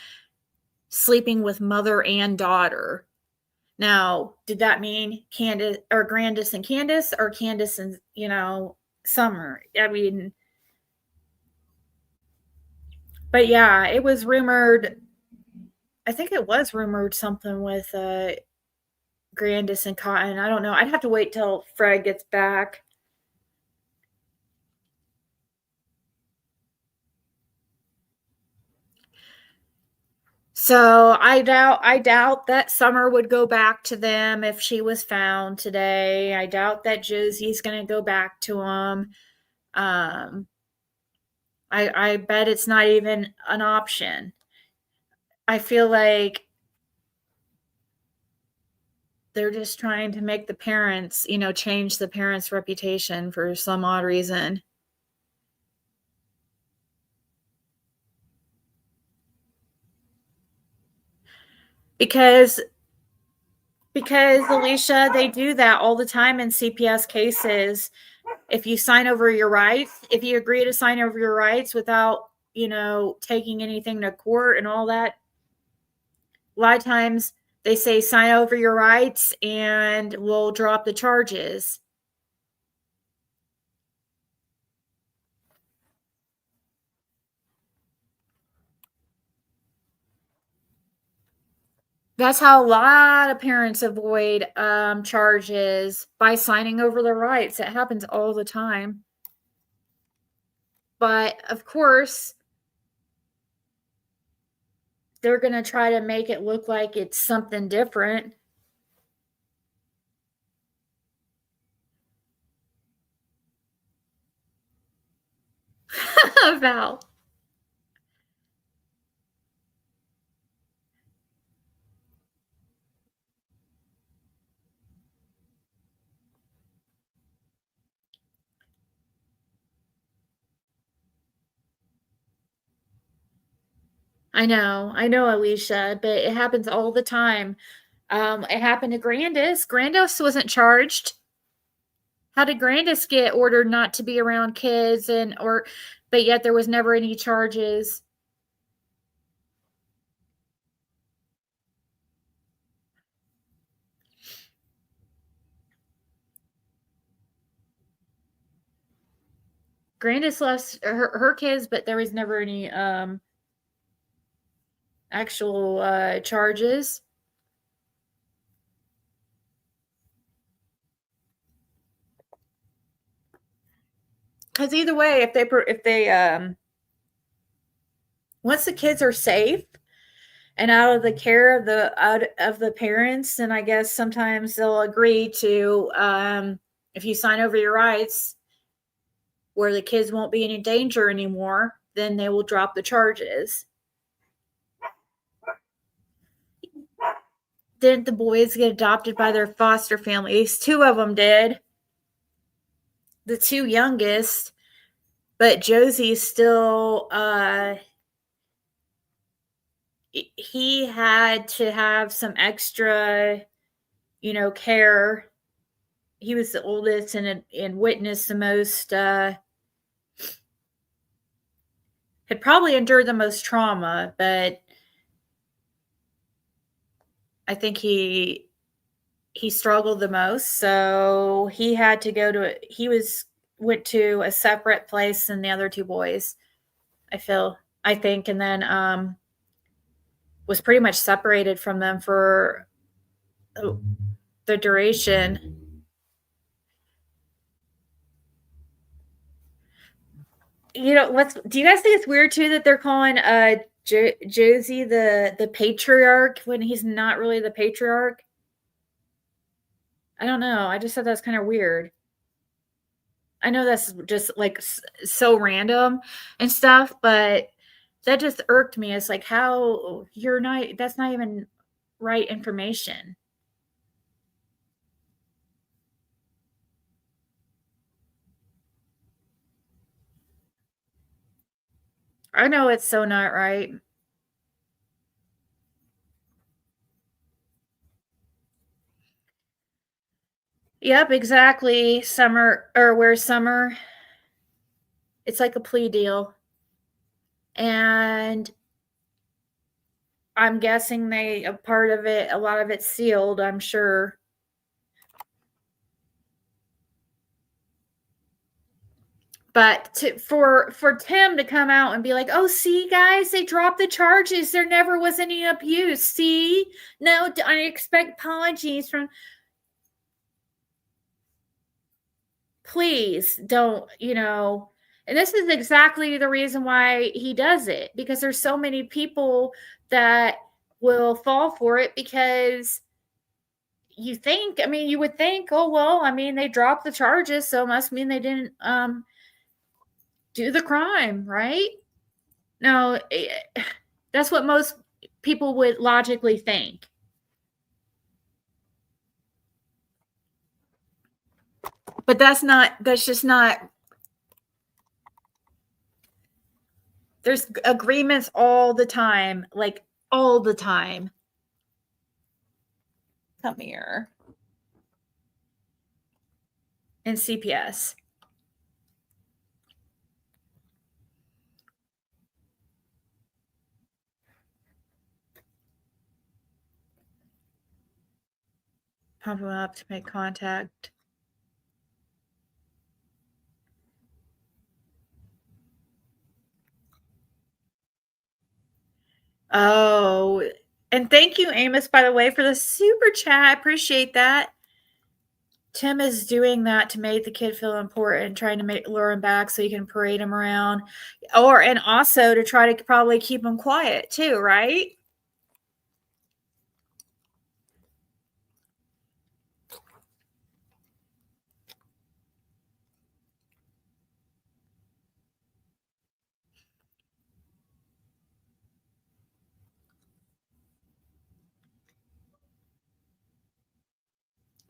sleeping with mother and daughter. Now, did that mean Candace or Grandis and Candace, or Candace and Summer? I mean, but yeah, it was rumored. I think it was rumored something with Grandis and Cotton. I don't know. I'd have to wait till Fred gets back. So I doubt that Summer would go back to them if she was found today. I doubt that Josie's going to go back to them. I bet it's not even an option. I feel like they're just trying to make the parents, change the parents' reputation for some odd reason. Because Alicia, they do that all the time in CPS cases. If you sign over your rights, if you agree to sign over your rights without, taking anything to court and all that, a lot of times they say sign over your rights and we'll drop the charges. That's how a lot of parents avoid charges, by signing over their rights. It happens all the time. But of course, they're going to try to make it look like it's something different. Val. I know, Alicia, but it happens all the time. It happened to Grandis. Grandis wasn't charged. How did Grandis get ordered not to be around kids but yet there was never any charges? Grandis left her kids, but there was never any actual charges. Because either way, if they once the kids are safe and out of the care of the parents. And I guess sometimes they'll agree to, if you sign over your rights where the kids won't be in any danger anymore, then they will drop the charges. Didn't the boys get adopted by their foster families? 2 of them did. The 2 youngest, but Josie's still, he had to have some extra, care. He was the oldest and witnessed the most, had probably endured the most trauma, but I think he struggled the most. So he had to went to a separate place than the other 2 boys, I think, and then was pretty much separated from them for the duration. Do you guys think it's weird too that they're calling Josie the patriarch when he's not really the patriarch? I don't know. I just thought that's kind of weird. I know that's just like so random and stuff, but that just irked me. It's like, how that's not even right information. I know it's so not right. Yep, exactly. Where's Summer? It's like a plea deal. And I'm guessing a lot of it's sealed, I'm sure. But for Tim to come out and be like, oh, see, guys, they dropped the charges. There never was any abuse. See? No, I expect apologies from... Please don't, And this is exactly the reason why he does it. Because there's so many people that will fall for it because... you would think, oh, well, they dropped the charges, so it must mean they didn't do the crime, right? No, that's what most people would logically think. But that's just not. There's agreements all the time, like all the time. Come here. In CPS. Pump them up to make contact. Oh, and thank you, Amos, by the way, for the super chat. I appreciate that. Tim is doing that to make the kid feel important, trying to lure him back so he can parade him around. And also to try to probably keep him quiet too, right?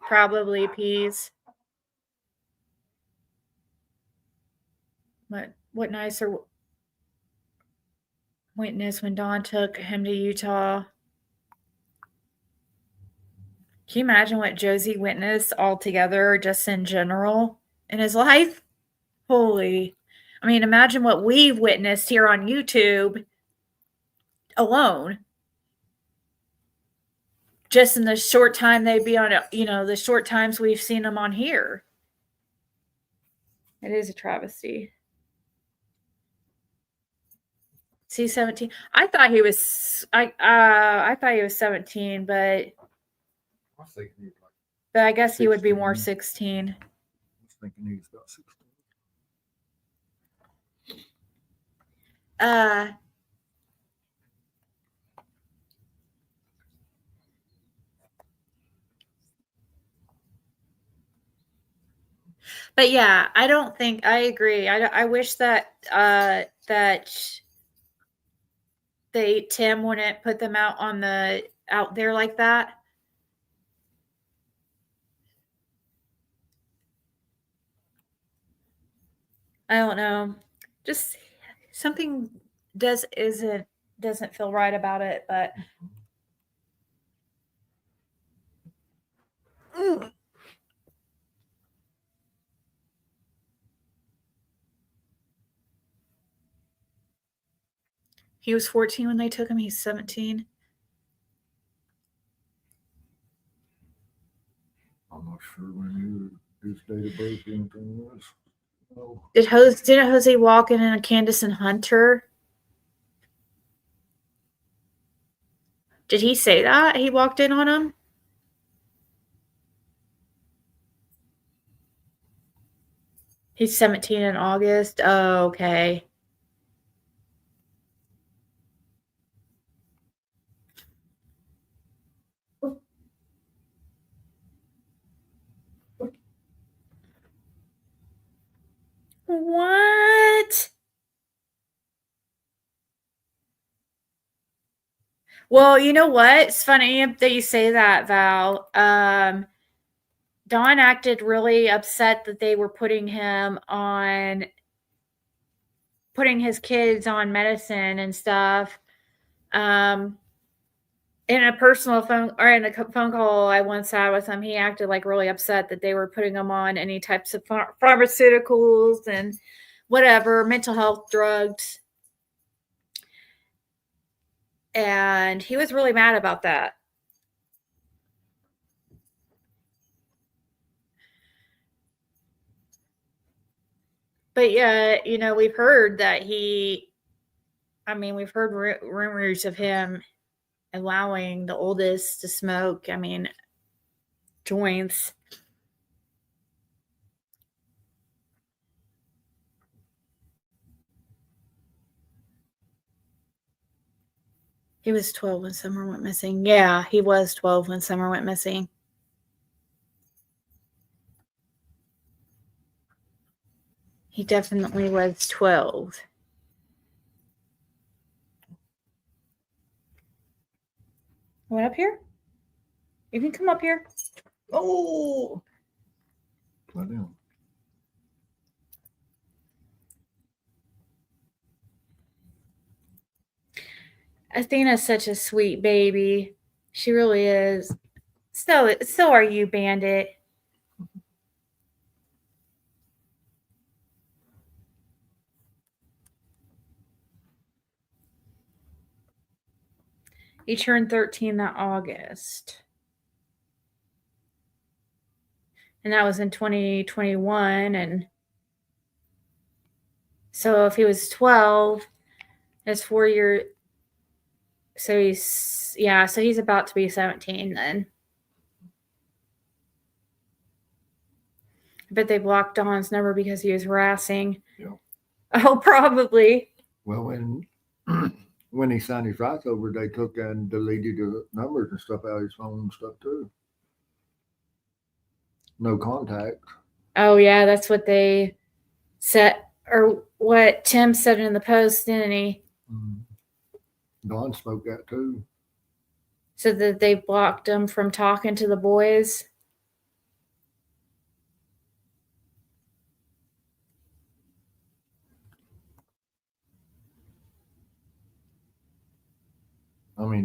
Probably peas. What nicer witness when Dawn took him to Utah. Can you imagine what Josie witnessed altogether, just in general, in his life? Holy. Imagine what we've witnessed here on YouTube alone. Just in the short time they'd be on, the short times we've seen them on here. It is a travesty. C-17. I thought he was 17, but I guess he would be more 16. I was thinking he was about 16. But yeah, I don't think I agree. I wish that Tim wouldn't put them out there like that. I don't know. Just something doesn't feel right about it, but he was 14 when they took him. He's 17. I'm not sure when his date of birth or anything was. No. Didn't Jose walk in a Candace and Hunter? Did he say that? He walked in on him? He's 17 in August. Oh, okay. What? Well, you know what? It's funny that you say that, Val. Don acted really upset that they were putting his kids on medicine and stuff. In a personal phone or in a phone call I once had with him, he acted like really upset that they were putting him on any types of pharmaceuticals and whatever, mental health drugs. And he was really mad about that. But yeah, we've heard that we've heard rumors of him allowing the oldest to smoke. Joints. He was 12 when Summer went missing. Yeah, he was 12 when Summer went missing. He definitely was 12. What up here? You can come up here. Oh. I know. Athena's such a sweet baby. She really is. So are you, Bandit. He turned 13 that August. And that was in 2021. And so if he was 12, that's 4 years. So he's about to be 17 then. But they blocked Don's number because he was harassing. Yeah. Oh, probably. Well, when he signed his rights over, they took and deleted the numbers and stuff out of his phone and stuff too. No contact. Oh yeah, that's what they said, or what Tim said in the post, didn't he? Don spoke that too. So that they blocked him from talking to the boys.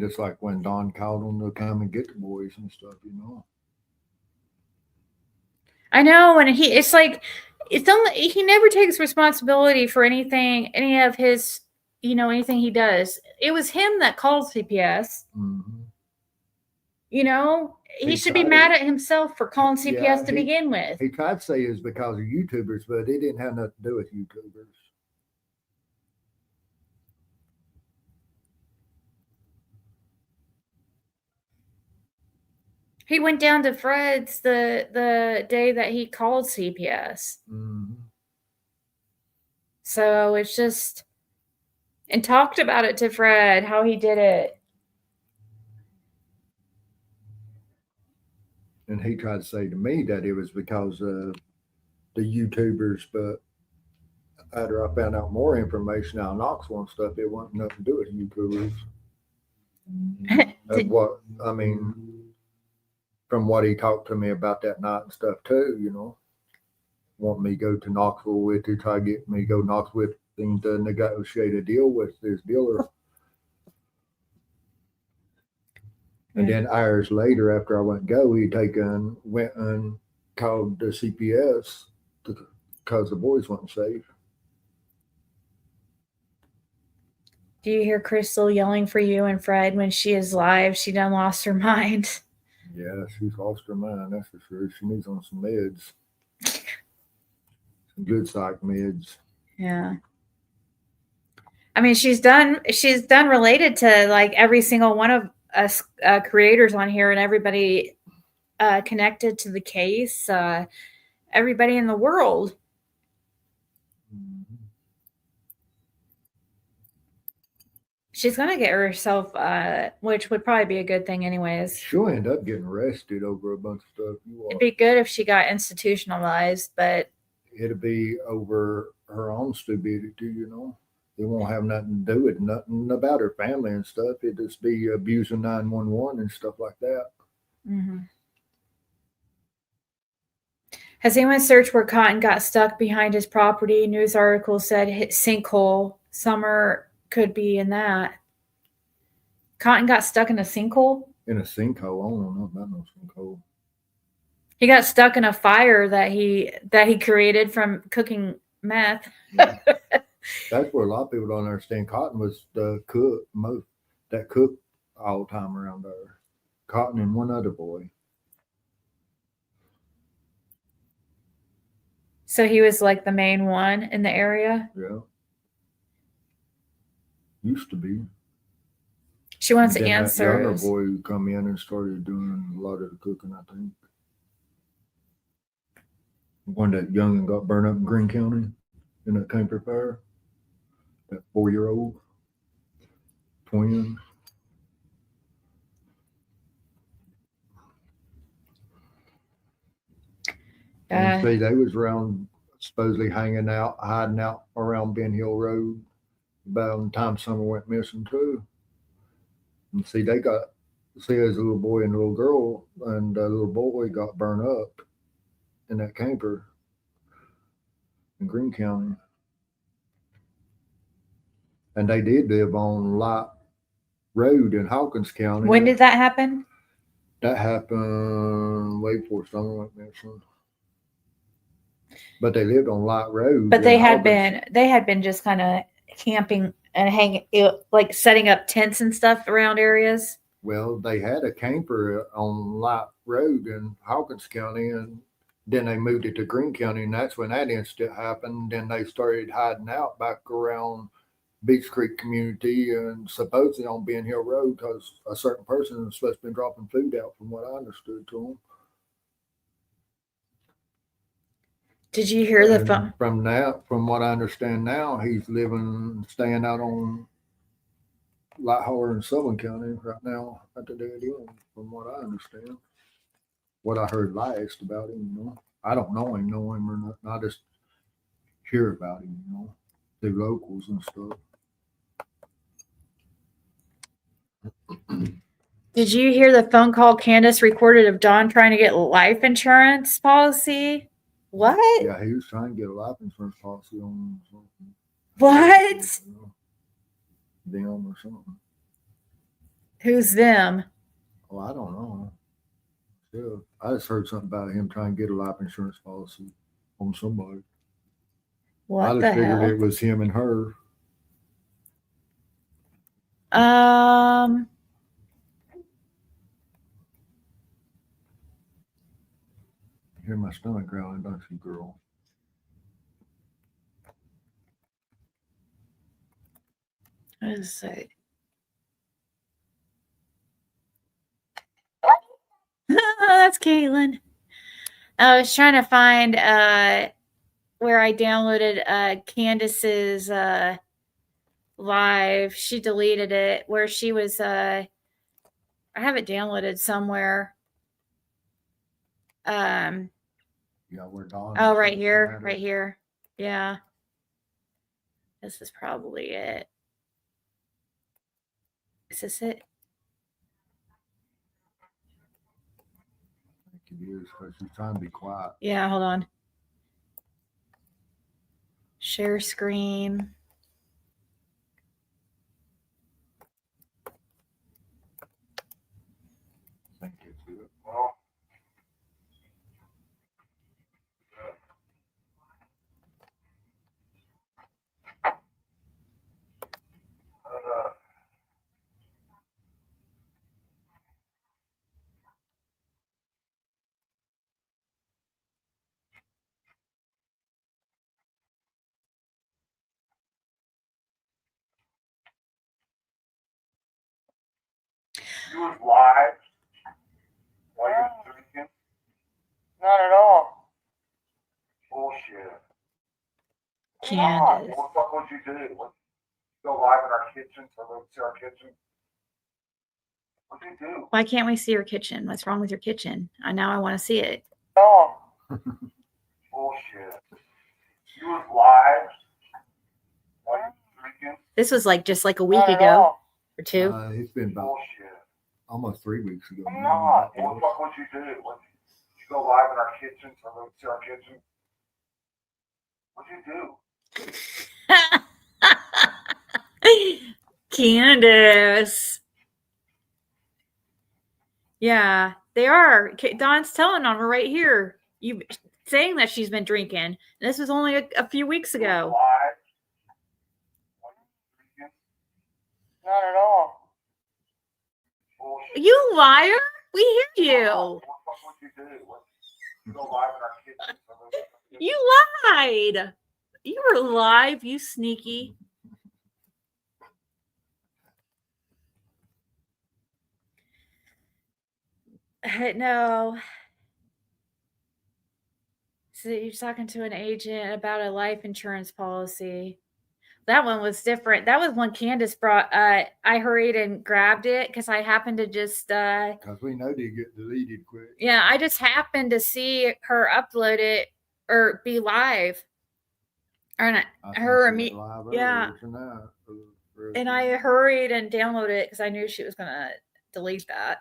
Just like when Don called them to come and get the boys and stuff, I know, and he never takes responsibility for anything, any of his, anything he does. It was him that called CPS. Mm-hmm. He should be mad at himself for calling CPS to begin with. He tried to say it was because of YouTubers, but it didn't have nothing to do with YouTubers. He went down to Fred's the day that he called CPS. Mm-hmm. So it's just, and talked about it to Fred, how he did it. And he tried to say to me that it was because the YouTubers, but after I found out more information out of Knoxville and stuff, it wasn't nothing to do with YouTubers. That's what I mean. From what he talked to me about that night and stuff too, you know, want me to go to Knoxville with to try to get me to go to Knoxville with him to negotiate a deal with this dealer. And then hours later, after I went go, he went and called the CPS because the boys weren't safe. Do you hear Crystal yelling for you and Fred when she is live? She done lost her mind. Yeah, she's lost her mind, that's for sure. She needs on some meds. Some good psych meds. Yeah. I mean, she's done related to like every single one of us creators on here and everybody connected to the case, everybody in the world. She's going to get herself, which would probably be a good thing anyways. She'll end up getting arrested over a bunch of stuff. It'd be good if she got institutionalized, but it'll be over her own stupidity, you know. It won't have nothing to do with nothing about her family and stuff. It'd just be abusing 911 and stuff like that. Mm-hmm. Has anyone searched where Cotton got stuck behind his property? News article said hit sinkhole. Summer could be in that. Cotton got stuck in a sinkhole? In a sinkhole. I don't know about no sinkhole. He got stuck in a fire that he created from cooking meth. Yeah. That's where a lot of people don't understand. Cotton was the cook that cooked all the time around there. Cotton and one other boy. So he was like the main one in the area? Yeah. Used to be. She wants answers. The other boy come in and started doing a lot of the cooking, I think. One that young and got burned up in Greene County in that camper fire. That 4-year-old twin. And see, they was around supposedly hiding out around Ben Hill Road about the time Summer went missing too. And see, there's a little boy and a little girl, and the little boy got burned up in that camper in Greene County. And they did live on Light Road in Hawkins County. When did that happen? That happened way before Summer went missing. But they lived on Light Road. But they had been just kind of camping and hanging, like setting up tents and stuff around areas. Well, they had a camper on Light Road in Hawkins County, and then they moved it to Greene County, and that's when that incident happened. Then they started hiding out back around Beach Creek community and supposedly on Ben Hill Road because a certain person was supposed to be dropping food out, from what I understood to them. Did you hear the phone? From what I understand now, he's staying out on Light Holler in Sullivan County right now at the dead end, from what I understand. What I heard last about him, you know. I don't know him or nothing. I just hear about him, you know, through locals and stuff. Did you hear the phone call Candace recorded of Don trying to get life insurance policy? What? Yeah, he was trying to get a life insurance policy on something. What? Them or something. Who's them? Oh, I don't know. Yeah, I just heard something about him trying to get a life insurance policy on somebody. What I just figured it was him and her. I hear my stomach growling, don't you, girl? What is it? That's Caitlin. I was trying to find where I downloaded Candace's live. She deleted it where she was I have it downloaded somewhere. Yeah, where Dawn. Oh, right here. Right here. Yeah. This is probably it. Is this it? I think it is, because she's trying to be quiet. Yeah, hold on. Share screen. I think it's it. Well, you was live while you was drinking? Not at all. Bullshit. Candace. What the fuck would you do? Would you go live in our kitchen so they would see our kitchen? What'd you do? Why can't we see your kitchen? What's wrong with your kitchen? Now I want to see it. Oh. Bullshit. You was live while you was drinking? This was like just like a week Not at ago all. or two. It's been about Bullshit. almost 3 weeks ago. I'm not. What the fuck would you do? Would you go live in our kitchen so they would see our kitchen? What'd you do? Candace. Yeah, they are. Dawn's telling on her right here. You saying that she's been drinking. This was only a few weeks You was ago. live while you was drinking? Not at all. Bullshit. You liar! We hear you. What the fuck would you do? Would you go live in our kitchen so they would see our kitchen? You lied. You were live, you sneaky. No. So you're talking to an agent about a life insurance policy. That one was different. That was one Candace brought. I hurried and grabbed it because I happened to just Because we know they get deleted quick. yeah, I just happened to see her upload it or be live. Or not, her and me. Yeah. And I hurried and downloaded it because I knew she was gonna delete that.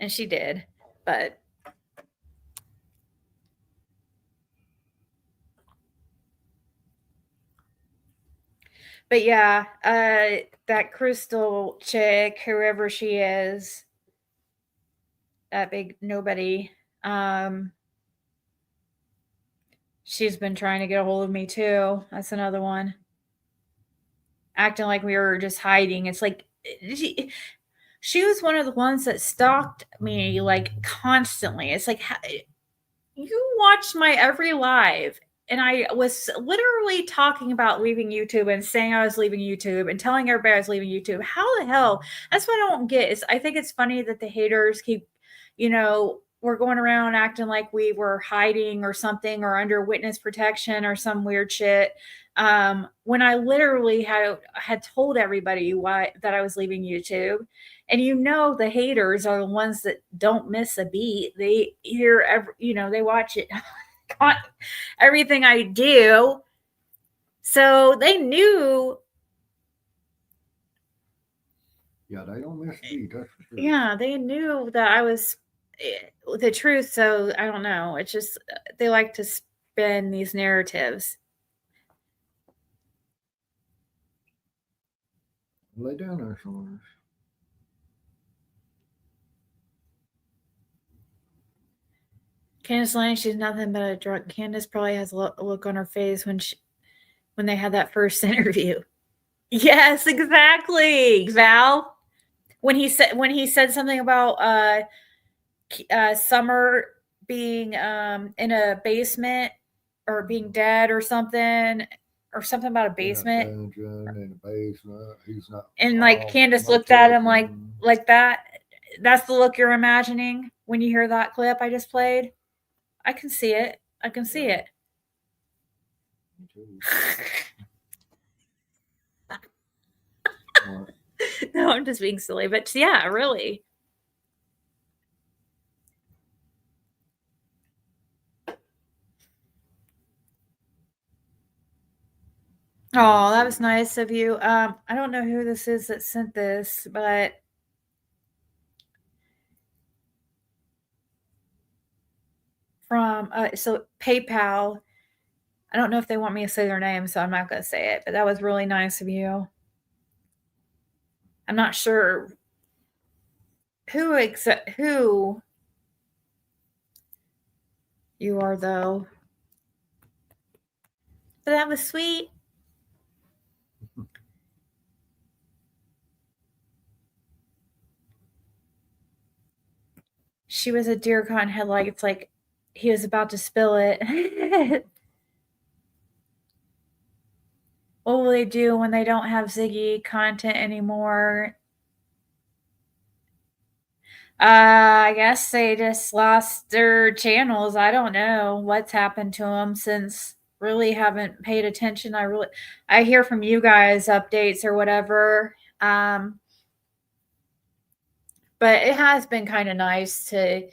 And she did, but yeah, that Crystal chick, whoever she is, that big nobody, she's been trying to get a hold of me too. That's another one. Acting like we were just hiding. It's like she was one of the ones that stalked me like constantly. It's like you watched my every live. And I was literally talking about leaving YouTube and saying I was leaving YouTube and telling everybody I was leaving YouTube. How the hell? That's what I don't get. Is I think it's funny that the haters keep, we're going around acting like we were hiding or something or under witness protection or some weird shit. When I literally had told everybody that I was leaving YouTube. And the haters are the ones that don't miss a beat. They hear they watch it. Everything I do. So they knew. Yeah, they don't miss a beat, that's for sure. Yeah, they knew that I was the truth. So I don't know. It's just they like to spin these narratives. Lay down there somewhere. Candace Lang, she's nothing but a drunk. Candace probably has a look on her face when they had that first interview. Yes, exactly, Val. When he said something about Summer being in a basement or being dead or something about a basement. Yeah, in a basement. He's not. And like Candace looked at him like that. That's the look you're imagining when you hear that clip I just played. I can see it. I can see it. Me too. No, I'm just being silly. But yeah, really. Oh, that was nice of you. I don't know who this is that sent this, but from so PayPal. I don't know if they want me to say their name, so I'm not going to say it, but that was really nice of you. I'm not sure who you are though. But that was sweet. She was a deer caught in headlights, like he was about to spill it. What will they do when they don't have Ziggy content anymore? I guess they just lost their channels. I don't know what's happened to them since. Really haven't paid attention. I hear from you guys updates or whatever. But it has been kind of nice to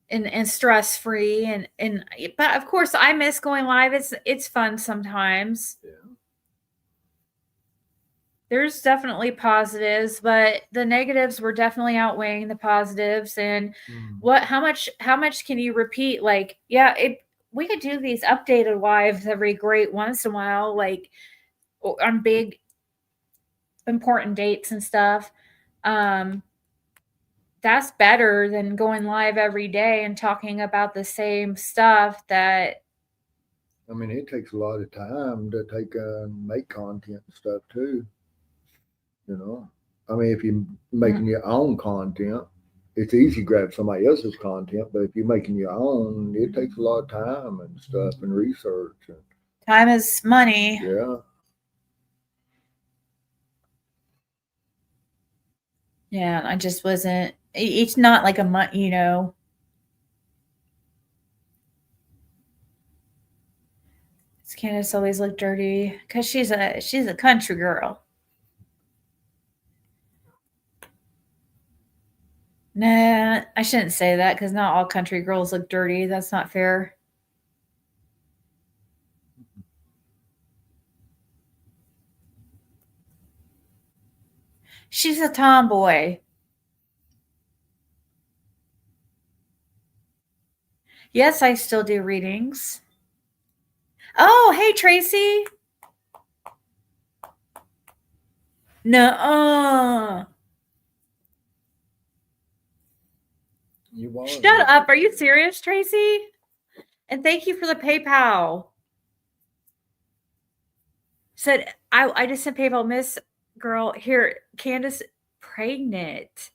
and stress free and but of course I miss going live. It's fun sometimes. Yeah. There's definitely positives, but the negatives were definitely outweighing the positives. And how much can you repeat? Like, yeah, we could do these updated lives every great once in a while, like on big important dates and stuff. That's better than going live every day and talking about the same stuff that. I mean, it takes a lot of time to make content and stuff too. You know, I mean, if you're making your own content, it's easy to grab somebody else's content, but if you're making your own, it takes a lot of time and stuff and research. Time is money. Yeah. Yeah, I just wasn't. It's not like a month, you know. Does Candace always look dirty? Because she's a country girl. Nah, I shouldn't say that because not all country girls look dirty. That's not fair. She's a tomboy. Yes, I still do readings. Oh, hey, Tracy. No. Shut up. Are you serious, Tracy? And thank you for the PayPal. Said, I just sent PayPal, Miss Girl. Here, Candace pregnant.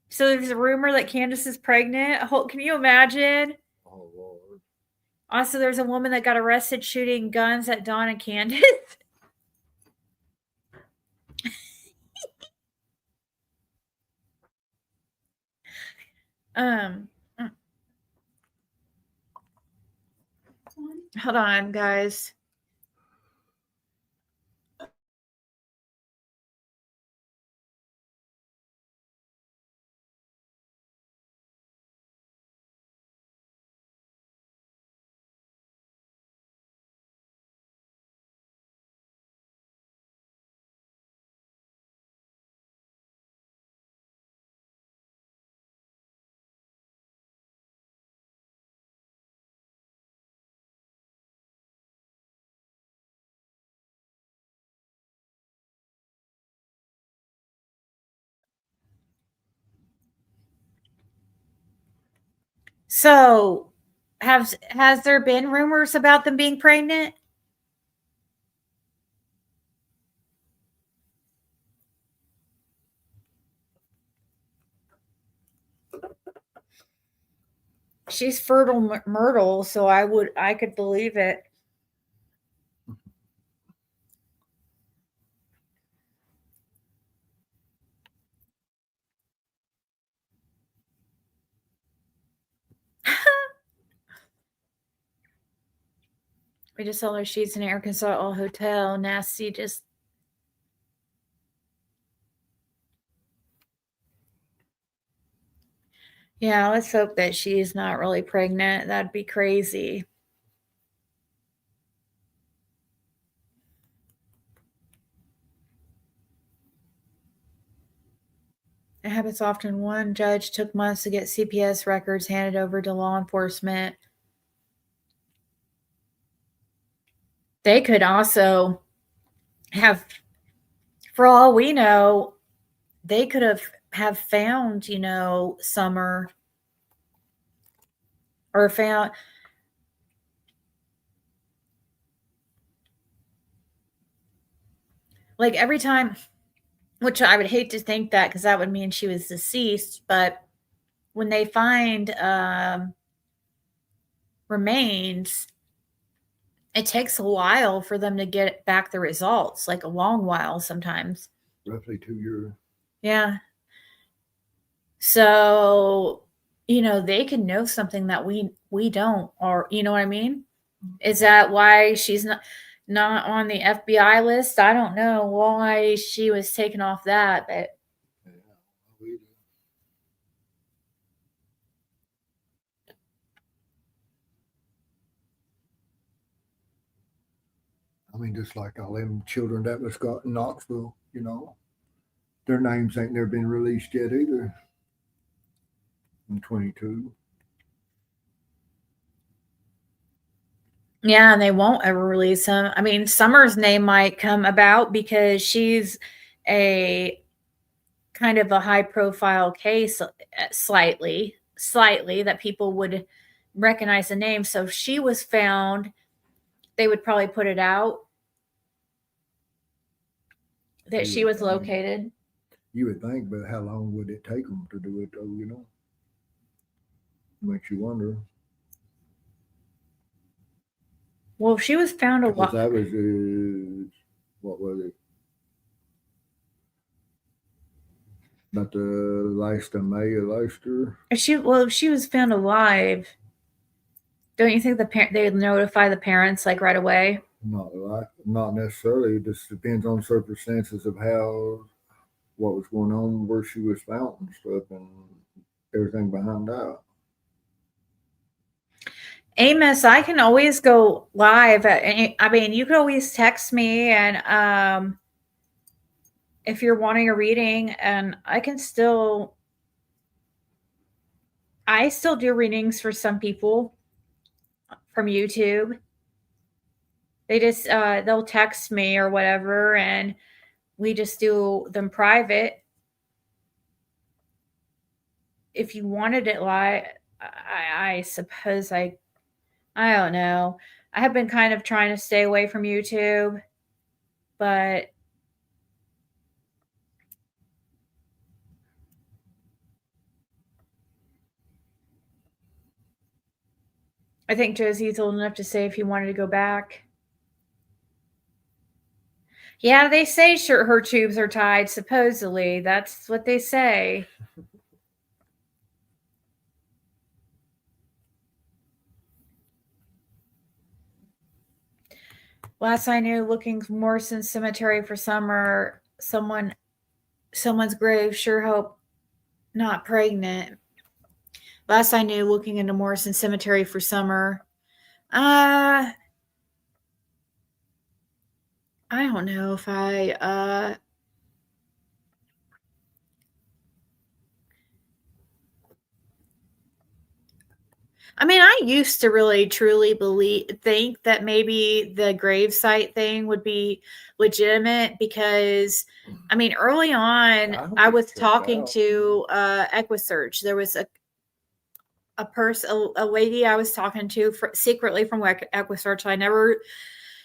So there's a rumor that Candace is pregnant. Can you imagine? Oh, Lord. Also, there's a woman that got arrested shooting guns at Dawn and Candace. Hold on, guys. So, has there been rumors about them being pregnant? She's fertile Myrtle, so I could believe it. We just saw her sheets in Arkansas all hotel. Nasty, just. Yeah, let's hope that she's not really pregnant. That'd be crazy. It happens often. One judge took months to get CPS records handed over to law enforcement. They could also have, for all we know, they could have found, Summer, or found, like, every time, which I would hate to think that, because that would mean she was deceased, but when they find remains, it takes a while for them to get back the results, like a long while sometimes. Roughly 2 years. Yeah. So, they can know something that we don't, or you know what I mean? Is that why she's not on the FBI list? I don't know why she was taken off that, but Yeah, we do. I mean, just like all them children that was got in Knoxville, their names ain't never been released yet either. In 22. yeah, and they won't ever release him. I mean, Summer's name might come about because she's a kind of a high profile case, slightly that people would recognize the name. So if she was found, they would probably put it out that she was located. You would think, but how long would it take them to do it, though, Makes you wonder. Well, she was found a Because while. that was, what was it? About the last of May of last year. If she was found alive, don't you think they would notify the parents like right away? Not necessarily. It just depends on circumstances of what was going on, where she was found and stuff, and everything behind that. Amos, I can always go live. I mean, you could always text me, and if you're wanting a reading, and I still do readings for some people from YouTube. They just they'll text me or whatever, and we just do them private. If you wanted it live, I suppose I don't know. I have been kind of trying to stay away from YouTube, but I think Josie's old enough to say if you wanted to go back. Yeah, they say her tubes are tied, supposedly. That's what they say. Last I knew, looking Morrison Cemetery for Summer, someone's grave. Sure hope not pregnant. Last I knew, looking into Morrison Cemetery for Summer. I don't know if I mean, I used to really truly think that maybe the gravesite thing would be legitimate because, I mean, early on, I was talking to Equisearch. There was a person, a lady I was talking to secretly from Equisearch. I never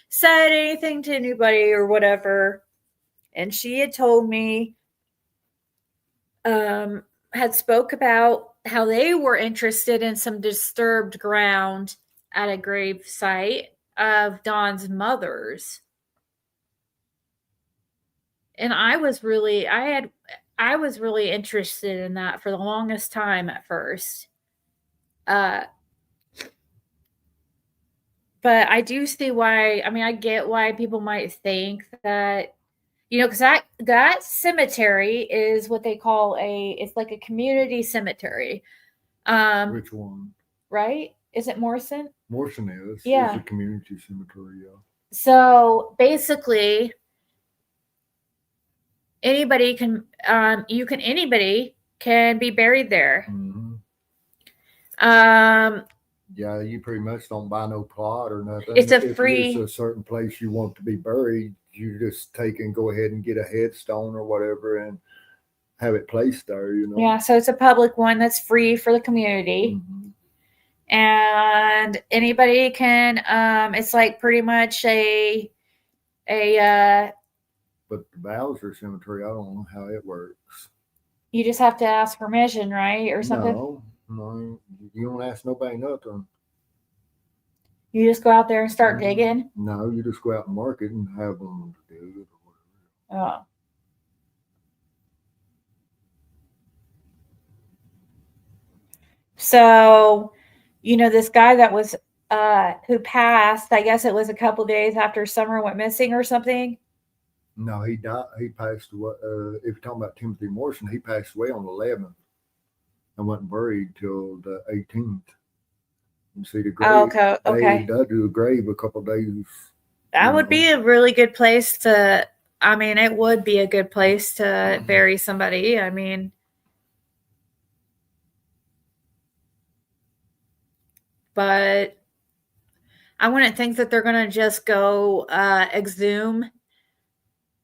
said anything to anybody or whatever, and she had told me, had spoke about how they were interested in some disturbed ground at a grave site of Dawn's mother's. And I was really interested in that for the longest time at first. But I do see why, I mean, I get why people might think that, because that cemetery is what they call it's like a community cemetery. Which one? Right? Is it Morrison? Morrison is. Yeah. It's a community cemetery, yeah. So basically, anybody can be buried there. Yeah, you pretty much don't buy no plot or nothing. It's a if free. It's a certain place you want to be buried. You just take and go ahead and get a headstone or whatever and have it placed there. Yeah, so it's a public one that's free for the community, and anybody can. It's like pretty much a. But the Bowser Cemetery, I don't know how it works. You just have to ask permission, right, or something? No, you don't ask nobody nothing. You just go out there and start digging? No, you just go out and mark it and have them dig it or whatever. Oh. So, this guy that was who passed, I guess it was a couple days after Summer went missing or something. No, he died. He passed away. If you're talking about Timothy Morrison, he passed away on the 11th and wasn't buried till the 18th. You see the grave. Oh, okay. They dug the grave a couple days. That would be a really good place to. I mean, it would be a good place to bury somebody. I mean, but I wouldn't think that they're going to just go exhume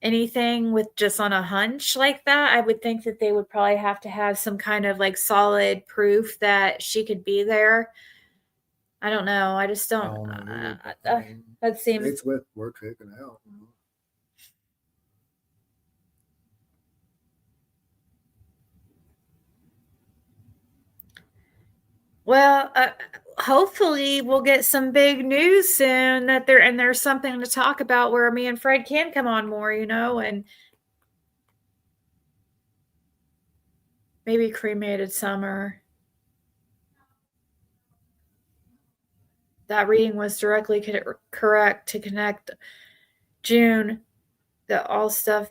anything with just on a hunch like that. I would think that they would probably have to have some kind of like solid proof that she could be there. I don't know. I just don't. That seems. It's worth checking out. Well, hopefully we'll get some big news soon that there's something to talk about where me and Fred can come on more, and maybe cremated Summer. That reading was directly correct to connect June, the all stuff.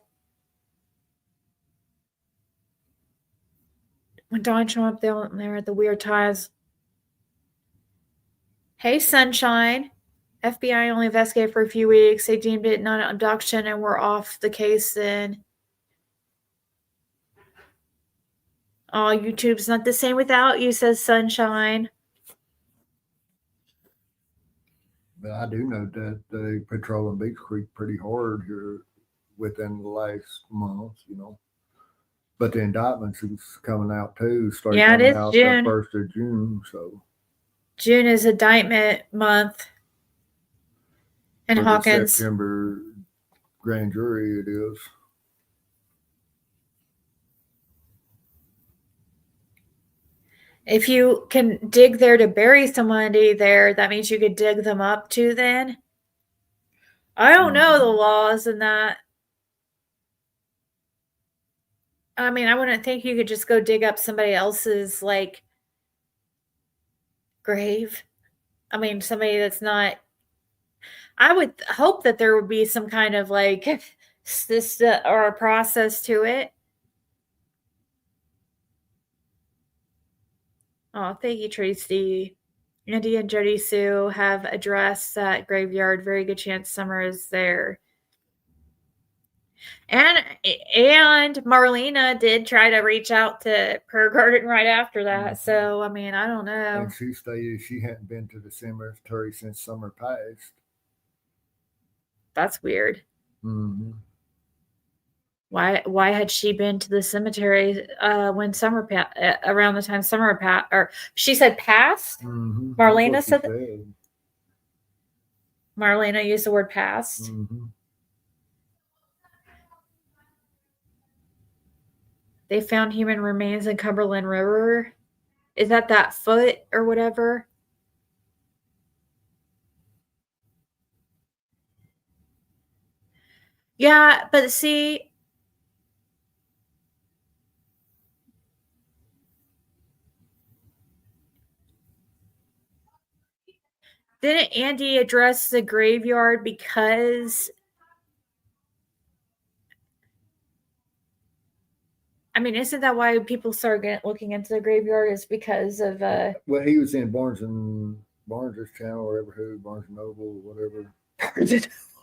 When Dawn showed up there at the weird times. Hey, Sunshine. FBI only investigated for a few weeks. They deemed it not an abduction and were off the case then. Oh, YouTube's not the same without you, says Sunshine. But I do know that they patrolling Beach Creek pretty hard here within the last month, But the indictments is coming out too. Yeah, it is June. The 1st of June, so. June is indictment month. And for Hawkins. The September grand jury it is. If you can dig there to bury somebody there, that means you could dig them up too then? I don't know the laws in that. I mean, I wouldn't think you could just go dig up somebody else's, grave. I mean, somebody that's not... I would hope that there would be some kind of, system or a process to it. Oh, thank you, Tracy. Andy and Jody Sue have addressed that graveyard. Very good chance Summer is there. And Marlena did try to reach out to Prayer Garden right after that. So, I mean, I don't know. And she stated she hadn't been to the cemetery since Summer passed. That's weird. Mm-hmm. Why had she been to the cemetery when Summer around the time Summer passed? Or she said passed? Mm-hmm. Marlena said that? Marlena used the word passed. Mm-hmm. They found human remains in Cumberland River. Is that foot or whatever? Yeah, but see... Didn't Andy address the graveyard because... I mean, isn't that why people started looking into the graveyard? Is because of... Well, he was in Barnes' channel, or whatever, Barnes & Noble, whatever.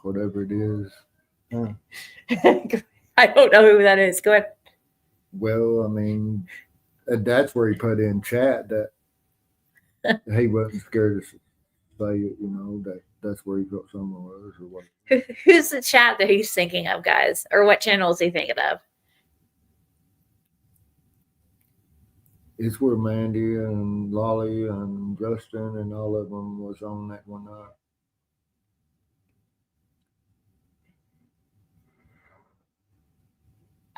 Whatever it is. I don't know who that is. Go ahead. Well, I mean, that's where he put in chat that he wasn't scared to say it, that's where he felt someone was or what. Who's the chat that he's thinking of, guys? Or what channel is he thinking of? It's where Mandy and Lolly and Justin and all of them was on that one night.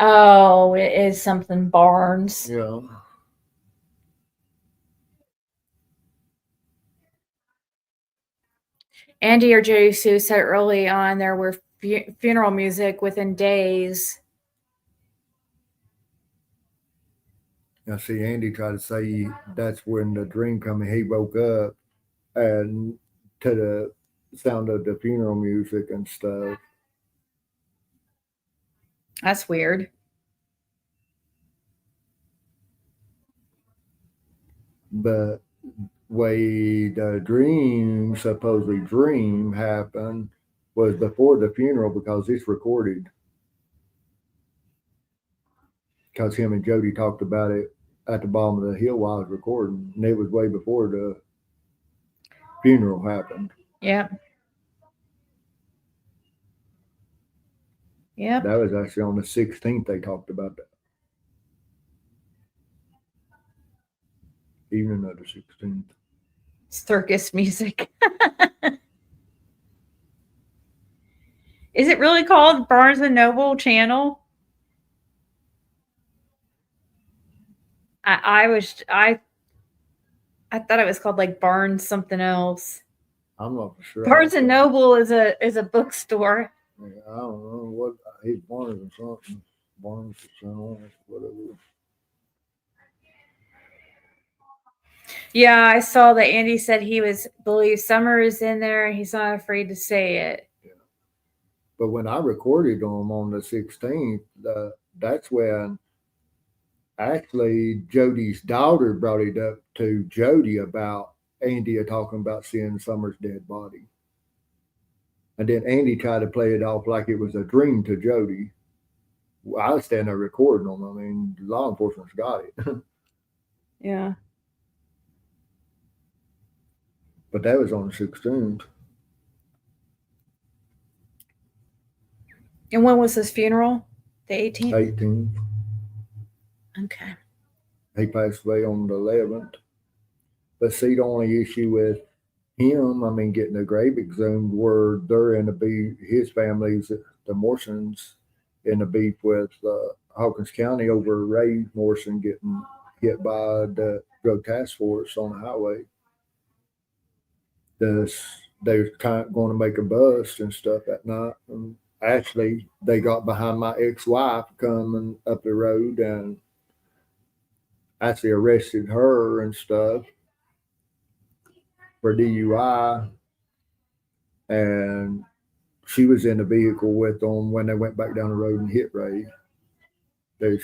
Oh, it is something Barnes. Yeah. Andy or Jody Sue said early on there were funeral music within days. Now, see, Andy tried to say that's when the dream come and he woke up and to the sound of the funeral music and stuff. That's weird. But way the supposedly dream happened was before the funeral because it's recorded. Because him and Jody talked about it at the bottom of the hill while I was recording, and it was way before the funeral happened. Yep. Yep. That was actually on the 16th they talked about that. Evening of the 16th. Circus music. Is it really called Barnes and Noble Channel? I thought it was called like Barnes something else. I'm not for sure. Barnes and Noble is a bookstore. Yeah, I don't know what he's Barnes and something. Barnes Channel, whatever. Yeah, I saw that Andy said he believes Summer is in there and he's not afraid to say it. Yeah. But when I recorded them on the 16th, that's when actually Jody's daughter brought it up to Jody about Andy talking about seeing Summer's dead body. And then Andy tried to play it off like it was a dream to Jody. I was standing there recording them. I mean, law enforcement's got it. Yeah. But that was on the 16th. And when was his funeral? The 18th? 18th. Okay. He passed away on the 11th. But see, the only issue with him, I mean, getting the grave exhumed, were they're in the beef, his family's, the Morsons, in the beef with Hawkins County over Ray Morrison getting hit by the drug task force on the highway. They were kind of going to make a bust and stuff that night. And actually, they got behind my ex-wife coming up the road and actually arrested her and stuff for DUI. And she was in the vehicle with them when they went back down the road and hit Ray.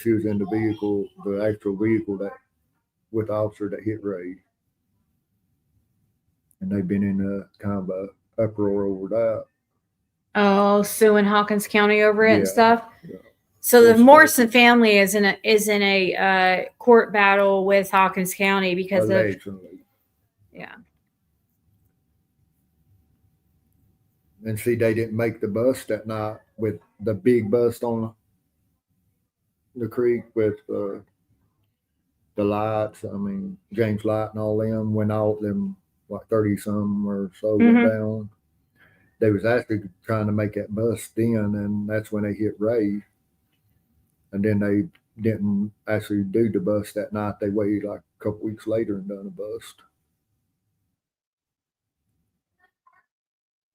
She was in the vehicle, the actual vehicle that with the officer that hit Ray. And they've been in a kind of a uproar over that. Oh, suing Hawkins County over it and stuff. Yeah. So the Morrison family is in a court battle with Hawkins County because allegedly. Yeah. And see, they didn't make the bust that night with the big bust on the creek with the lights. I mean, James Light and all them went out them like 30 some or so went down. They was actually trying to make that bust then, and that's when they hit Ray. And then they didn't actually do the bust that night. They waited like a couple weeks later and done a bust.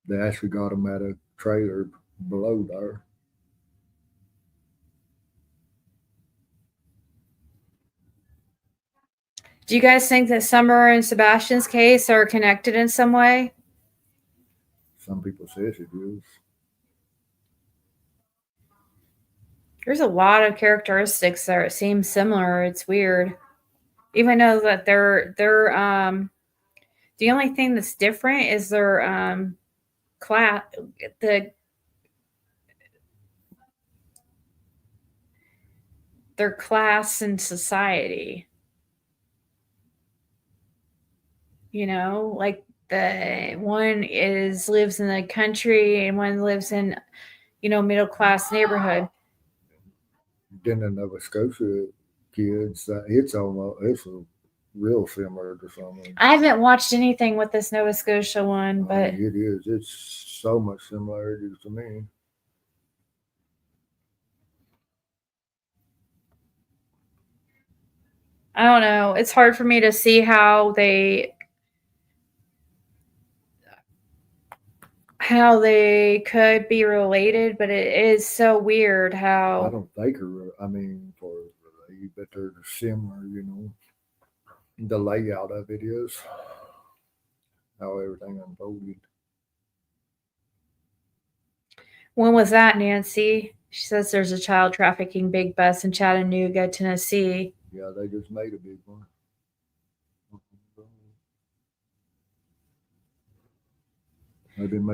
They actually got them at a trailer below there. Do you guys think that Summer and Sebastian's case are connected in some way? Some people say it is. There's a lot of characteristics that seem similar. It's weird. Even though that they're the only thing that's different is their class. their class in society. You know, like the one lives in the country and one lives in, middle class neighborhood. Then in Nova Scotia kids, it's real similar to something. I haven't watched anything with this Nova Scotia one, but it is. It's so much similarities to me. I don't know. It's hard for me to see how they could be related, but it is so weird how I don't think for related, but they're similar. The layout of it is how everything unfolded. When was that, Nancy? She says there's a child trafficking big bus in Chattanooga, Tennessee. Yeah, they just made a big one.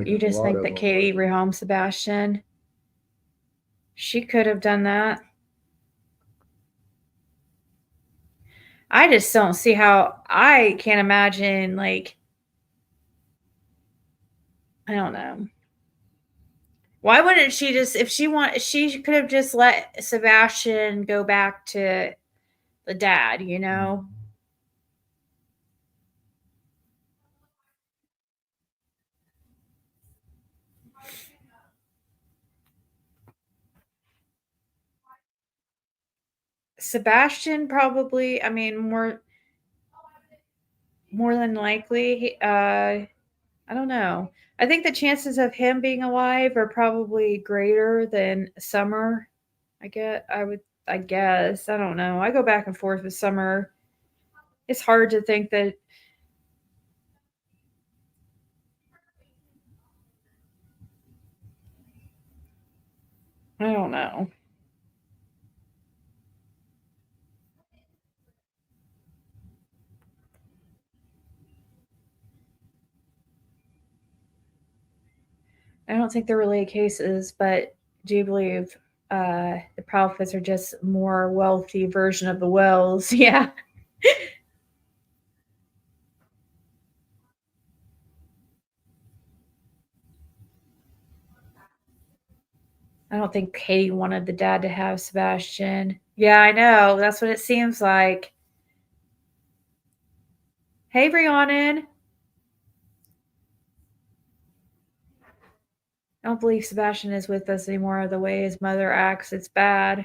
You just think that Katie rehomed Sebastian? She could have done that. I just don't see how. I can't imagine, like, I don't know. Why wouldn't she just, if she could have just let Sebastian go back to the dad, Sebastian probably, more than likely, I don't know. I think the chances of him being alive are probably greater than Summer. I guess. I don't know. I go back and forth with Summer. It's hard to think that. I don't know. I don't think they're related cases, but do believe the Proudfoots are just more wealthy version of the Wells. Yeah. I don't think Katie wanted the dad to have Sebastian. Yeah, I know. That's what it seems like. Hey, Rhiannon. I don't believe Sebastian is with us anymore. The way his mother acts, it's bad.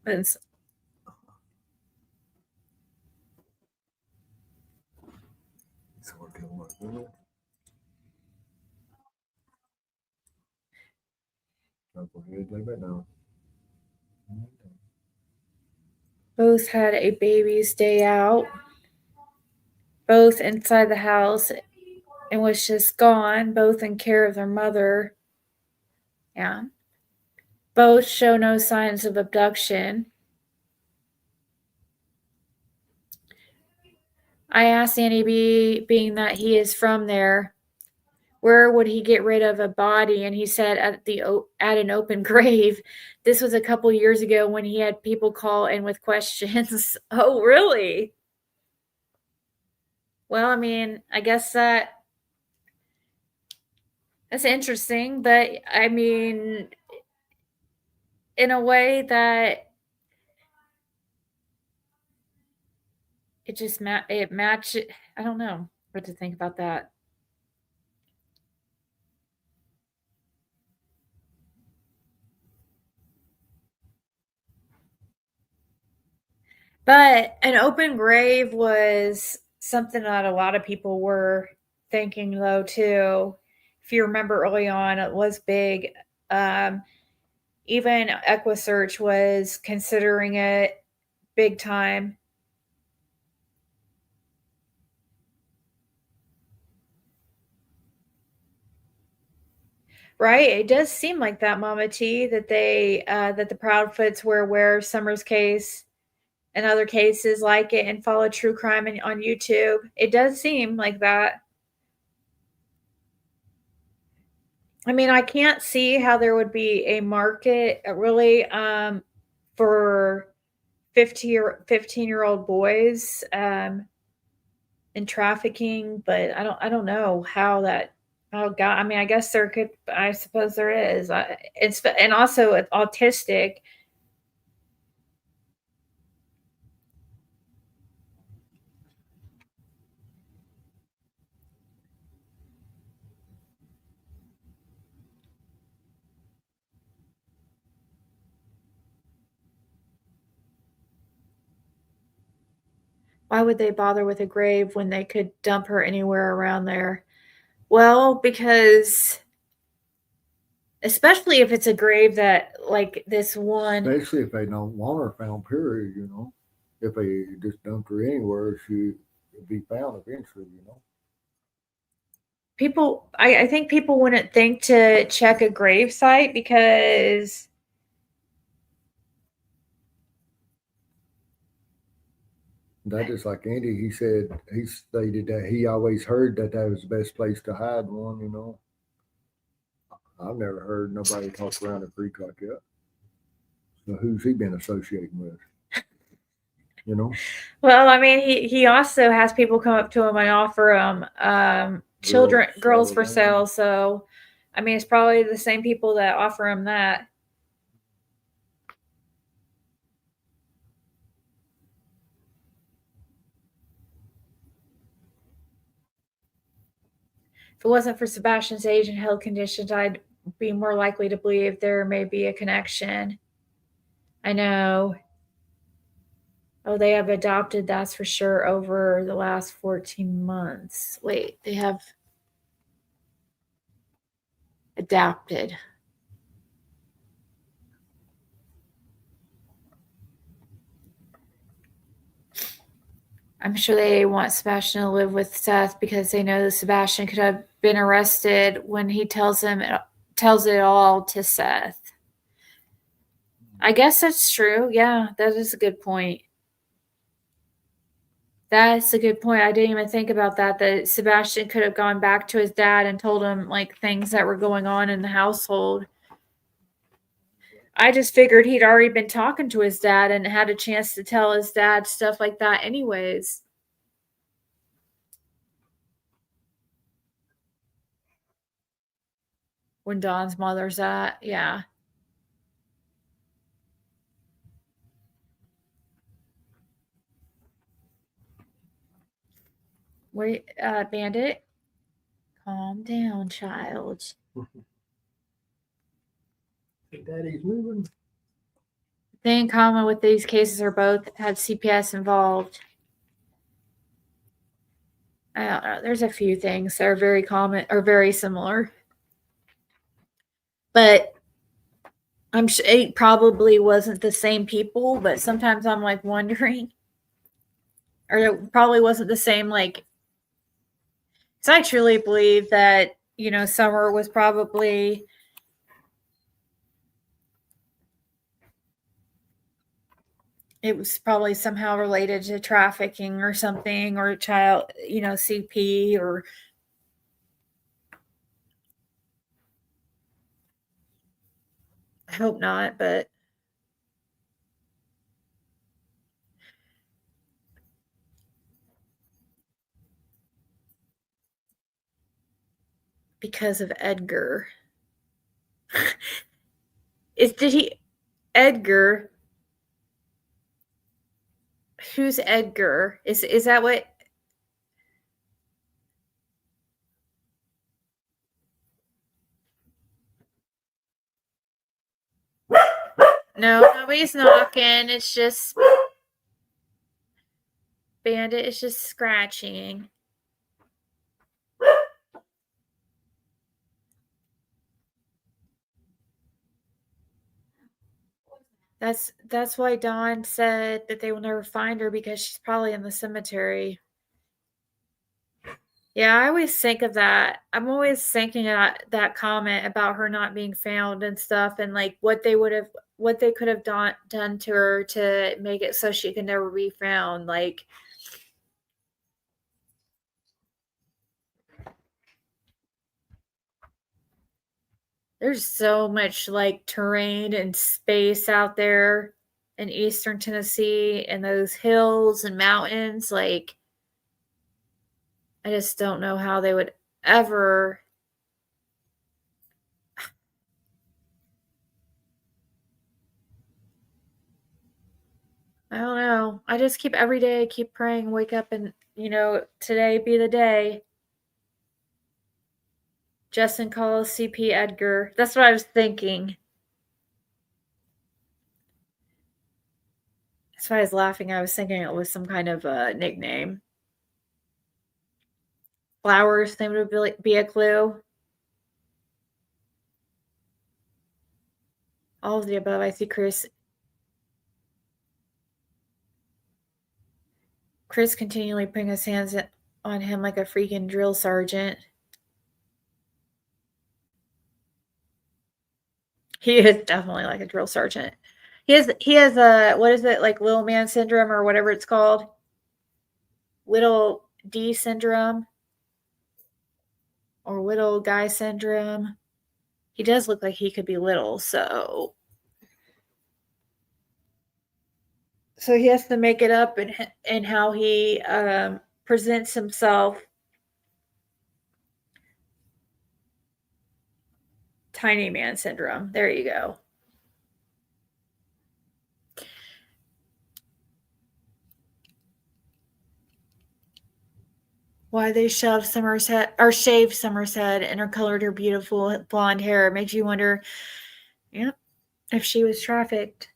It's, both had a baby's day out, both inside the house, and was just gone, both in care of their mother. Yeah. Both show no signs of abduction. I asked Andy B, being that he is from there, where would he get rid of a body? And he said at an open grave. This was a couple years ago when he had people call in with questions. Oh, really? Well, I guess that's interesting, but in a way that it just it matches. I don't know what to think about that. But an open grave was something that a lot of people were thinking, though, too. If you remember early on, it was big. Even EquiSearch was considering it big time. Right? It does seem like that, Mama T, that they that the Proudfoots were aware of Summer's case and other cases like it and follow true crime on YouTube. It does seem like that. I mean, I can't see how there would be a market really for 15-year-old boys in trafficking, but I don't know how that. Oh God! I mean, I guess there could. I suppose there is. And also autistic. Why would they bother with a grave when they could dump her anywhere around there? Well, because especially if it's a grave that like this one. Especially if they don't want her found, period, you know. If they just dumped her anywhere, she'd be found eventually, you know. People, I think people wouldn't think to check a grave site because that is like Andy, he said, he stated that he always heard that was the best place to hide one, you know. I've never heard nobody talk around a creek like that. So who's he been associating with? You know? Well, I mean, he also has people come up to him and offer him girls for sale. So, I mean, it's probably the same people that offer him that. If it wasn't for Sebastian's age and health conditions, I'd be more likely to believe there may be a connection. I know. Oh, they have adopted, that's for sure, over the last 14 months. Wait, they have adopted. I'm sure they want Sebastian to live with Seth because they know that Sebastian could have been arrested when he tells it all to Seth. I guess that's true. Yeah, that is a good point. That's a good point. I didn't even think about that. That Sebastian could have gone back to his dad and told him like things that were going on in the household. I just figured he'd already been talking to his dad and had a chance to tell his dad stuff like that anyways. When Don's mother's at, yeah. Wait, Bandit, calm down, child. Daddy's moving. The thing in common with these cases are both had CPS involved. I don't know. There's a few things that are very common or very similar. But I'm sure it probably wasn't the same people, but sometimes I'm like wondering. Or it probably wasn't the same, like, because I truly believe that, you know, Summer was probably it was probably somehow related to trafficking or something, or child, you know, CP, or I hope not, but because of Edgar. Edgar? Who's Edgar? Is that what? No, nobody's knocking. It's just Bandit is just scratching. That's why Dawn said that they will never find her because she's probably in the cemetery. Yeah, I always think of that. I'm always thinking of that comment about her not being found and stuff, and like what they would have, what they could have done to her to make it so she can never be found. Like, there's so much like terrain and space out there in eastern Tennessee and those hills and mountains. Like, I just don't know how they would ever. I don't know. I just keep every day, keep praying, wake up, and, today be the day. Justin calls CP Edgar. That's what I was thinking. That's why I was laughing. I was thinking it was some kind of a nickname. Flowers seem to be a clue. All of the above. I see Chris continually putting his hands on him like a freaking drill sergeant. He is definitely like a drill sergeant. He has a, what is it, like little man syndrome or whatever it's called? Little D syndrome or little guy syndrome. He does look like he could be little, so he has to make it up in how he presents himself. Tiny man syndrome. There you go. Why they shave Summer's head and her colored her beautiful blonde hair makes you wonder, if she was trafficked.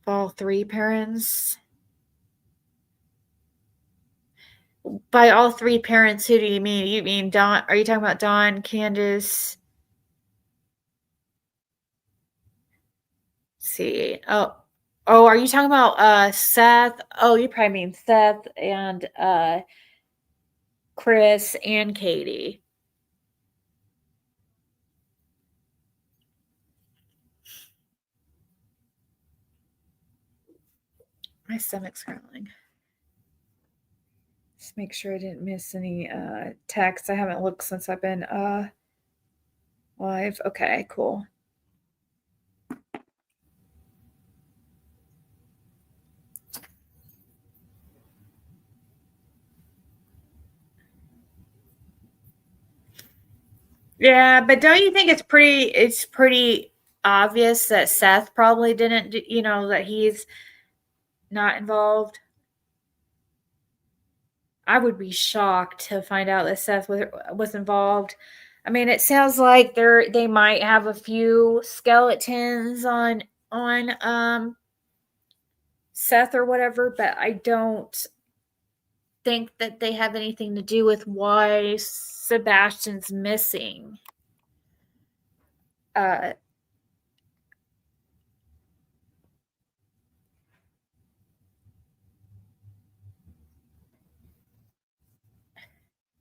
All three parents. By all three parents, who do you mean? You mean Dawn? Are you talking about Dawn, Candace? Let's see. Oh, are you talking about Seth? Oh, you probably mean Seth and Chris and Katie. My stomach's growling. Just make sure I didn't miss any texts. I haven't looked since I've been live. Okay, cool. Yeah, but don't you think it's pretty obvious that Seth probably didn't, that he's not involved? I would be shocked to find out that Seth was involved. I mean, it sounds like they might have a few skeletons on Seth or whatever, but I don't think that they have anything to do with why Sebastian's missing.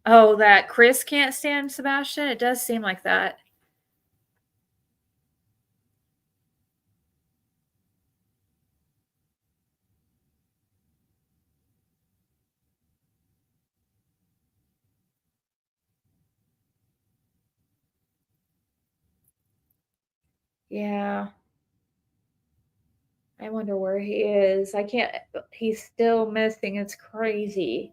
Oh, that Chris can't stand Sebastian? It does seem like that. Yeah. I wonder where he is. He's still missing. It's crazy.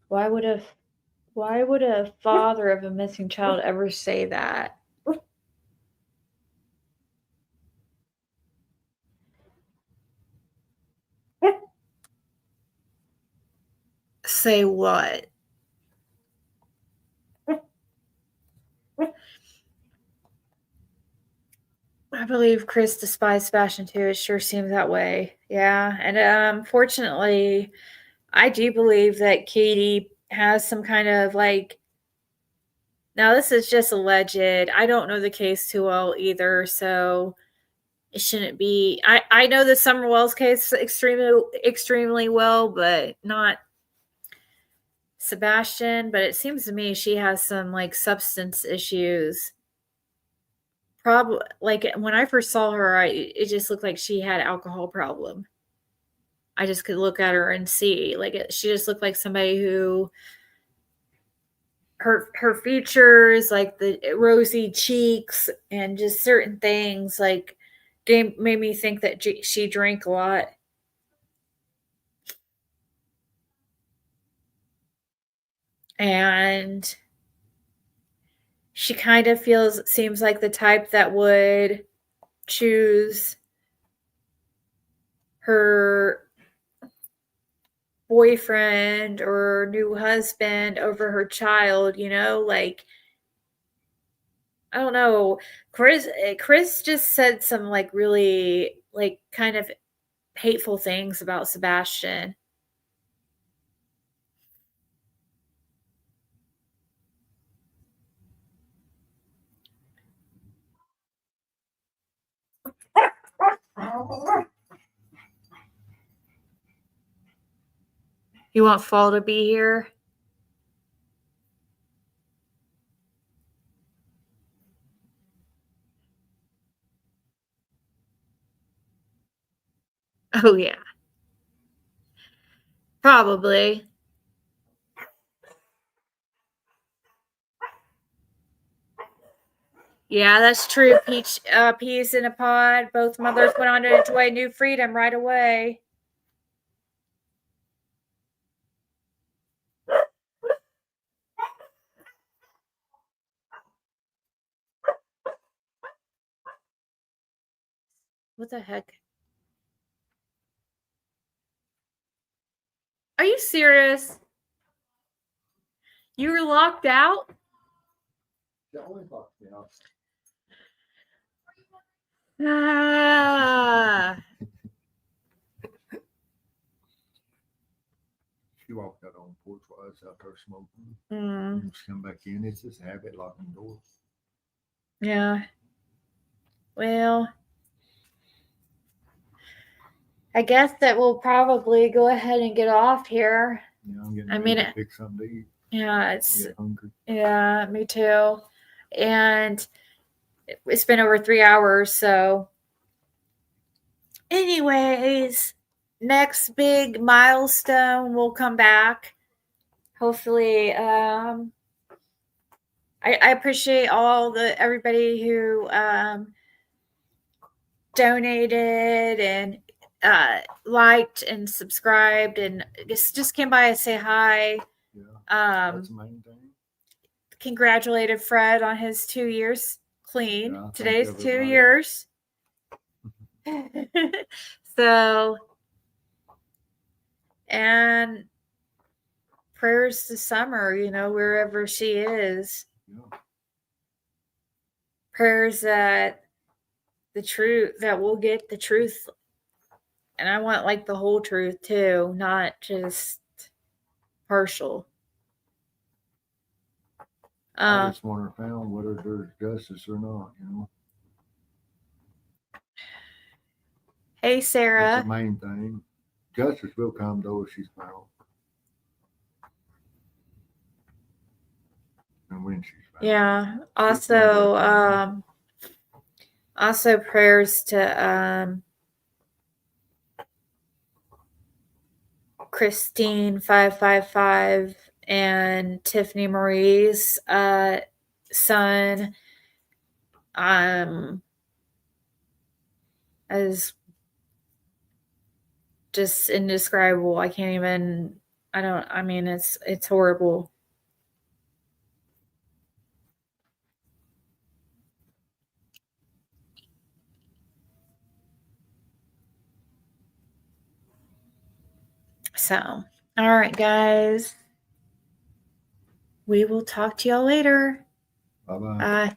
Why would a father of a missing child ever say that? Say what? I believe Chris despised Sebastian too. It sure seems that way. Yeah. And unfortunately, I do believe that Katie has some kind of Now, this is just alleged. I don't know the case too well either, so it shouldn't be. I know the Summer Wells case extremely well, but not Sebastian. But it seems to me she has some like substance issues. Probably, like when I first saw her, it just looked like she had alcohol problem. I just could look at her and see, like, she just looked like somebody who her features, like the rosy cheeks and just certain things, like made me think that she drank a lot. And she kind of seems like the type that would choose her boyfriend or new husband over her child, like, I don't know. Chris just said some like really like kind of hateful things about Sebastian. You want Fall to be here? Oh, yeah. Probably. Yeah, that's true. Peas in a pod. Both mothers went on to enjoy new freedom right away. What the heck? Are you serious? You were locked out? The only locked out. Ah. She walked out on the porch while I was out there smoking. Mm. She come back in. It's just habit locking doors. Yeah. Well, I guess that we'll probably go ahead and get off here. Yeah, I'm getting ready to pick something to eat. Yeah, I get hungry. Yeah, me too. And it's been over 3 hours, so anyways, next big milestone we'll come back. Hopefully, I appreciate everybody who donated and liked and subscribed and just came by and say hi. Yeah, that's the main thing. Congratulated Fred on his 2 years clean. Yeah, today's 2 years. So, and prayers to Summer, wherever she is. Yeah. Prayers that we'll get the truth. And I want like the whole truth too, not just partial. I just want her found, whether there's justice or not, Hey, Sarah. That's the main thing. Justice will come though if she's found. And when she's found. Yeah. Also prayers to Christine 555 and Tiffany Marie's son as just indescribable. I can't even it's horrible. So, all right, guys. We will talk to y'all later. Bye-bye. Bye.